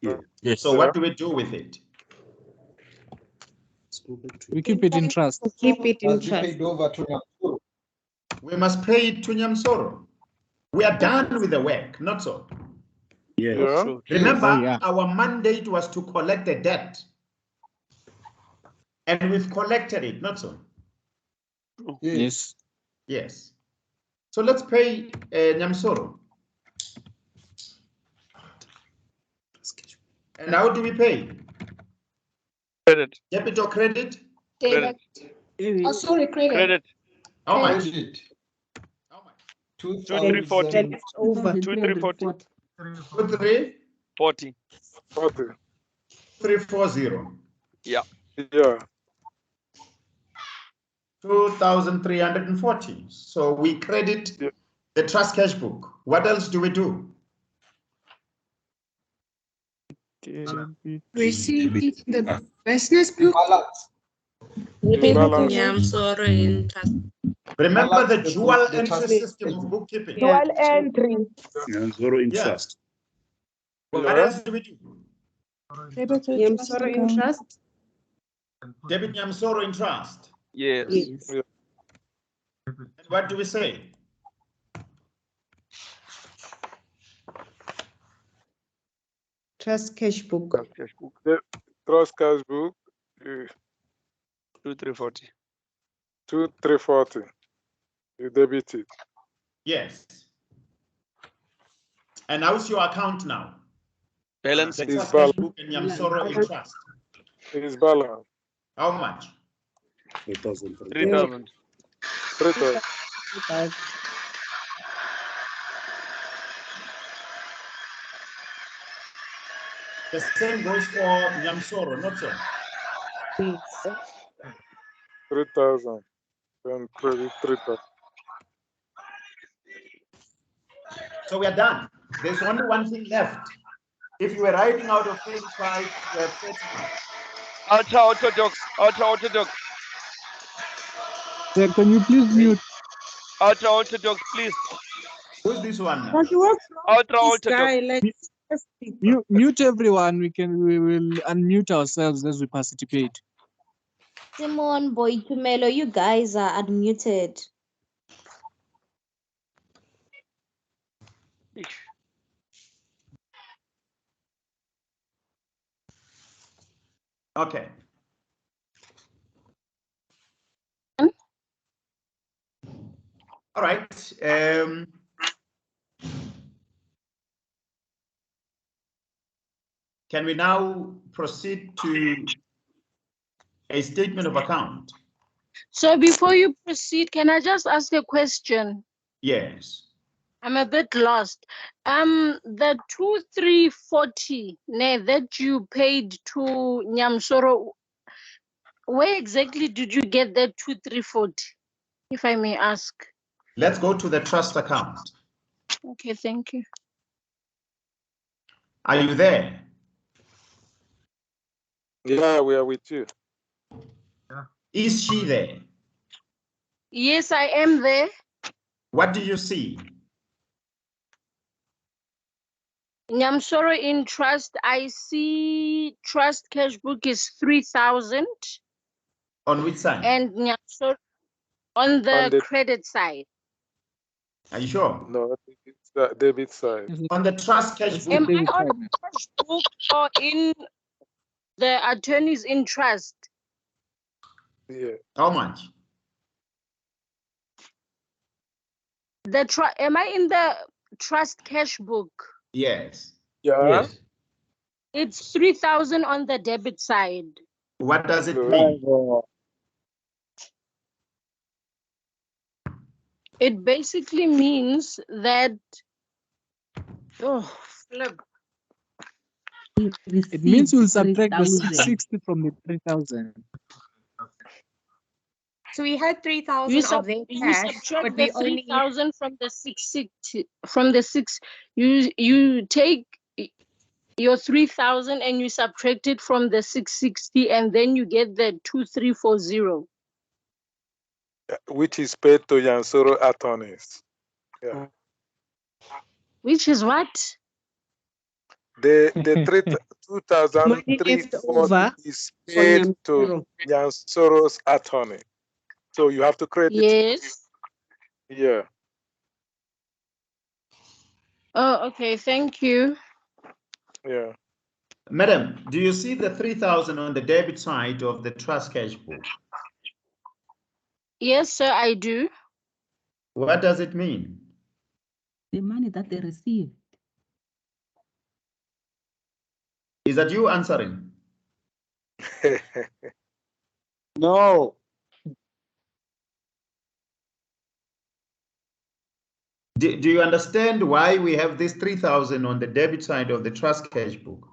Yeah. Yes. So what do we do with it? We keep it in trust. Keep it in Must be trust. paid over to Nyamsoro. We must pay it to Nyamsoro. We are done with the work, not so. Yeah. Yeah. True. Remember, Oh, yeah. our mandate was to collect the debt. And we've collected it, not so. Yes. Yes. So let's pay Nyamsoro. And how do we pay? Credit. Debit or credit? Debit. Oh, sorry, credit. Credit. How much? Credit. How much? 2,340. Left over. 2,340. 2,340. 40. 340. Yeah. Yeah. 2,340. So we credit the trust cash book. What else do we do? Receive it in the business book. Nyamsoro in trust. Remember the Balance the dual book, the entry trust system cash of book. bookkeeping. Yeah. Dual entry. And zero Yeah. interest. What else do we do? Debit to trust Nyamsoro in account. trust. Debit Nyamsoro in trust. Yes. Yes. Yeah. And what do we say? Trust cash book. Trust cash book. The trust cash book. 2,340. 2,340. You debit it. Yes. And how's your account now? Balance. The It's trust cash balanced. book and Nyamsoro in trust. It's balanced. How much? 3,000. 3,000. 3,000. The same goes for Nyamsoro, not so? Yes. 3,000. And credit 3,000. So we are done. There's only one thing left. If you were writing out of 35, you have 31. Ultra Orthodox. Ultra Orthodox. Sir, can you please mute? Ultra Orthodox, please. Who's this one now? But what's wrong Ultra with this Orthodox. guy? Like, Mute everyone. We will unmute ourselves as we participate. Simon, Boy Tumelo, you guys are unmuted. Okay. All right. Can we now proceed to a statement of account? So before you proceed, can I just ask a question? Yes. I'm a bit lost. The 2,340 that you paid to Nyamsoro, Where exactly did you get that 2340, if I may ask? Let's go to the trust account. Okay, thank you. Are you there? Yeah, we are with you. Is she there? Yes, I am there. What do you see? Nyamsoro in trust, I see trust cash book is 3,000. On which side? And Nyamsoro on the credit side. Are you sure? No, it's the debit side. On the trust cash book. Am I on the cash book or in the attorney's in trust? Yeah. How much? Am I in the trust cash book? Yes. Yeah. Yes. It's 3,000 on the debit side. What does it mean? It basically means that, oh, flip. It means we'll subtract the 660 from the 3,000. So we had 3,000 of their You cash, subtract but the we only 3,000 from the 660. From the six, you take your 3,000 and you subtract it from the 660, and then you get the 2340. Which is paid to Yansoro attorneys. Yeah. Which is what? The 2,340 is paid to Yansoro's attorney. So you have to credit. Yes. Yeah. Oh, okay. Thank you. Yeah. Madam, do you see the 3,000 on the debit side of the trust cash book? Yes, sir, I do. What does it mean? The money that they received. Is that you answering? No. Do you understand why we have this 3,000 on the debit side of the trust cash book?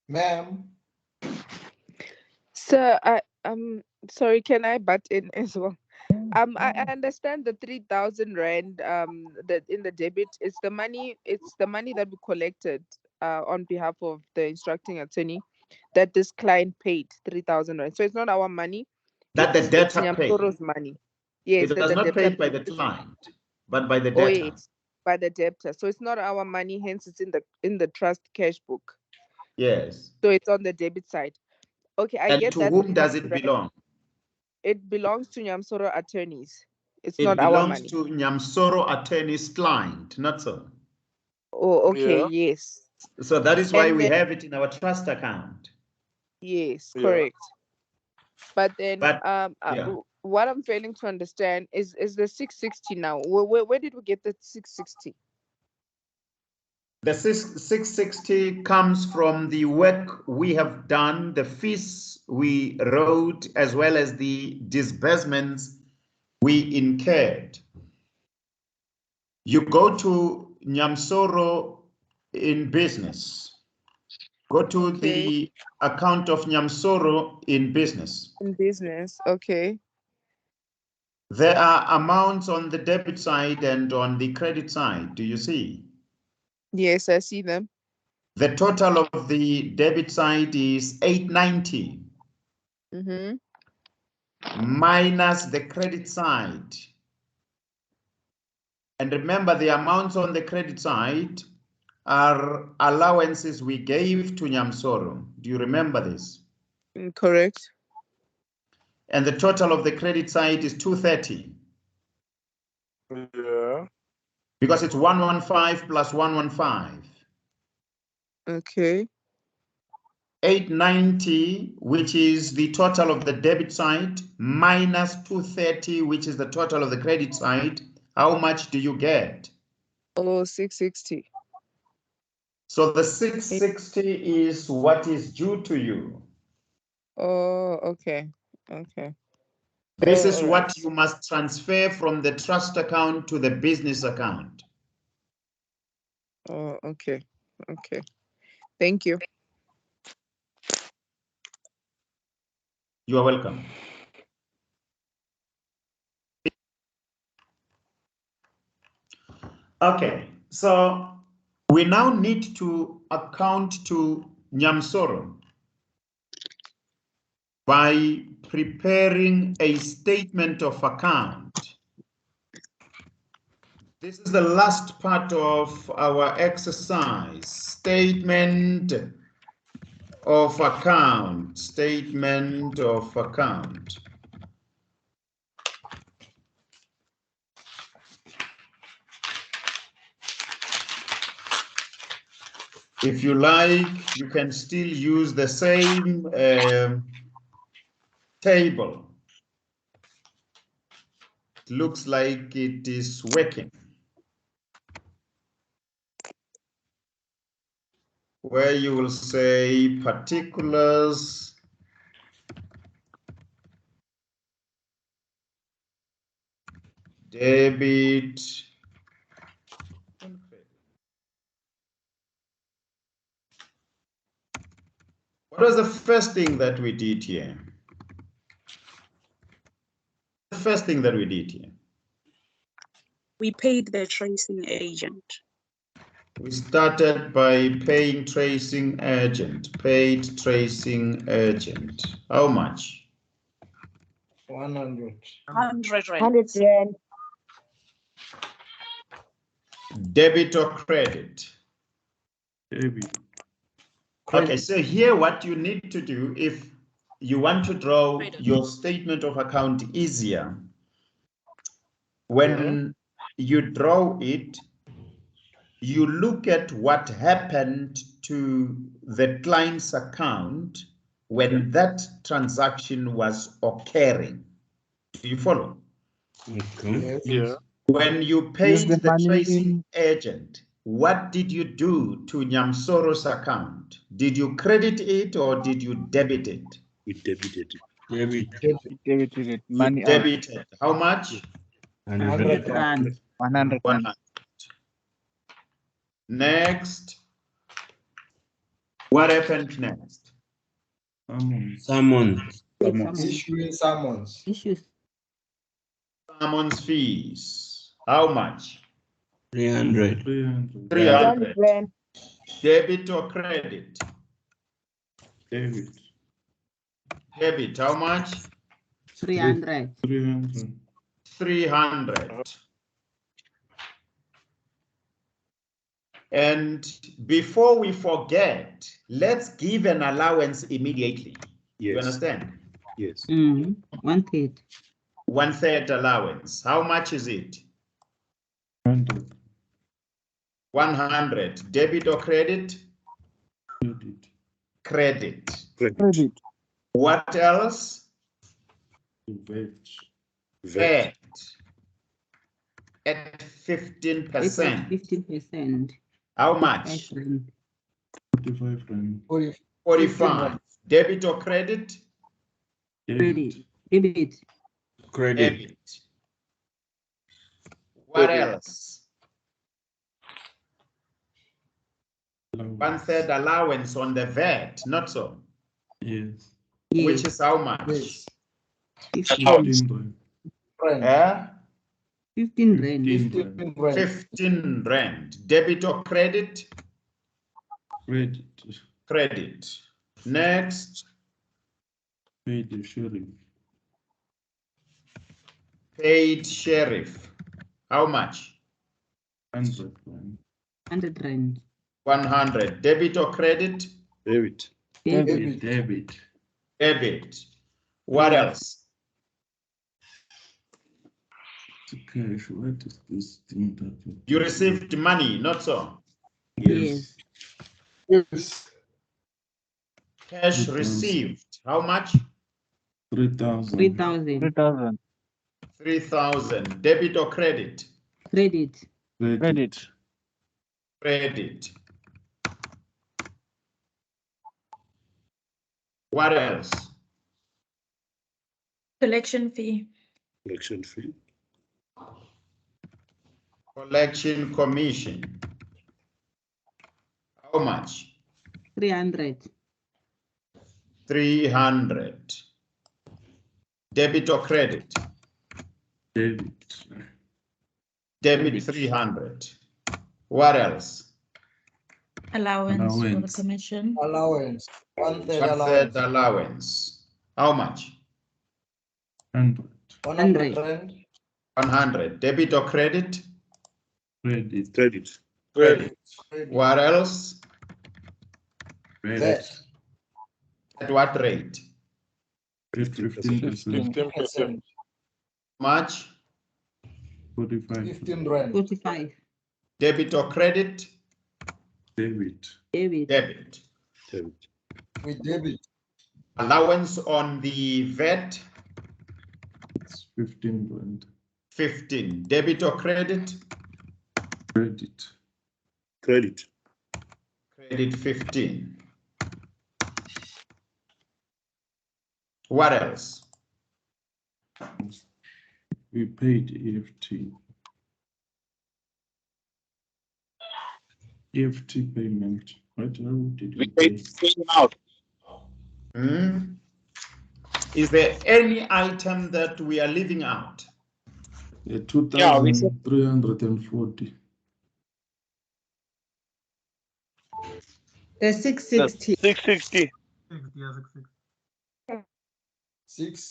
Ma'am. Sir, sorry, can I butt in as well? I understand the 3,000 rand that in the debit it's the money that we collected on behalf of the instructing attorney that this client paid 3,000 rand. So it's not our money. That the debtor it's paid. Nyamsoro's money. Yes, It that was the not debtor paid by the client, but by the Oh, debtor. yes, by the debtor. So it's not our money, hence it's in the trust cash book. Yes. So it's on the debit side. Okay, I And get to that. whom does it belong? It belongs to Nyamsoro attorneys. It's It not our belongs money. to Nyamsoro attorney's client, not so. Oh, okay, Yeah. yes. So that is why And we then- have it in our trust account. Yes, Yeah. correct. But then, yeah. what I'm failing to understand is the 660 now. Where did we get the 660? The 660 comes from the work we have done, the fees we wrote, as well as the disbursements we incurred. You go to Nyamsoro in business. Go to the account of Nyamsoro in business. In business, okay. There are amounts on the debit side and on the credit side. Do you see? Yes, I see them. The total of the debit side is 890. Mm-hmm. Minus the credit side. And remember, the amounts on the credit side are allowances we gave to Nyamsoro. Do you remember this? Correct. And the total of the credit side is 230. Yeah. Because it's 115 plus 115. Okay. 890, which is the total of the debit side, minus 230, which is the total of the credit side. How much do you get? Oh, 660. So the 660 is what is due to you. Oh, okay. Okay. This is all what right. you must transfer from the trust account to the business account. Oh, okay. Okay. Thank you. You are welcome. Okay, so we now need to account to Nyamsoro by preparing a statement of account. This is the last part of our exercise. Statement of account. Statement of account. If you like, you can still use the same table. It looks like it is working. Where you will say particulars, debit, what was the first thing that we did here? The first thing that we did here. We paid the tracing agent. We started by paying tracing agent, paid tracing agent. How much? 100. 100 rand. 100 rand. Debit or credit? Debit. Okay, so here what you need to do if you want to draw your statement of account easier, when you draw it, you look at what happened to the client's account when that transaction was occurring. Do you follow? Okay. Yeah. When you Use paid the the money tracing in. agent, what did you do to Nyamsoro's account? Did you credit it or did you debit it? We debited it. Debit. Debited it. You Money out. debited. How much? 100 Rand. 100 rand. 100. Next. What happened next? Summons. Issuing summons. Issues. Summons fees. How much? 300. 300. rand. Debit or credit? Debit. Debit. How much? 300. 300. 300. And before we forget, let's give an allowance immediately. Yes. You understand? Yes. 1/3. 1/3 allowance. How much is it? 100. 100. Debit or credit? Credit. Credit. Credit. What else? VAT. VAT. At 15%. 15%. How much? 45 rand. 45. Debit or credit? Credit. Debit. Credit. Debit. What else? 1/3 allowance on the VAT, not so? Yes. Which is how much? 15 rand. 15 rand. 15 rand. Debit or credit? Credit. Credit. Next. Paid the sheriff. Paid sheriff. How much? 100 rand. 100 rand. 100. Debit or credit? Debit. Debit. Debit. Debit. What else? Cash. What is this thing that You received money, not so? Yes. Yes. Cash 3,000. received. How much? 3,000. 3,000. 3,000. 3,000. Debit or credit? Credit. Credit. Credit. What else? Collection fee. Collection fee. Collection commission. How much? 300. 300. Debit or credit? Debit. Debit 300. What else? Allowance for the commission. Allowance. One-third One-third allowance. allowance. How much? 100. 100 rand. 100. Debit or credit? Credit. Credit. Credit. What else? VAT. At what rate? 15%. 15%. Much? 45. 15 rand. 45. Debit or credit? Debit. David. Debit. Debit. With debit. Allowance on the VAT? 15 rand. 15. Debit or credit? Credit. Credit. Credit 15. What else? We paid EFT. EFT payment. What did we pay? Out. Is there any item that we are leaving out? 2,340. The 660. 660.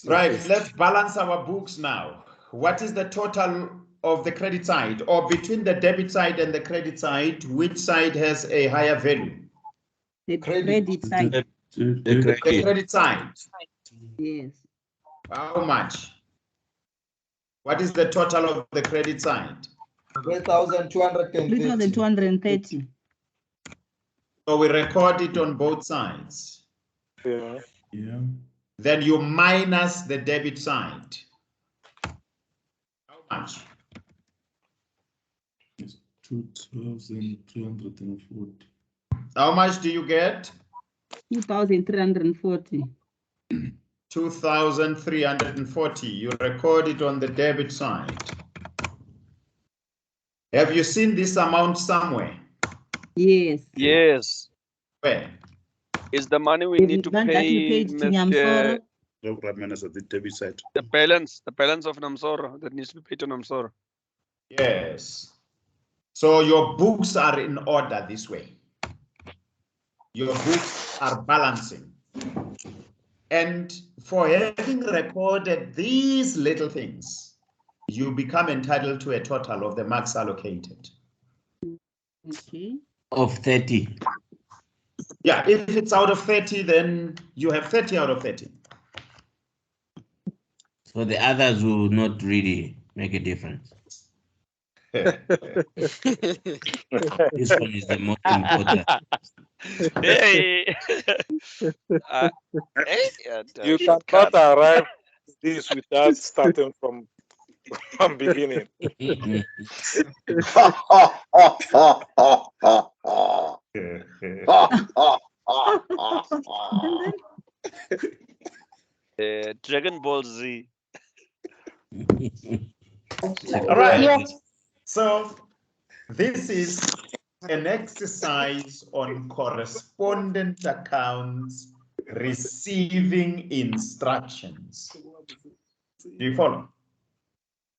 Right, let's balance our books now. What is the total of the credit side, or between the debit side and the credit side, which side has a higher value? The credit side. The credit side. Yes. How much? What is the total of the credit side? 3,230. 3,230. So we record it on both sides. Yeah. Yeah. Then you minus the debit side. How much? It's 2,340. How much do you get? 2,340. 2,340. You record it on the debit side. Have you seen this amount somewhere? Yes. Yes. Where? Is the money we need to pay The debit side. the balance of Namsoro that needs to be paid to Namsoro. Yes. So your books are in order this way. Your books are balancing. And for having recorded these little things, you become entitled to a total of the marks allocated. Okay. Of 30. Yeah, if it's out of 30, then you have 30 out of 30. So the others will not really make a difference. This one is the most important. Hey. You cannot arrive at this without starting from beginning. Dragon Ball Z. All right. So this is an exercise on correspondent accounts receiving instructions. Do you follow?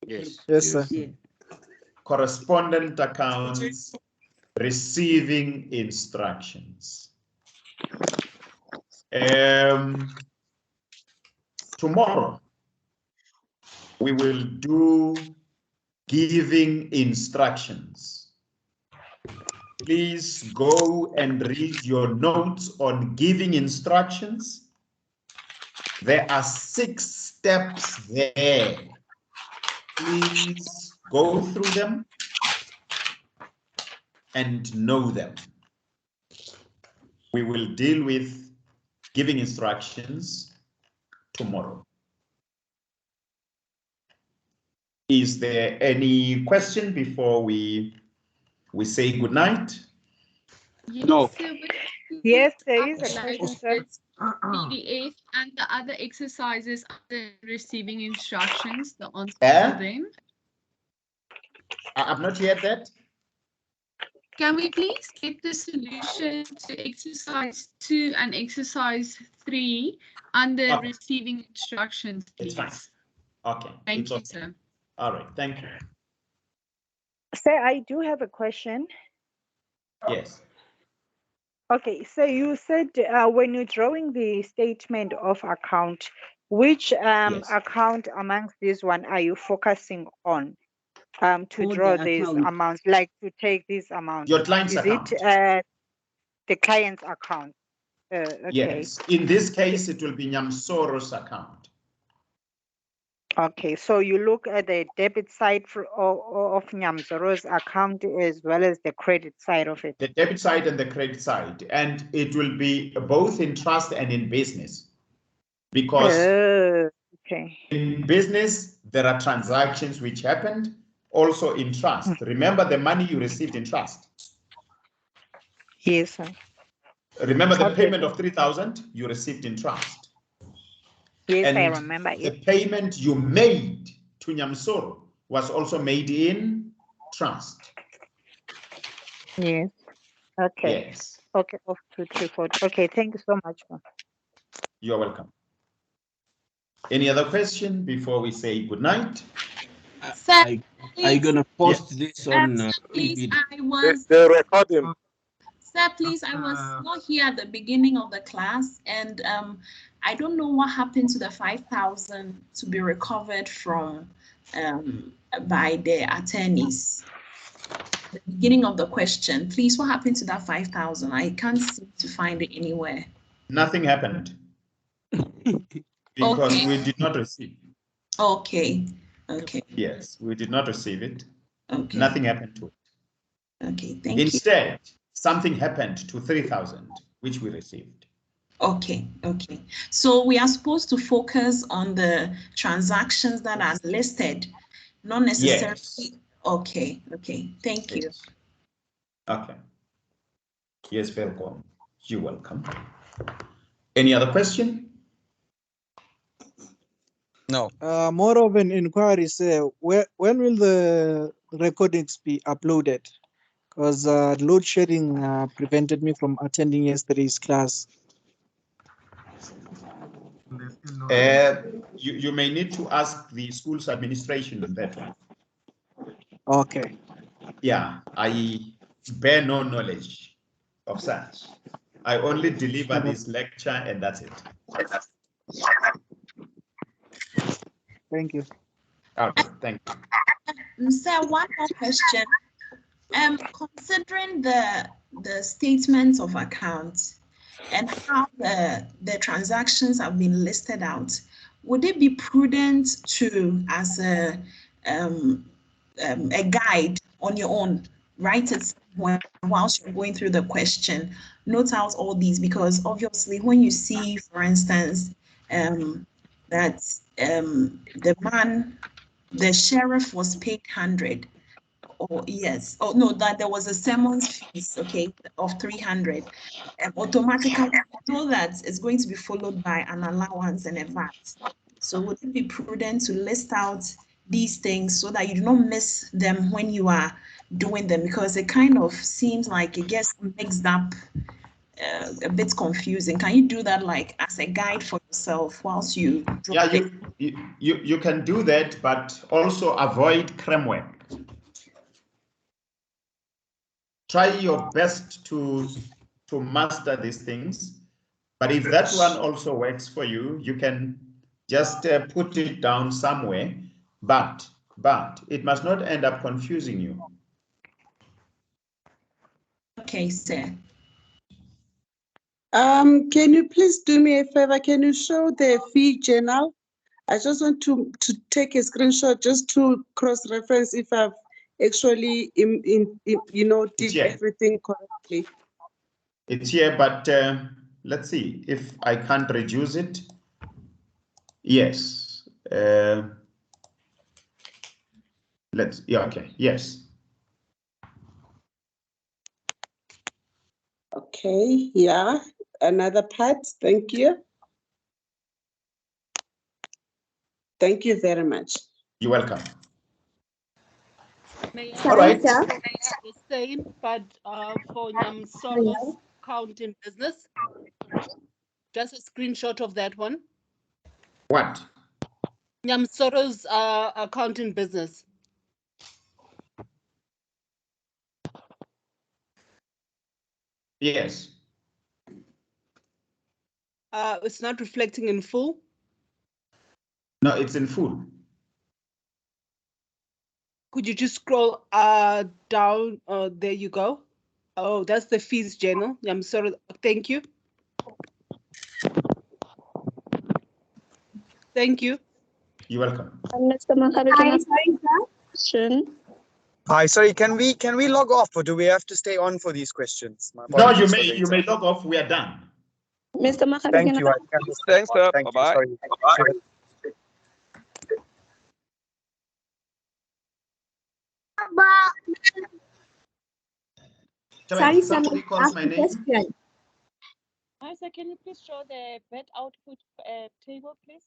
Yes. Yes, sir. Yeah. Correspondent accounts receiving instructions. Tomorrow we will do giving instructions. Please go and read your notes on giving instructions. There are 6 steps there. Please go through them and know them. We will deal with giving instructions tomorrow. Is there any question before we say good night? No. Yes, there is a question, sir. PDF and the other exercises under receiving instructions, the answers Eh? to them. I've not heard that. Can we please get the solution to exercise 2 and exercise 3 under receiving instructions, please? It's fine. Okay. Thank you, sir. All right. Thank you. Sir, I do have a question. Yes. Okay, so you said when you're drawing the statement of account, which account amongst this one are you focusing on to All draw the these accounts. amounts, like to take these amounts? Your client's Is account. it the client's account? Okay. Yes. In this case, it will be Nyamsoro's account. Okay, so you look at the debit side of Nyamzoro's account as well as the credit side of it. The debit side and the credit side. And it will be both in trust and in business. Because okay. in business, there are transactions which happened also in trust. Remember the money you received in trust? Yes, sir. Remember the payment of 3,000 you received in trust? Yes, and I remember it. The payment you made to Nyamsoro was also made in trust. Yes. Okay. Yes. Okay. Off 2, 3, 4. Okay. Thank you so much. You're welcome. Any other question before we say good night? Are you gonna post this on? Sir, please, I was. The recording. Sir, please, I was not here at the beginning of the class, and I don't know what happened to the 5,000 to be recovered from by the attorneys. The beginning of the question, please, what happened to that 5,000? I can't seem to find it anywhere. Nothing happened because we did not receive. Okay. Okay. Yes, we did not receive it. Okay. Nothing happened to it. Okay. Thank you. Instead, something happened to 3,000, which we received. Okay, okay. So we are supposed to focus on the transactions that are listed, not necessarily. Yes. Okay, okay. Thank you. Okay. Yes, welcome. You're welcome. Any other question? No. More of an inquiry, sir. When will the recordings be uploaded? Because load shedding prevented me from attending yesterday's class. You may need to ask the school's administration on that one. Okay. Yeah, I bear no knowledge of such. I only deliver this lecture and that's it. Thank you. Okay, thank you. Sir, one more question. Considering the statements of accounts and how the transactions have been listed out, would it be prudent to, as a guide on your own, write it somewhere whilst you're going through the question, note out all these, because obviously when you see, for instance, that the sheriff was paid 100, or yes, oh no, that there was a summons fees, okay, of 300, automatically you know that it's going to be followed by an allowance and a VAT. So would it be prudent to list out these things so that you do not miss them when you are doing them, because it kind of seems like it gets mixed up, a bit confusing. Can you do that like as a guide for yourself whilst you draw? Yeah, you can do that, but also avoid cram work. Try your best to master these things, but if that one also works for you, you can just put it down somewhere, but it must not end up confusing you. Okay, sir. Can you please do me a favor? Can you show the fee journal? I just want to take a screenshot just to cross-reference if I've actually, did everything correctly. It's here, but let's see if I can't reduce it. Yes. Okay, yes. Okay, yeah, another part, thank you. Thank you very much. You're welcome. May All right. the same, but for Nyamsoro's account in business? Just a screenshot of that one. What? Nyamsoro's account in business. Yes. It's not reflecting in full. No, it's in full. Could you just scroll down? There you go. Oh, that's the fees journal. I'm sorry. Thank you. Thank you. You're welcome. Mr. Makabe, can I ask a question? Hi, sorry, can we log off or do we have to stay on for these questions? My No, apologies for you may log off. We are done. Mr. Makabe, Thank can you. I I think I missed that Thanks, part. sir. Thank you. Bye-bye. Sorry. Cheers. Sorry, Somebody calls my name. Hi, sir. Can you please show the bed output table, please?